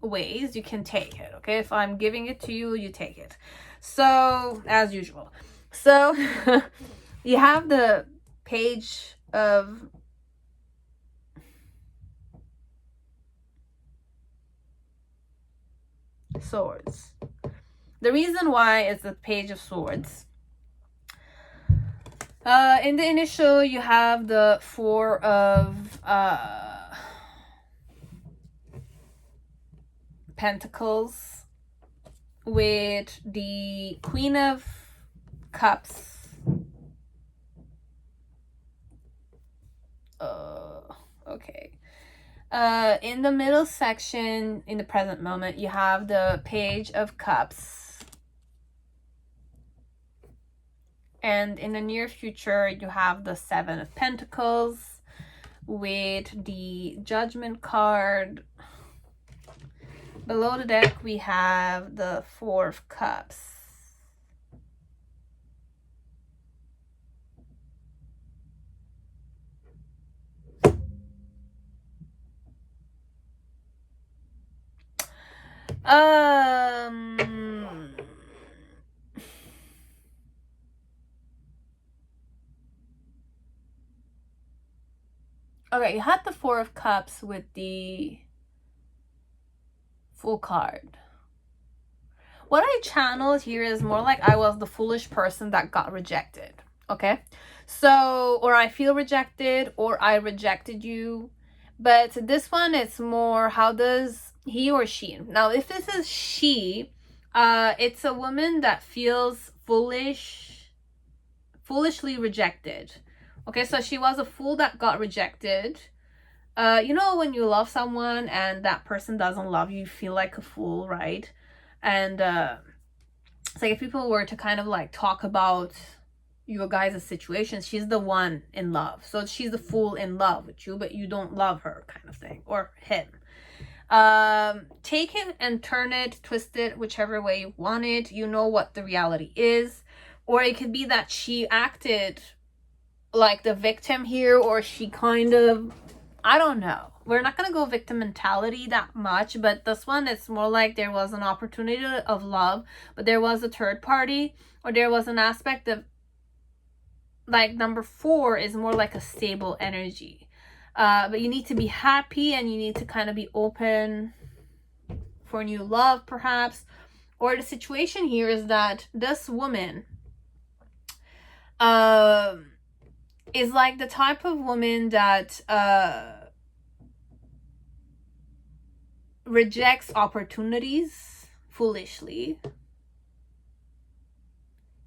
A: ways you can take it. Okay, if I'm giving it to you, you take it. So, as usual. So... you have the Page of Swords. The reason why it's the Page of Swords. In the initial, you have the Four of Pentacles with the Queen of Cups. Okay. In the middle section, in the present moment, you have the Page of Cups. And in the near future, you have the 7 of Pentacles with the Judgment card. Below the deck, we have the 4 of Cups. Okay, you had the 4 of Cups with the Fool card. What I channeled here is more like I was the foolish person that got rejected. Okay, so, or I feel rejected, or I rejected you. But this one, it's more how does he or she. Now, if this is she, it's a woman that feels foolishly rejected. Okay, so she was a fool that got rejected. You know, when you love someone and that person doesn't love you, you feel like a fool, right? And it's like if people were to kind of like talk about your guys' situations, she's the one in love. So she's the fool in love with you, but you don't love her, kind of thing, or him. Take it and turn it, twist it, whichever way you want it. You know what the reality is. Or it could be that she acted like the victim here, or she kind of, I don't know. We're not going to go victim mentality that much, but this one, it's more like there was an opportunity of love, but there was a third party, or there was an aspect of, like, number 4 is more like a stable energy. But you need to be happy, and you need to kind of be open for new love, perhaps. Or the situation here is that this woman is like the type of woman that rejects opportunities foolishly.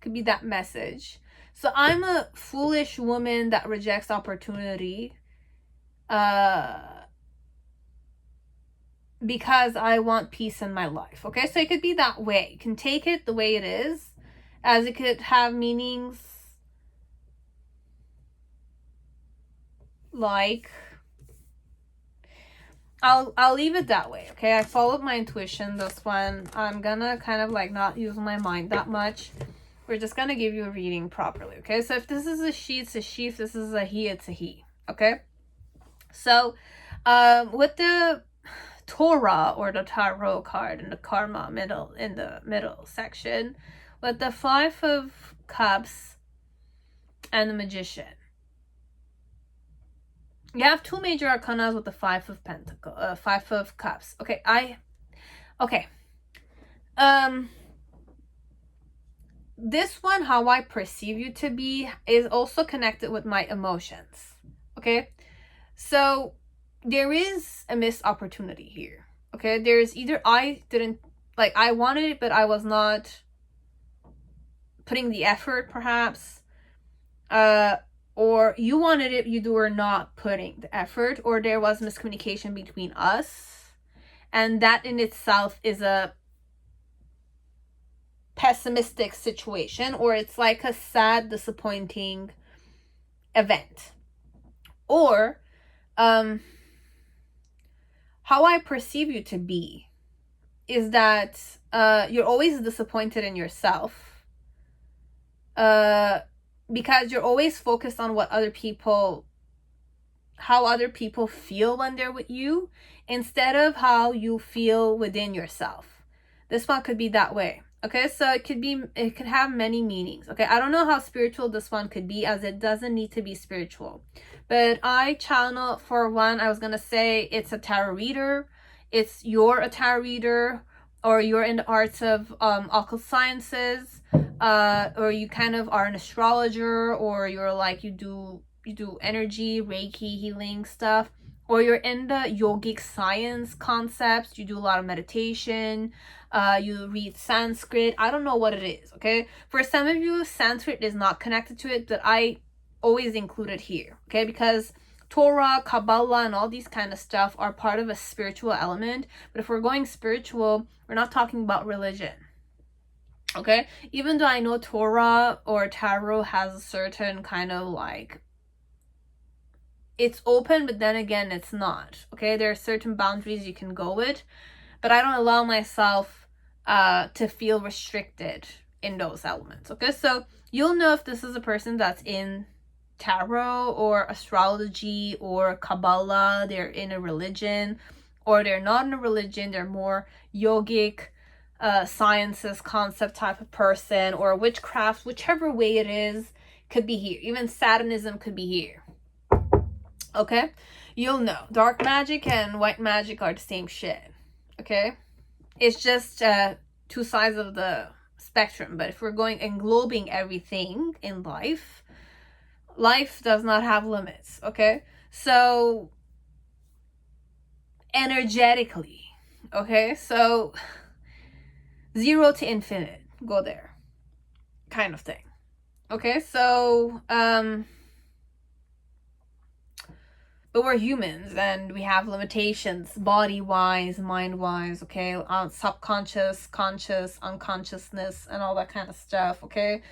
A: Could be that message. So I'm a foolish woman that rejects opportunity because I want peace in my life. Okay, so it could be that way. You can take it the way it is, as it could have meanings like, I'll leave it that way. Okay, I followed my intuition. This one, I'm gonna kind of like not use my mind that much. We're just gonna give you a reading properly. Okay, so if this is a she, it's a she. If this is a he, it's a he. Okay, so with the Torah, or the tarot card in the karma middle, in the middle section, with the 5 of Cups and the Magician, you have 2 major arcanas with the 5 of Pentacles, 5 of Cups. Okay, this one, how I perceive you to be, is also connected with my emotions. Okay, so there is a missed opportunity here. Okay, there's either I didn't, like, I wanted it, but I was not putting the effort, perhaps, or you wanted it, you were not putting the effort, or there was miscommunication between us, and that in itself is a pessimistic situation, or it's like a sad, disappointing event. Or how I perceive you to be is that you're always disappointed in yourself, because you're always focused on what other people, how other people feel when they're with you, instead of how you feel within yourself. This one could be that way. Okay, so it could have many meanings. Okay, I don't know how spiritual this one could be, as it doesn't need to be spiritual. But I channel, for one, I was gonna say it's a tarot reader. You're a tarot reader, or you're in the arts of occult sciences, or you kind of are an astrologer, or you're like, you do energy, Reiki, healing stuff, or you're in the yogic science concepts, you do a lot of meditation, you read Sanskrit. I don't know what it is, okay? For some of you, Sanskrit is not connected to it, but I always include it here, okay? Because Torah, Kabbalah, and all these kind of stuff are part of a spiritual element. But if we're going spiritual, we're not talking about religion. Okay? Even though I know Torah or tarot has a certain kind of like, it's open, but then again, it's not. Okay? There are certain boundaries you can go with, but I don't allow myself to feel restricted in those elements. Okay? So you'll know if this is a person that's in tarot or astrology or Kabbalah, they're in a religion, or they're not in a religion, they're more yogic, sciences, concept type of person, or witchcraft, whichever way it is, could be here. Even Satanism could be here. Okay? You'll know. Dark magic and white magic are the same shit. Okay? It's just two sides of the spectrum. But if we're going englobing everything in life, life does not have limits. Okay? So, energetically, okay? So, 0 to infinite. Go there. Kind of thing. Okay, so but we're humans and we have limitations, body-wise, mind-wise, okay? Subconscious, conscious, unconsciousness, and all that kind of stuff, okay?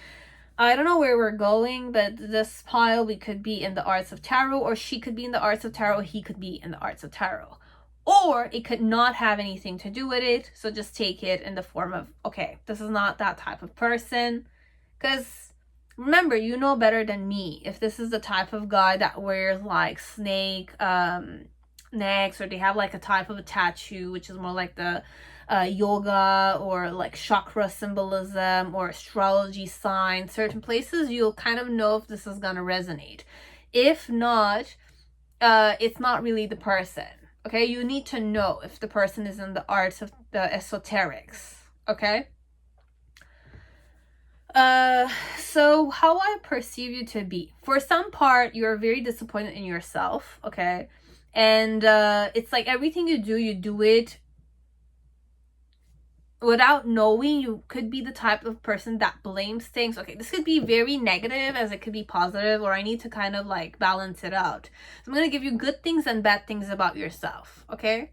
A: I don't know where we're going, but this pile, we could be in the arts of tarot, or she could be in the arts of tarot, he could be in the arts of tarot. Or it could not have anything to do with it, so just take it in the form of, okay, this is not that type of person. Because remember, you know better than me if this is the type of guy that wears like snake necks, or they have like a type of a tattoo, which is more like the yoga or like chakra symbolism or astrology signs. Certain places you'll kind of know if this is gonna resonate. If not, it's not really the person. Okay, you need to know if the person is in the arts of the esoterics. Okay. So how I perceive you to be, for some part, you're very disappointed in yourself, okay? And it's like everything you do it without knowing. You could be the type of person that blames things. Okay, this could be very negative as it could be positive, or I need to kind of like balance it out. So I'm gonna give you good things and bad things about yourself, okay?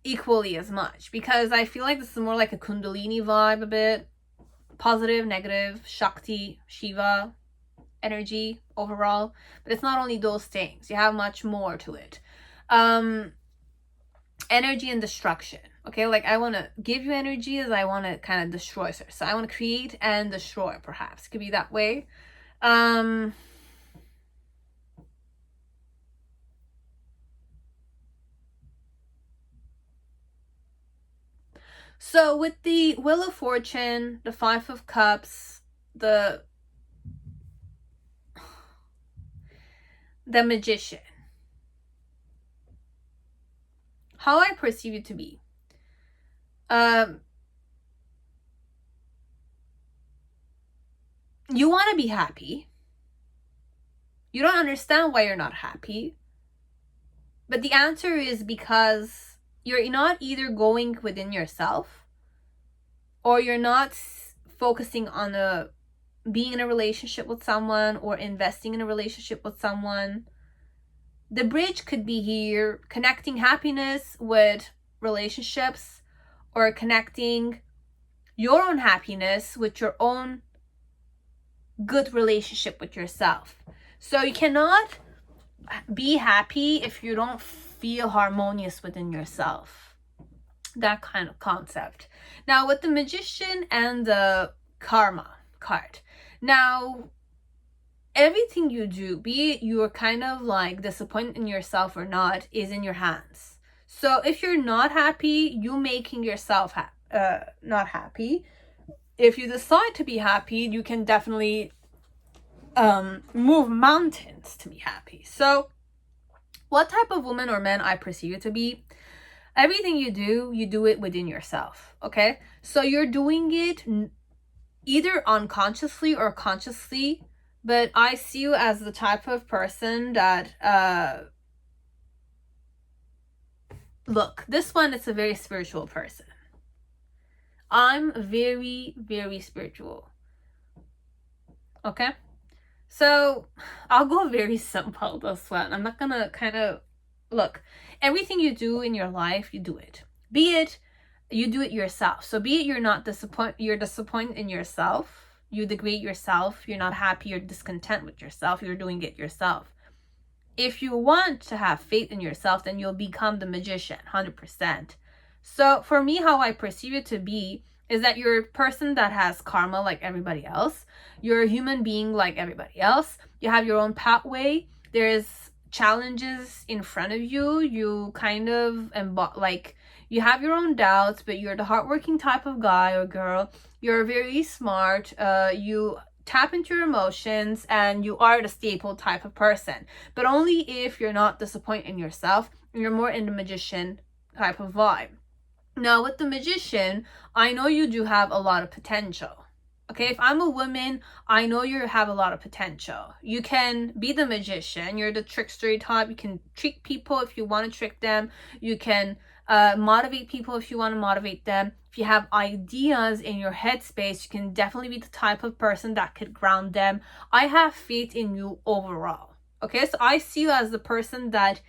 A: Equally as much, because I feel like this is more like a Kundalini vibe a bit. Positive, negative, Shakti, Shiva energy overall. But it's not only those things. You have much more to it. Energy and destruction. Okay, like I want to give you energy as I want to kind of destroy. So I want to create and destroy, perhaps. It could be that way. So with the Wheel of Fortune, the Five of Cups, the Magician, how I perceive you to be. you want to be happy. You don't understand why you're not happy. But the answer is because you're not either going within yourself, or you're not focusing on being in a relationship with someone or investing in a relationship with someone. The bridge could be here, connecting happiness with relationships, or connecting your own happiness with your own good relationship with yourself. So you cannot be happy if you don't feel harmonious within yourself. That kind of concept. Now with the Magician and the Karma card. Now, everything you do, be it you're kind of like disappointed in yourself or not, is in your hands. So if you're not happy, you making yourself not happy. If you decide to be happy, you can definitely move mountains to be happy. So what type of woman or man I perceive you to be, everything you do it within yourself. Okay, so you're doing it either unconsciously or consciously, but I see you as the type of person that look, this one is a very spiritual person. I'm very, very spiritual. Okay, so I'll go very simple this one. I'm not gonna kind of look, everything you do in your life, you do it, be it you do it yourself. So be it you're disappointed in yourself, you degrade yourself, you're not happy, you're discontent with yourself, you're doing it yourself. If you want to have faith in yourself, then you'll become the Magician 100%. So for me, how I perceive it to be is that you're a person that has karma like everybody else. You're a human being like everybody else. You have your own pathway. There's challenges in front of you. You kind of you have your own doubts, but you're the hardworking type of guy or girl. You're very smart. You tap into your emotions, and you are the staple type of person. But only if you're not disappointed in yourself, you're more in the Magician type of vibe. Now with the Magician, I know you do have a lot of potential. Okay, if I'm a woman, I know you have a lot of potential. You can be the Magician. You're the trickster type. You can trick people if you want to trick them. You can motivate people if you want to motivate them. If you have ideas in your headspace, you can definitely be the type of person that could ground them. I have faith in you overall. Okay, so I see you as the person that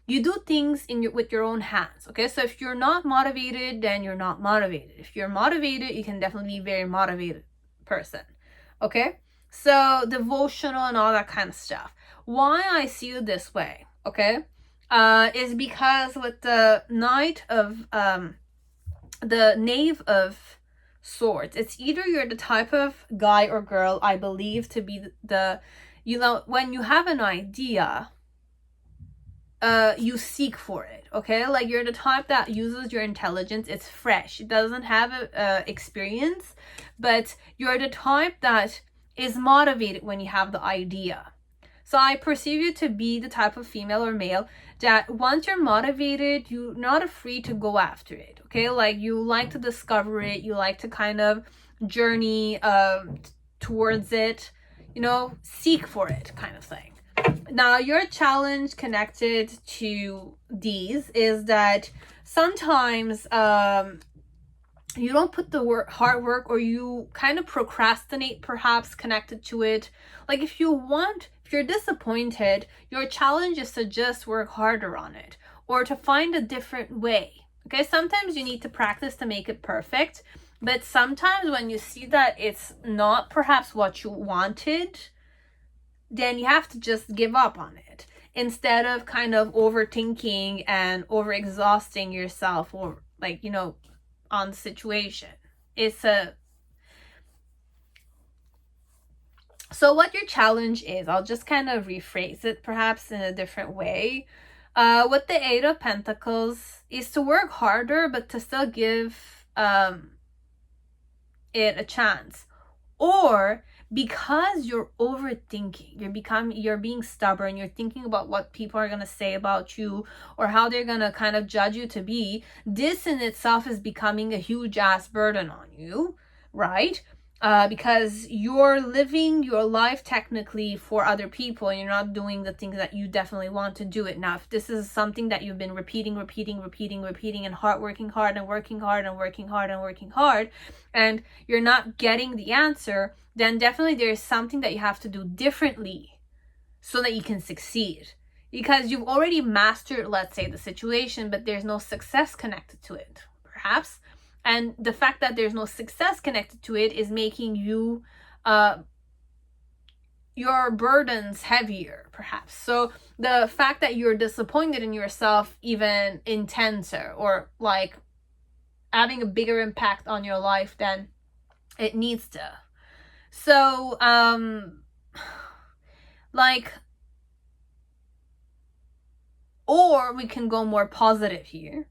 A: you do things with your own hands. Okay, so if you're not motivated, then you're not motivated. If you're motivated, you can definitely be a very motivated person. Okay, so devotional and all that kind of stuff. Why I see you this way, okay, is because with the the Knave of Swords, it's either you're the type of guy or girl I believe to be when you have an idea, you seek for it. Okay, like you're the type that uses your intelligence. It's fresh, it doesn't have a experience, but you're the type that is motivated when you have the idea. So I perceive you to be the type of female or male that once you're motivated, you're not afraid to go after it. Okay, like you like to discover it, you like to kind of journey towards it, seek for it kind of thing. Now, your challenge connected to these is that sometimes you don't put the hard work, or you kind of procrastinate perhaps connected to it. Like if you're disappointed, your challenge is to just work harder on it, or to find a different way. Okay, sometimes you need to practice to make it perfect, but sometimes when you see that it's not perhaps what you wanted, then you have to just give up on it instead of kind of overthinking and overexhausting yourself, or on the situation. So what your challenge is, I'll just kind of rephrase it perhaps in a different way. With the Eight of Pentacles is to work harder, but to still give it a chance. Or because you're overthinking, you're being stubborn, you're thinking about what people are going to say about you, or how they're going to kind of judge you to be, this in itself is becoming a huge ass burden on you, right? because you're living your life technically for other people, and you're not doing the things that you definitely want to do it. Now, if this is something that you've been repeating, and working hard and working hard and working hard and working hard, and you're not getting the answer, then definitely there's something that you have to do differently so that you can succeed. Because you've already mastered, let's say, the situation, but there's no success connected to it, perhaps. And the fact that there's no success connected to it is making you, your burdens heavier, perhaps. So the fact that you're disappointed in yourself even intenser, or like having a bigger impact on your life than it needs to. So, like, or we can go more positive here.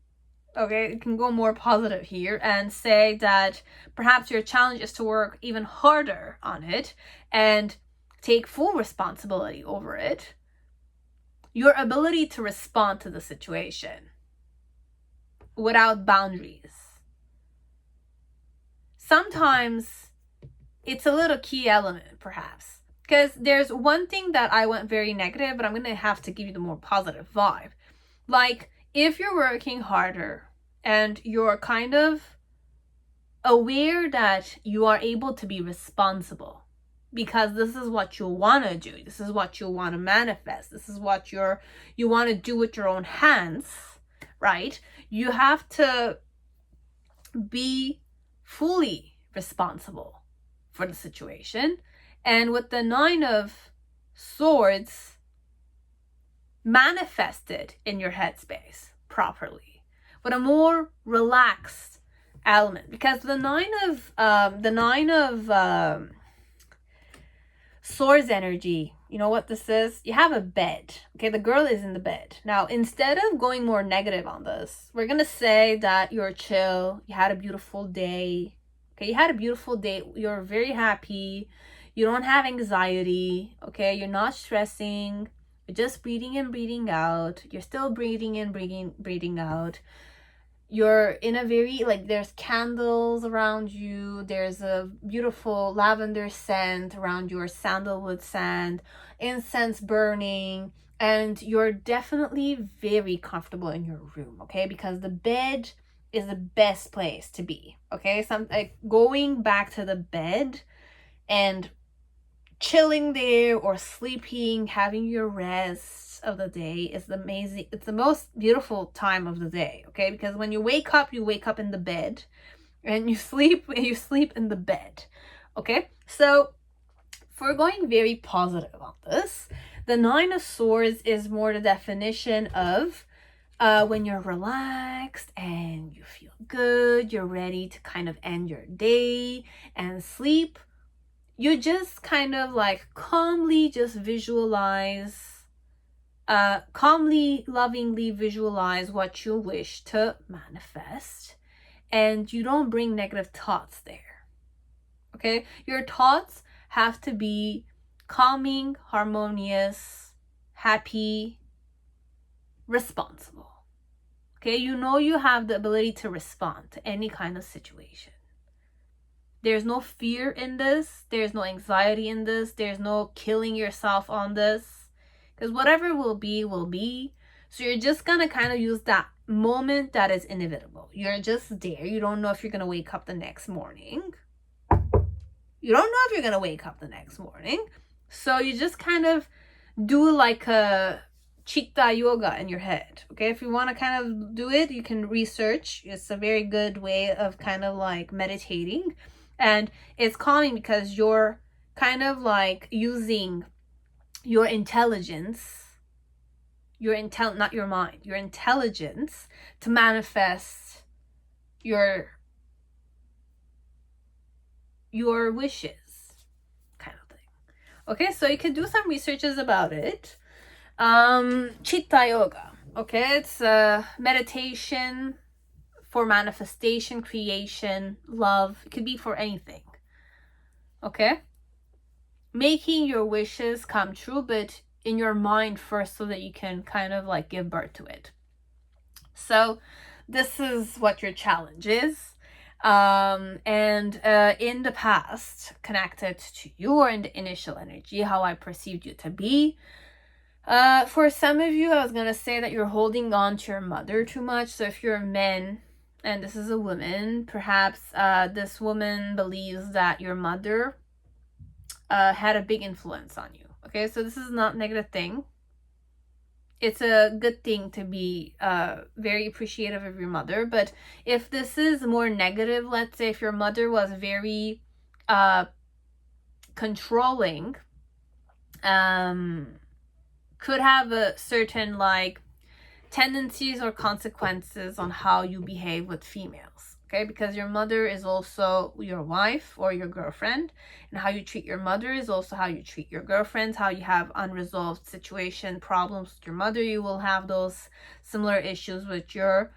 A: Okay, you can go more positive here and say that perhaps your challenge is to work even harder on it and take full responsibility over it. Your ability to respond to the situation without boundaries. Sometimes it's a little key element, perhaps. Because there's one thing that I went very negative, but I'm going to have to give you the more positive vibe. Like, if you're working harder and you're kind of aware that you are able to be responsible, because this is what you want to do, this is what you want to manifest, this is what you want to do with your own hands, right? You have to be fully responsible for the situation. And with the 9 of Swords, manifest it in your headspace properly with a more relaxed element, because the 9 of Swords energy, you know what this is? You have a bed. Okay, the girl is in the bed. Now, instead of going more negative on this, we're gonna say that you're chill, you had a beautiful day. Okay, you had a beautiful day, you're very happy, you don't have anxiety, okay, you're not stressing, you're just breathing in, breathing out, you're still breathing in, breathing out. You're in a very, like, there's candles around you, there's a beautiful lavender scent around you, or sandalwood scent, incense burning, and you're definitely very comfortable in your room, okay? Because the bed is the best place to be, okay? Going back to the bed and chilling there or sleeping, having your rest of the day is amazing. It's the most beautiful time of the day, okay? Because when you wake up in the bed, and you sleep in the bed, okay? So if we're going very positive on this, the 9 of Swords is more the definition of when you're relaxed and you feel good, you're ready to kind of end your day and sleep. You just kind of like calmly just visualize, calmly, lovingly visualize what you wish to manifest, and you don't bring negative thoughts there, okay? Your thoughts have to be calming, harmonious, happy, responsible, okay? You know you have the ability to respond to any kind of situation. There's no fear in this. There's no anxiety in this. There's no killing yourself on this. Because whatever will be, will be. So you're just going to kind of use that moment that is inevitable. You're just there. You don't know if you're going to wake up the next morning. You don't know if you're going to wake up the next morning. So you just kind of do like a Chitta yoga in your head. Okay, if you want to kind of do it, you can research. It's a very good way of kind of like meditating. And it's calming because you're kind of like using your intelligence, not your mind, your intelligence to manifest your wishes, kind of thing. Okay, so you can do some researches about it. Chitta yoga, okay, it's a meditation for manifestation, creation, love. It could be for anything, okay? Making your wishes come true, but in your mind first, so that you can kind of like give birth to it. So this is what your challenge is. And in the past, connected to your initial energy, how I perceived you to be. For some of you, I was gonna say that you're holding on to your mother too much. So if you're a man and this is a woman, perhaps this woman believes that your mother had a big influence on you. Okay, so this is not a negative thing. It's a good thing to be very appreciative of your mother. But if this is more negative, let's say if your mother was very controlling, could have a certain like tendencies or consequences on how you behave with females. Okay, because your mother is also your wife or your girlfriend, and how you treat your mother is also how you treat your girlfriends. How you have unresolved situation problems with your mother, you will have those similar issues with your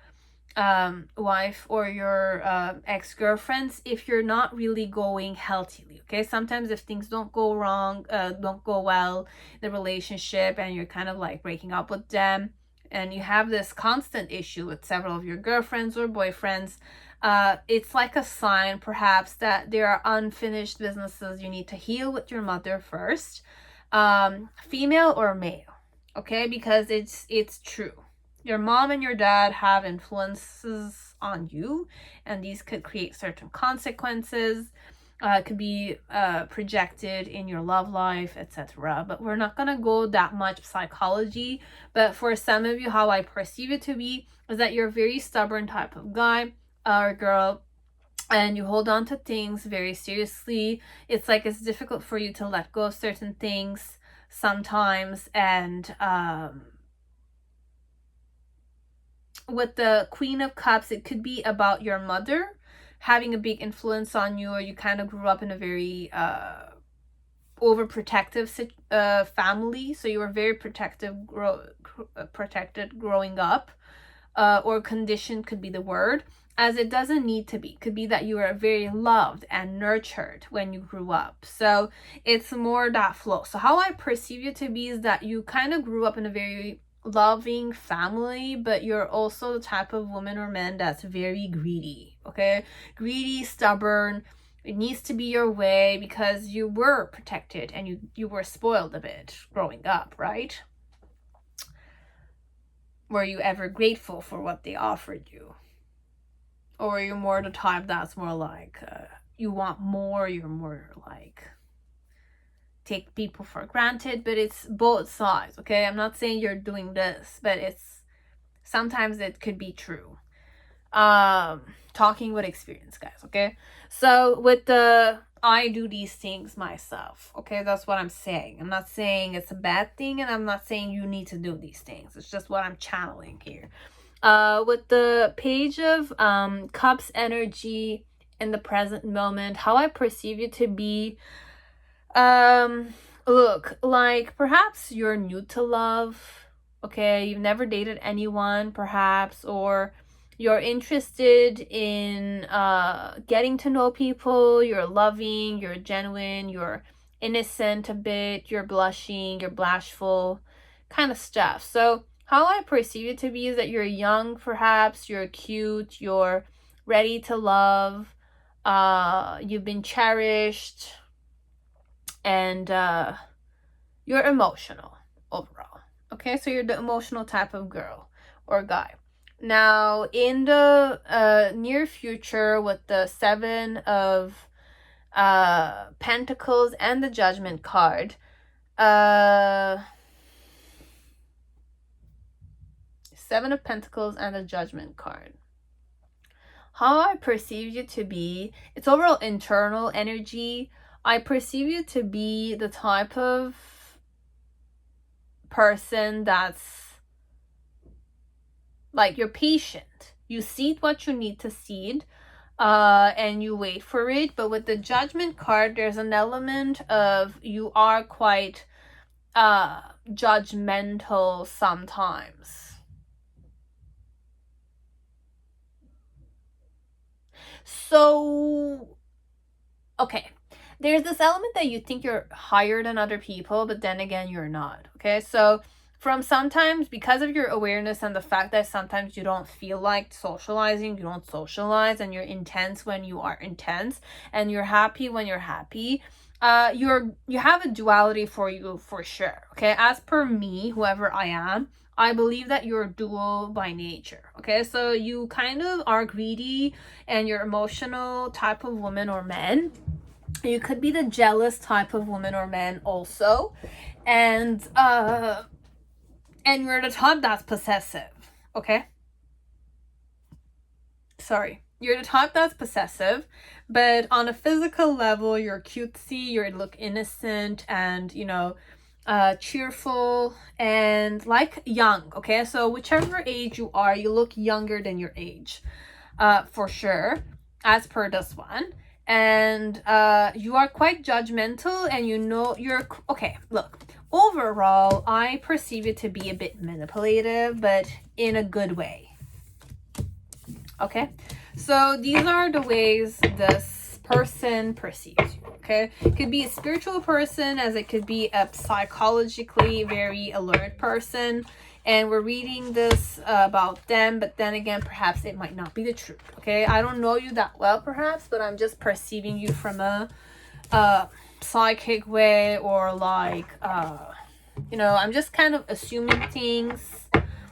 A: wife or your ex-girlfriends if you're not really going healthily. Okay, sometimes if things don't go well in the relationship, and you're kind of like breaking up with them, and you have this constant issue with several of your girlfriends or boyfriends, it's like a sign perhaps that there are unfinished businesses you need to heal with your mother first, female or male. Okay, because it's true. Your mom and your dad have influences on you, and these could create certain consequences. Could be projected in your love life, etc. But we're not gonna go that much psychology. But for some of you, how I perceive it to be is that you're a very stubborn type of guy or girl, and you hold on to things very seriously. It's like it's difficult for you to let go of certain things sometimes, and with the Queen of Cups, it could be about your mother having a big influence on you, or you kind of grew up in a very overprotective family, so you were very protected growing up, or conditioned could be the word, as it doesn't need to be. Could be that you were very loved and nurtured when you grew up. So it's more that flow. So how I perceive you to be is that you kind of grew up in a very loving family, but you're also the type of woman or man that's very greedy. Okay, greedy, stubborn. It needs to be your way because you were protected and you were spoiled a bit growing up, right? Were you ever grateful for what they offered you? Or are you more the type that's more like you want more, you're more like take people for granted? But it's both sides. Okay, I'm not saying you're doing this, but it's sometimes it could be true. Talking with experience, guys. Okay, so with the I do these things myself. Okay, that's what I'm saying. I'm not saying it's a bad thing, and I'm not saying you need to do these things. It's just what I'm channeling here. With the Page of Cups energy in the present moment, how I perceive you to be, look, like perhaps you're new to love. Okay, you've never dated anyone perhaps, or you're interested in getting to know people. You're loving, you're genuine, you're innocent a bit, you're blushing, you're bashful kind of stuff. So how I perceive it to be is that you're young, perhaps you're cute, you're ready to love, you've been cherished, and you're emotional overall. Okay, so you're the emotional type of girl or guy. Now, in the near future, with the Seven of Pentacles and the Judgment card, Seven of Pentacles and the Judgment card, how I perceive you to be, it's overall internal energy. I perceive you to be the type of person that's like, you're patient. You seed what you need to seed, and you wait for it. But with the Judgment card, there's an element of you are quite judgmental sometimes. So, okay, there's this element that you think you're higher than other people, but then again, you're not. Okay, so from sometimes, because of your awareness and the fact that sometimes you don't feel like socializing, you don't socialize, and you're intense when you are intense, and you're happy when you're happy. You have a duality for you for sure. Okay, as per me, whoever I am, I believe that you're dual by nature. Okay, so you kind of are greedy and you're emotional type of woman or man. You could be the jealous type of woman or man also, and you're the type that's possessive. Okay, sorry, you're the type that's possessive, but on a physical level, you're cutesy, you look innocent, and cheerful and like young. Okay, so whichever age you are, you look younger than your age, for sure, as per this one. And you are quite judgmental, and you're okay. Look, overall, I perceive it to be a bit manipulative, but in a good way. Okay, so these are the ways this person perceives you. Okay, it could be a spiritual person, as it could be a psychologically very alert person, and we're reading this about them, but then again, perhaps it might not be the truth. Okay, I don't know you that well, perhaps, but I'm just perceiving you from a psychic way, or like I'm just kind of assuming things,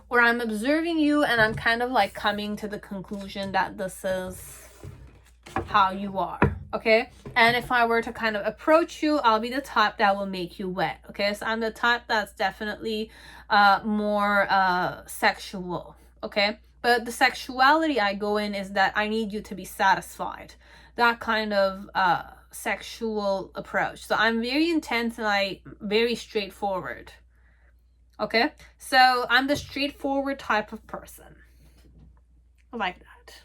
A: or I'm observing you and I'm kind of like coming to the conclusion that this is how you are. Okay, and if I were to kind of approach you, I'll be the type that will make you wet. Okay, so I'm the type that's definitely more sexual. Okay, but the sexuality I go in is that I need you to be satisfied, that kind of sexual approach. So I'm very intense and I'm very straightforward. Okay, so I'm the straightforward type of person, like that.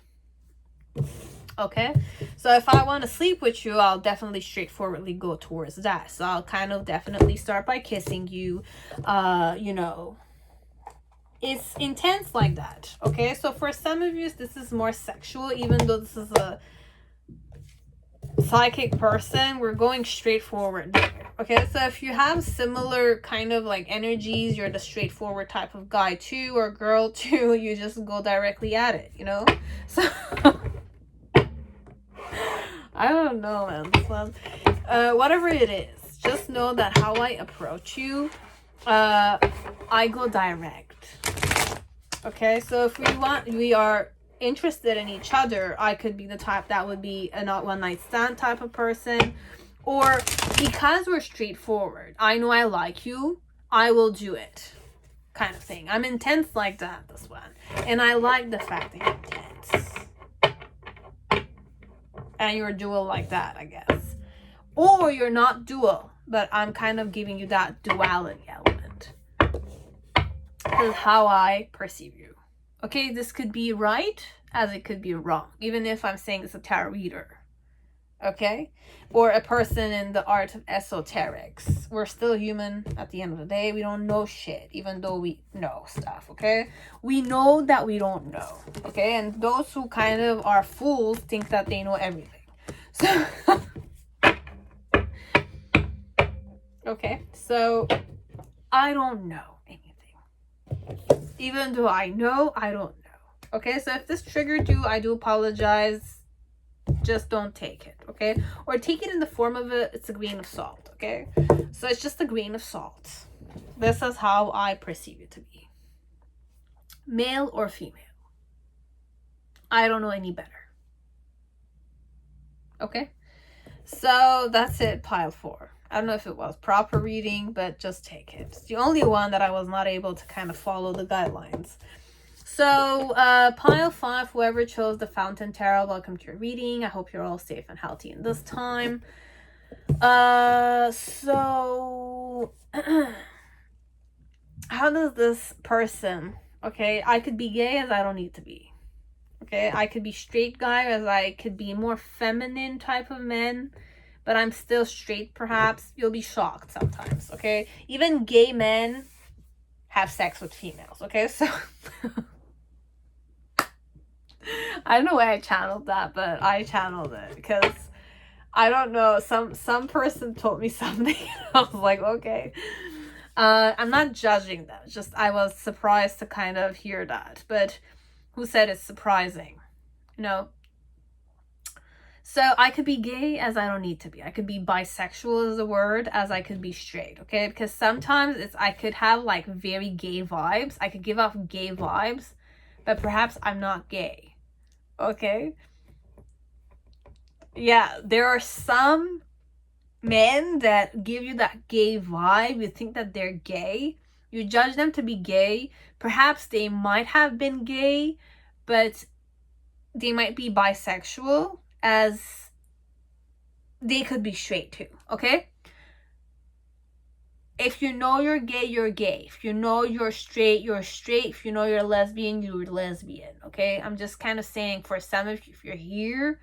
A: Okay, so if I want to sleep with you, I'll definitely straightforwardly go towards that. So I'll kind of definitely start by kissing you. It's intense like that. Okay, so for some of you, this is more sexual, even though this is a psychic person. We're going straightforward there. Okay, so if you have similar kind of like energies, you're the straightforward type of guy too, or girl too, you just go directly at it, so I don't know, man, this one, whatever it is, just know that how I approach you, I go direct. Okay, so if we are interested in each other, I could be the type that would be a not one night stand type of person, or because we're straightforward, I know I like you, I will do it, kind of thing. I'm intense like that, this one, and I like the fact that you're intense and you're dual like that, I guess. Or you're not dual, but I'm kind of giving you that duality element. This is how I perceive you. Okay, this could be right as it could be wrong, even if I'm saying it's a tarot reader. Okay, or a person in the art of esoterics. We're still human at the end of the day. We don't know shit, even though we know stuff. Okay, we know that we don't know. Okay, and those who kind of are fools think that they know everything. So okay, so I don't know anything, even though I know I don't know. Okay, so if this triggered you, I do apologize. Just don't take it, okay? Or take it in the form of it's a grain of salt, okay? So it's just a grain of salt. This is how I perceive it to be. Male or female. I don't know any better. Okay? So that's it, pile 4. I don't know if it was proper reading, but just take it. It's the only one that I was not able to kind of follow the guidelines. So, pile 5, whoever chose the Fountain Tarot, welcome to your reading. I hope you're all safe and healthy in this time. So, how does this person, okay, I could be gay as I don't need to be. Okay, I could be straight guy as I could be more feminine type of men, but I'm still straight perhaps. You'll be shocked sometimes, okay? Even gay men have sex with females, okay? So... I don't know why I channeled that, but I channeled it because I don't know, some person told me something and I was like, okay. I'm not judging them, just I was surprised to kind of hear that. But who said it's surprising? You know? So I could be gay as I don't need to be. I could be bisexual as a word as I could be straight, okay? Because sometimes I could have like very gay vibes. I could give off gay vibes, but perhaps I'm not gay, okay? Yeah, there are some men that give you that gay vibe. You think that they're gay. You judge them to be gay. Perhaps they might have been gay, but they might be bisexual, as they could be straight too, okay? If you know you're gay, you're gay. If you know you're straight, you're straight. If you know you're lesbian, you're lesbian, okay? I'm just kind of saying, for some of you, if you're here,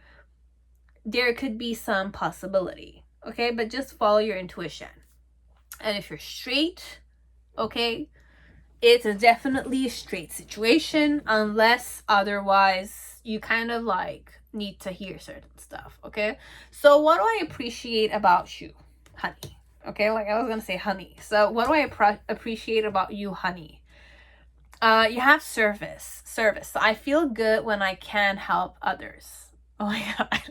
A: there could be some possibility, okay? But just follow your intuition. And if you're straight, okay, it's definitely a straight situation, unless otherwise you kind of like need to hear certain stuff, okay? So what do I appreciate about you, honey? Okay, like I was gonna say honey. So what do I appreciate about you, honey? You have service. So I feel good when I can help others. Oh my god.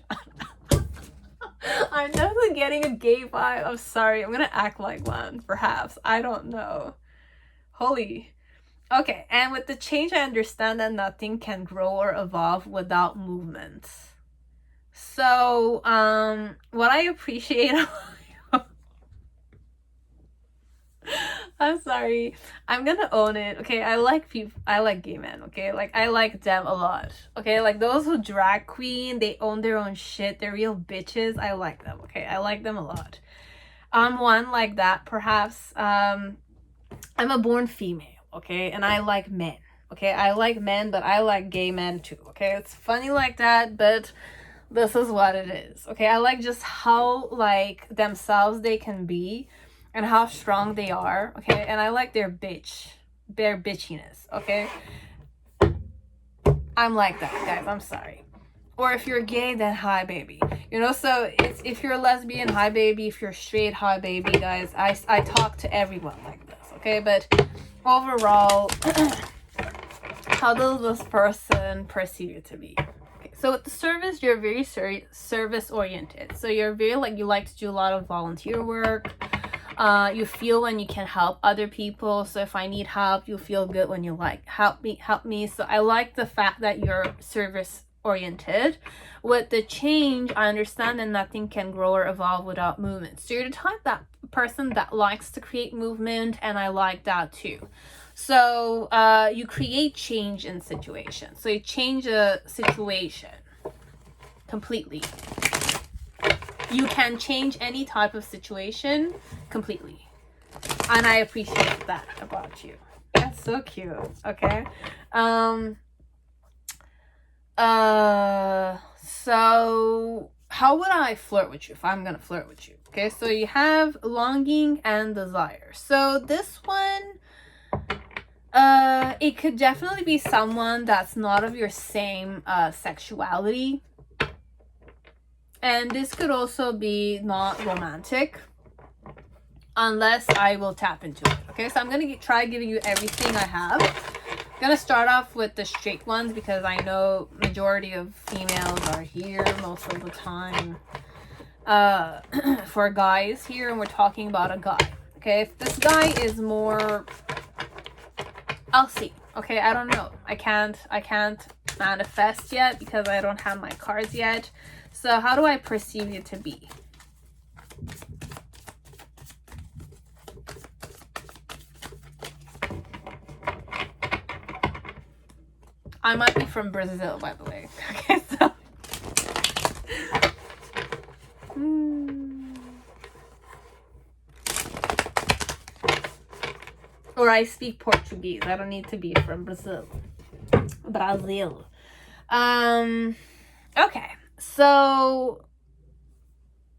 A: I'm definitely getting a gay vibe. I'm sorry, I'm gonna act like one, perhaps. I don't know. Holy. Okay, and with the change, I understand that nothing can grow or evolve without movement. So, what I appreciate I'm sorry, I'm gonna own it, okay? I like gay men, okay? Like, I like them a lot, okay? Like, those who drag queen, they own their own shit, they're real bitches. I like them, okay? I like them a lot. I'm one like that, perhaps. I'm a born female, okay? And I like men, okay? I like men, but I like gay men too, okay? It's funny like that, but this is what it is, okay? I like just how, like, themselves they can be and how strong they are, okay? And I like their bitchiness, okay? I'm like that, guys. I'm sorry. Or if you're gay, then hi, baby. You know, so it's, if you're a lesbian, hi, baby. If you're straight, hi, baby, guys. I talk to everyone like this, okay? But overall, how does this person perceive you to be? Okay, so with the service, you're very service oriented. So you're very, like, you like to do a lot of volunteer work. You feel when you can help other people. So if I need help, you feel good when you like, help me. So I like the fact that you're service oriented. With the change, I understand that nothing can grow or evolve without movement. So you're the type that person that likes to create movement, and I like that too. So you create change in situations. So you change a situation completely. You can change any type of situation completely. And I appreciate that about you. That's so cute. Okay. So how would I flirt with you if I'm gonna flirt with you? Okay, so you have longing and desire. So this one, it could definitely be someone that's not of your same sexuality. And this could also be not romantic, unless I will tap into it. Okay, so I'm gonna try giving you everything I have. I'm gonna start off with the straight ones because I know majority of females are here most of the time. For guys here, and we're talking about a guy. Okay, if this guy is more, I'll see. Okay, I don't know. I can't manifest yet because I don't have my cards yet. So how do I perceive you to be? I might be from Brazil, by the way. Okay, so. Or I speak Portuguese. I don't need to be from Brazil. Brazil. Okay. So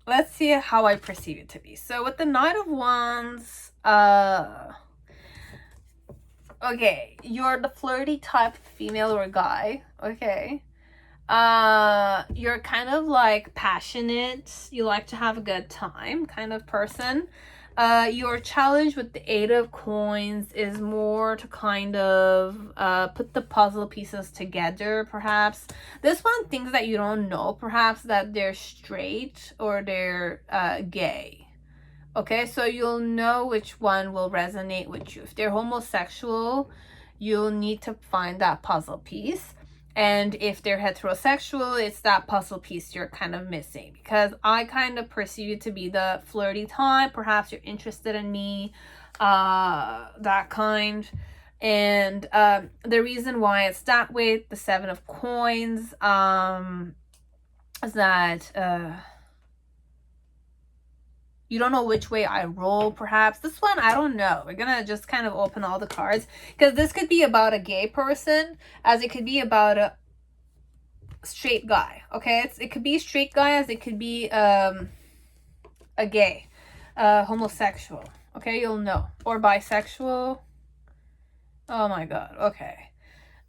A: let's see how I perceive it to be. So with the Knight of Wands, okay, you're the flirty type of female or guy, okay? You're kind of like passionate, you like to have a good time kind of person. Your challenge with the Eight of Coins is more to kind of put the puzzle pieces together, perhaps. This one thinks that you don't know, perhaps, that they're straight or they're gay. Okay, so you'll know which one will resonate with you. If they're homosexual, you'll need to find that puzzle piece. And if they're heterosexual, it's that puzzle piece you're kind of missing. Because I kind of perceive you to be the flirty type. Perhaps you're interested in me, that kind. And the reason why it's that way, the Seven of Coins, is that you don't know which way I roll, perhaps. This one, I don't know. We're gonna just kind of open all the cards. Because this could be about a gay person, as it could be about a straight guy. Okay? It could be a straight guy, as it could be a gay. Homosexual. Okay? You'll know. Or bisexual. Oh my god. Okay.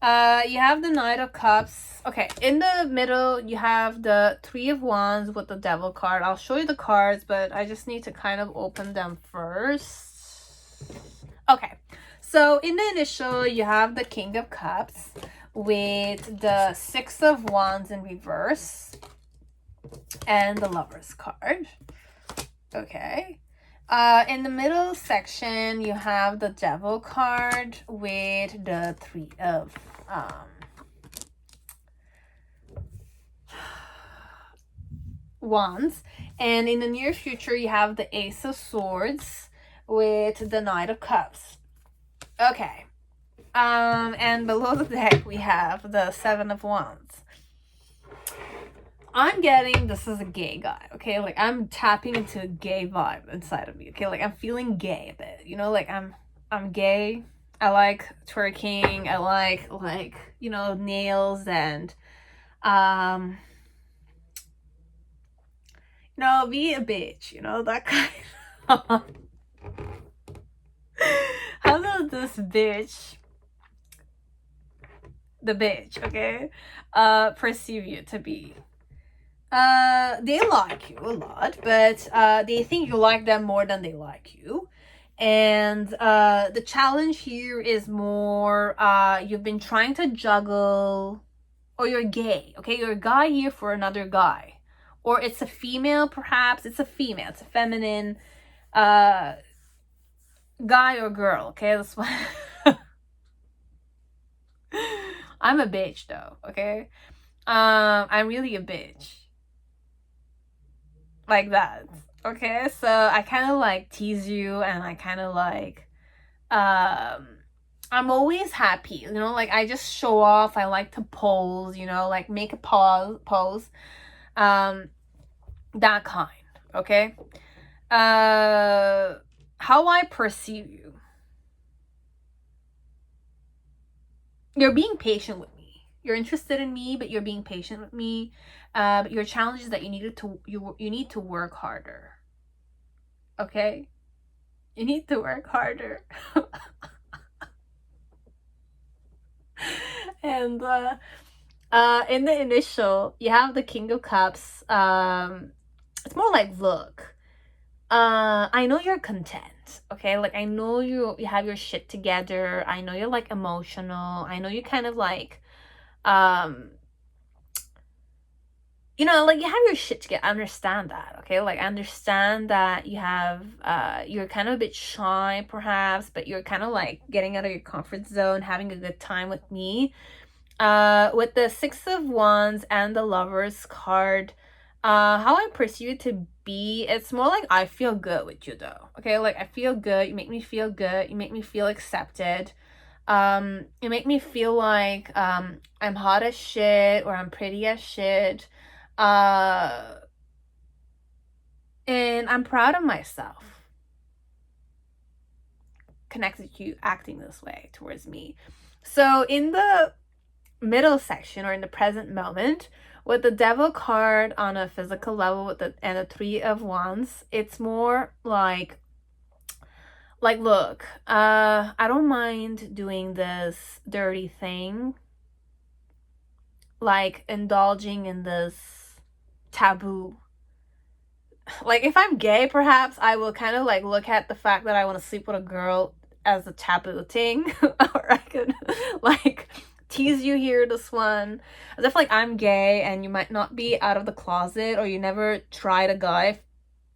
A: You have the Knight of Cups. Okay, in the middle, you have the Three of Wands with the Devil card. I'll show you the cards, but I just need to kind of open them first. Okay, so in the initial, you have the King of Cups with the Six of Wands in reverse and the Lover's card. Okay. In the middle section, you have the Devil card with the Three of Wands. And in the near future, you have the Ace of Swords with the Knight of Cups. Okay. And below the deck, we have the Seven of Wands. I'm getting this is a gay guy, okay? Like, I'm tapping into a gay vibe inside of me, okay? Like, I'm feeling gay a bit, you know? Like, I'm gay. I like twerking. I like, you know, nails and, you know, be a bitch, you know? That kind of... How does this bitch, the bitch, okay, perceive you to be? They like you a lot, but they think you like them more than they like you. And the challenge here is more you've been trying to juggle, or you're gay, okay? You're a guy here for another guy, or it's a female, perhaps. It's a female, it's a feminine guy or girl, okay? That's why I'm a bitch though, okay? I'm really a bitch. Like that, okay? So I kind of like tease you, and I kind of like I'm always happy, you know? Like, I just show off. I like to pose, you know, like make a pose, that kind, okay? How I perceive you, you're being patient with me. You're interested in me, but you're being patient with me. But your challenge is that you need to work harder. Okay? You need to work harder. And in the initial, you have the King of Cups. It's more like, look, I know you're content, okay? Like, I know you have your shit together. I know you're like emotional. I know you kind of like you know, like, you have your shit together. I understand that, okay? Like, I understand that you have, you're kind of a bit shy, perhaps, but you're kind of, like, getting out of your comfort zone, having a good time with me. With the Six of Wands and the Lover's card, how I perceive it to be, it's more like I feel good with you, though, okay? Like, I feel good. You make me feel good. You make me feel accepted. You make me feel like, I'm hot as shit, or I'm pretty as shit. And I'm proud of myself connected to you acting this way towards me. So in the middle section, or in the present moment, with the Devil card on a physical level with and the Three of Wands, it's more like, look, I don't mind doing this dirty thing, like indulging in this taboo like, if I'm gay, perhaps I will kind of like look at the fact that I want to sleep with a girl as a taboo thing. Or I could like tease you here, this one. As if like I'm gay and you might not be out of the closet, or you never tried a guy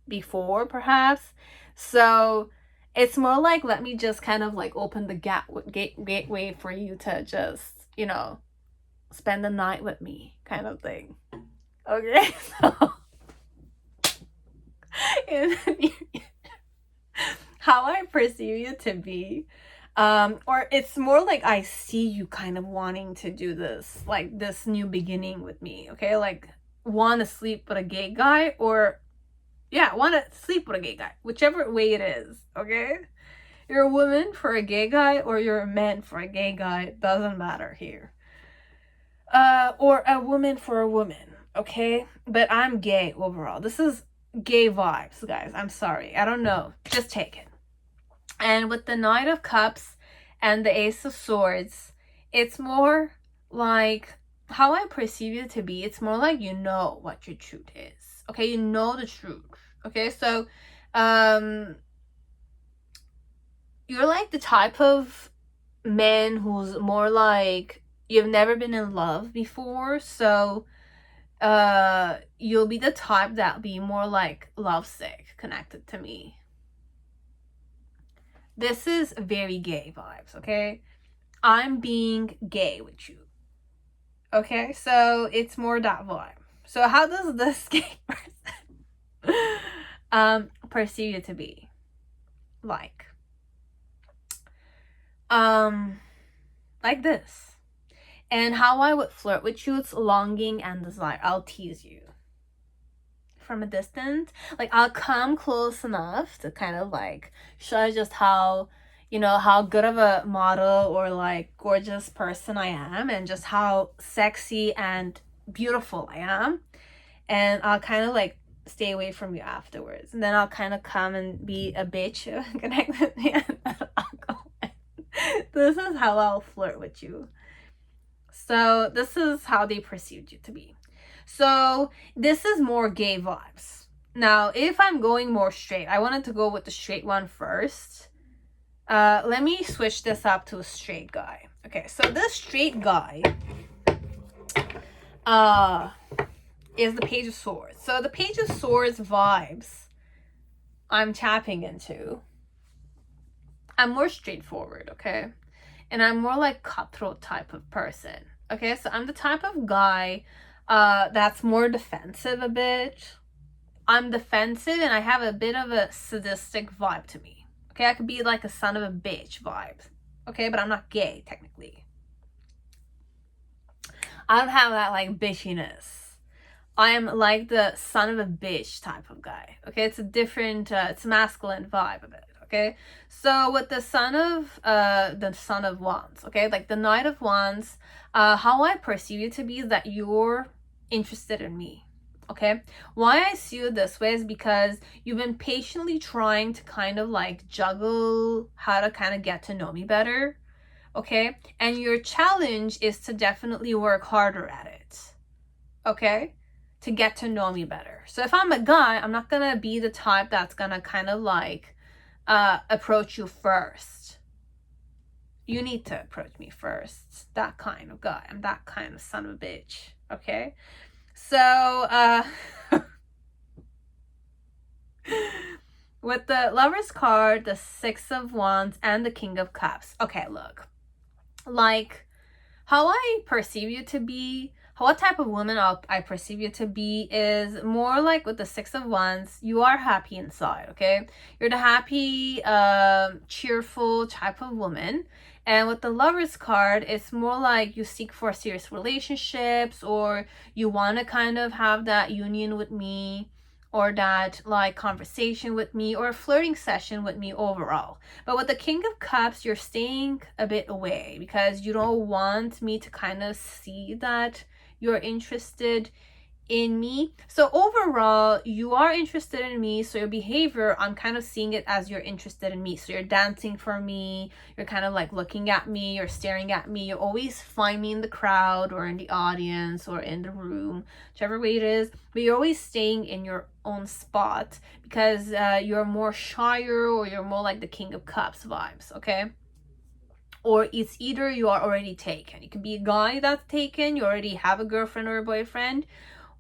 A: before, perhaps. So it's more like, let me just kind of like open the gateway for you to just, you know, spend the night with me, kind of thing. Okay, so how I perceive you to be, or it's more like I see you kind of wanting to do this, like this new beginning with me. Okay, like want to sleep with a gay guy, or yeah, want to sleep with a gay guy, whichever way it is. Okay, you're a woman for a gay guy, or you're a man for a gay guy, doesn't matter here. Or a woman for a woman. Okay, but I'm gay overall. This is gay vibes, guys. I'm sorry, I don't know, just take it. And with the Knight of Cups and the Ace of Swords, it's more like how I perceive you to be. It's more like you know what your truth is. Okay, you know the truth. Okay, so you're like the type of man who's more like you've never been in love before, so you'll be the type that'll be more like lovesick connected to me. This is very gay vibes, okay? I'm being gay with you. Okay, so it's more that vibe. So how does this gay person perceive you to be? Like this. And how I would flirt with you, it's longing and desire. I'll tease you from a distance. Like, I'll come close enough to kind of like show just how, you know, how good of a model or like gorgeous person I am, and just how sexy and beautiful I am. And I'll kind of like stay away from you afterwards, and then I'll kind of come and be a bitch connect with me, and I'll go. This is how I'll flirt with you. So this is how they perceived you to be. So this is more gay vibes. Now, if I'm going more straight, I wanted to go with the straight one first. Let me switch this up to a straight guy. Okay, so this straight guy is the Page of Swords. So the Page of Swords vibes I'm tapping into. I'm more straightforward, okay? And I'm more like cutthroat type of person. Okay, so I'm the type of guy that's more defensive a bit. I'm defensive and I have a bit of a sadistic vibe to me. Okay, I could be like a son of a bitch vibe. Okay, but I'm not gay technically. I don't have that like bitchiness. I am like the son of a bitch type of guy. Okay, it's a different, it's a masculine vibe of it. Okay, so with the Son of Wands, okay, like the Knight of Wands, how I perceive you to be is that you're interested in me. Okay, why I see you this way is because you've been patiently trying to kind of like juggle how to kind of get to know me better. Okay, and your challenge is to definitely work harder at it. Okay, to get to know me better. So if I'm a guy, I'm not gonna be the type that's gonna kind of like approach you first. You need to approach me first. That kind of guy. I'm that kind of son of a bitch. Okay, so with the Lover's card, the Six of Wands, and the King of Cups. Okay, look, like how I perceive you to be, what type of woman I perceive you to be is more like with the Six of Wands, you are happy inside, okay? You're the happy, cheerful type of woman. And with the Lover's card, it's more like you seek for serious relationships, or you want to kind of have that union with me, or that like conversation with me, or a flirting session with me overall. But with the King of Cups, you're staying a bit away because you don't want me to kind of see that you're interested in me. So overall, you are interested in me. So your behavior, I'm kind of seeing it as you're interested in me. So you're dancing for me, you're kind of like looking at me, you're staring at me. You always find me in the crowd or in the audience or in the room, whichever way it is, but you're always staying in your own spot because you're more shyer, or you're more like the King of Cups vibes, okay? Or it's either you are already taken. It could be a guy that's taken, you already have a girlfriend or a boyfriend,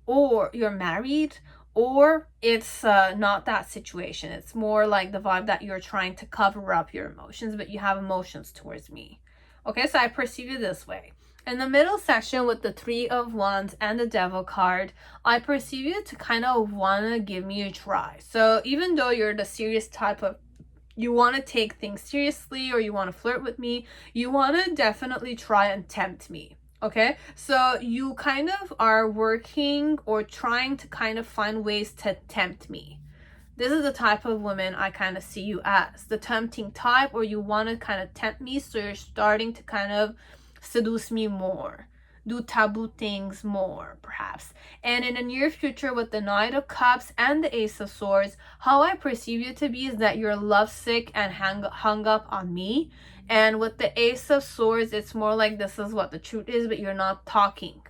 A: or you're married, or it's not that situation. It's more like the vibe that you're trying to cover up your emotions, but you have emotions towards me. Okay, so I perceive you this way. In the middle section with the Three of Wands and the Devil card, I perceive you to kind of want to give me a try. So even though you're the serious type of, you want to take things seriously, or you want to flirt with me, you want to definitely try and tempt me. Okay, so you kind of are working or trying to kind of find ways to tempt me. This is the type of woman I kind of see you as, the tempting type, or you want to kind of tempt me, so you're starting to kind of seduce me more, do taboo things more, perhaps. And in the near future, with the Knight of Cups and the Ace of Swords, how I perceive you to be is that you're lovesick and hung up on me. And with the Ace of Swords, it's more like this is what the truth is, but you're not talking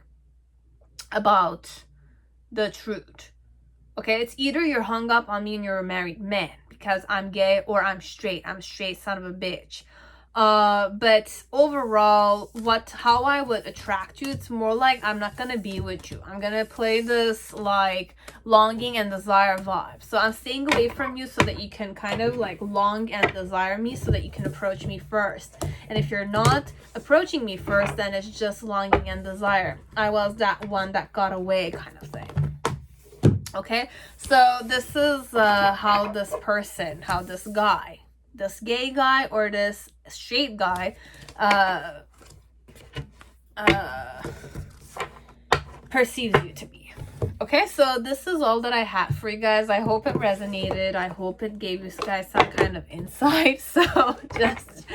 A: about the truth. Okay, it's either you're hung up on me and you're a married man because I'm gay, or I'm straight. I'm a straight son of a bitch. But overall, how I would attract you, it's more like I'm not gonna be with you. I'm gonna play this like longing and desire vibe. So I'm staying away from you so that you can kind of like long and desire me, so that you can approach me first. And if you're not approaching me first, then it's just longing and desire. I was that one that got away kind of thing. Okay, so this is how this person, how this guy, this gay guy or this straight guy perceives you to be. Okay, so this is all that I have for you guys. I hope it resonated. I hope it gave you guys some kind of insight. So just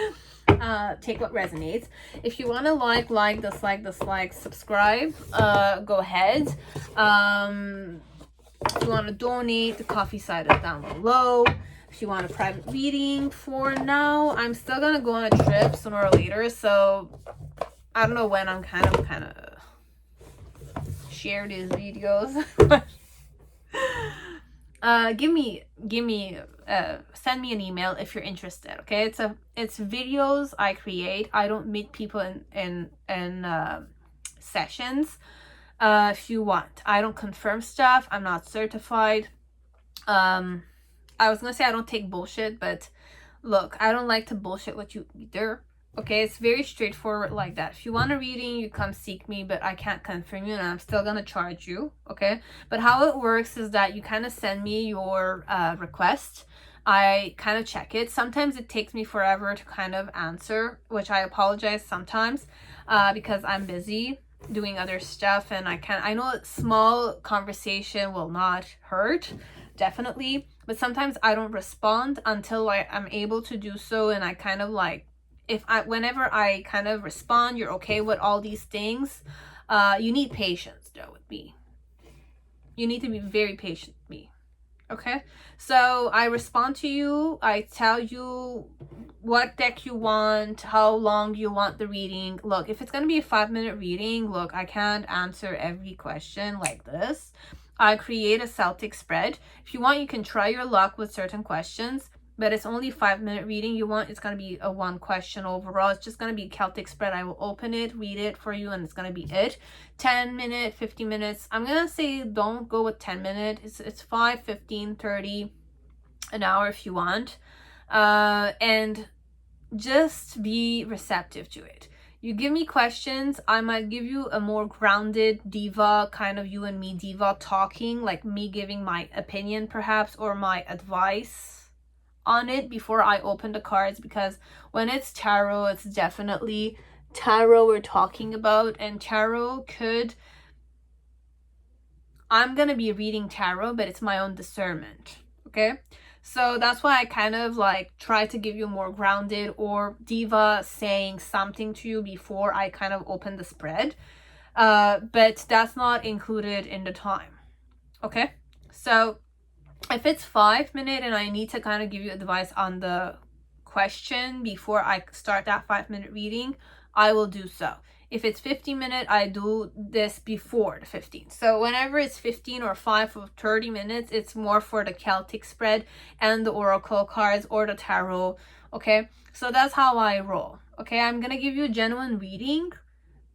A: take what resonates. If you want to like, dislike, subscribe, go ahead. If you want to donate, the coffee side is down below. If you want a private reading, for now, I'm still gonna go on a trip sooner or later, so I don't know when I'm kind of share these videos. Send me an email if you're interested. Okay, it's videos I create. I don't meet people in sessions. If you want, I don't confirm stuff. I'm not certified. I was gonna say I don't take bullshit, but look, I don't like to bullshit with you either. Okay, it's very straightforward like that. If you want a reading, you come seek me, but I can't confirm you, and I'm still gonna charge you. Okay, but how it works is that you kind of send me your request. I kind of check it. Sometimes it takes me forever to kind of answer, which I apologize sometimes because I'm busy doing other stuff, and I know small conversation will not hurt, definitely, but sometimes I don't respond until I'm able to do so. And I kind of like, whenever I kind of respond, you're okay with all these things. You need patience though with me. You need to be very patient with me. Okay, so I respond to you. I tell you what deck you want, how long you want the reading. Look, if it's going to be a 5-minute reading, look, I can't answer every question like this. I create a Celtic spread. If you want, you can try your luck with certain questions, but it's only 5-minute reading. You want, it's going to be a 1 question overall. It's just going to be a Celtic spread. I will open it, read it for you, and it's going to be it. 10 minutes, 50 minutes. I'm going to say don't go with 10 minutes. It's 5, 15, 30, an hour if you want. And just be receptive to it. You give me questions, I might give you a more grounded diva, kind of you and me diva talking, like me giving my opinion perhaps, or my advice on it before I open the cards, because when it's tarot, it's definitely tarot we're talking about, and tarot I'm gonna be reading tarot, but it's my own discernment. Okay, so that's why I kind of like try to give you more grounded or diva saying something to you before I kind of open the spread. but that's not included in the time. Okay, so if it's 5 minutes and I need to kind of give you advice on the question before I start that 5-minute reading, I will do so. If it's 15 minutes, I do this before the 15. So whenever it's 15 or 5 or 30 minutes, it's more for the Celtic spread and the oracle cards or the tarot. Okay, so that's how I roll. Okay, I'm gonna give you a genuine reading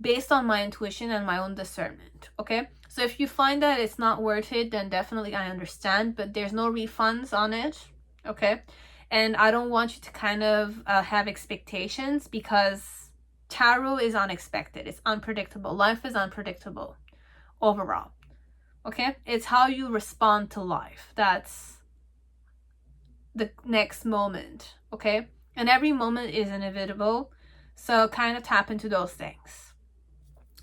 A: based on my intuition and my own discernment. Okay, so if you find that it's not worth it, then definitely I understand, but there's no refunds on it. Okay, and I don't want you to kind of have expectations, because tarot is unexpected. It's unpredictable. Life is unpredictable overall. Okay, it's how you respond to life that's the next moment. Okay, and every moment is inevitable, so kind of tap into those things.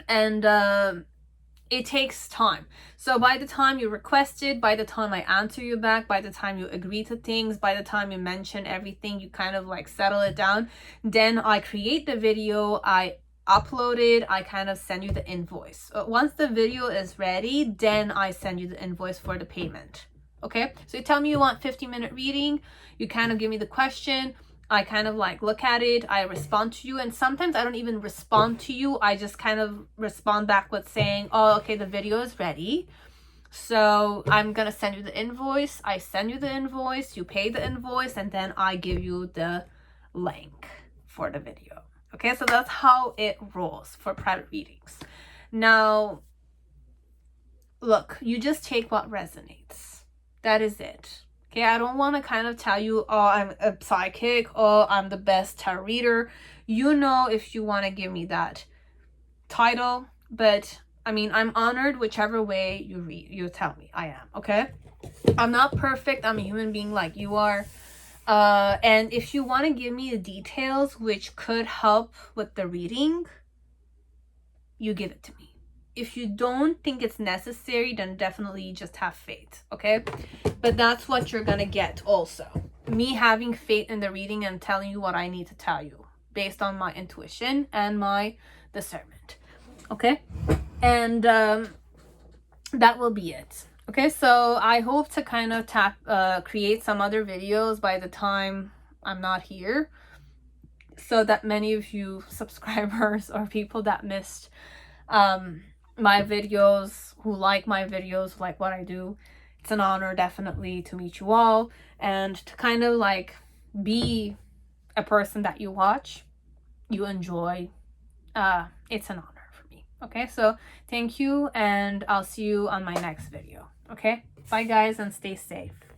A: And it takes time. So by the time you request it, by the time I answer you back, by the time you agree to things, by the time you mention everything, you kind of like settle it down, then I create the video, I upload it, I kind of send you the invoice. Once the video is ready, then I send you the invoice for the payment. Okay, so you tell me you want 15-minute reading, you kind of give me the question, I kind of like look at it, I respond to you, and sometimes I don't even respond to you, I just kind of respond back with saying, oh, okay, the video is ready, so I'm gonna send you the invoice. I send you the invoice, you pay the invoice, and then I give you the link for the video. Okay, so that's how it rolls for private readings. Now, look, you just take what resonates. That is it. Okay, I don't want to kind of tell you, oh, I'm a psychic, oh, I'm the best tarot reader. You know, if you want to give me that title, but I mean, I'm honored whichever way you tell me I am. Okay, I'm not perfect. I'm a human being like you are. And if you want to give me the details which could help with the reading, you give it to me. If you don't think it's necessary, then definitely just have faith. Okay, but that's what you're gonna get also. Me having faith in the reading and telling you what I need to tell you based on my intuition and my discernment. Okay, and that will be it. Okay, so I hope to kind of create some other videos by the time I'm not here, so that many of you subscribers or people that missed my videos, who like my videos, like what I do, it's an honor definitely to meet you all and to kind of like be a person that you watch, you enjoy. It's an honor for me. Okay, so thank you, and I'll see you on my next video. Okay, bye guys, and stay safe.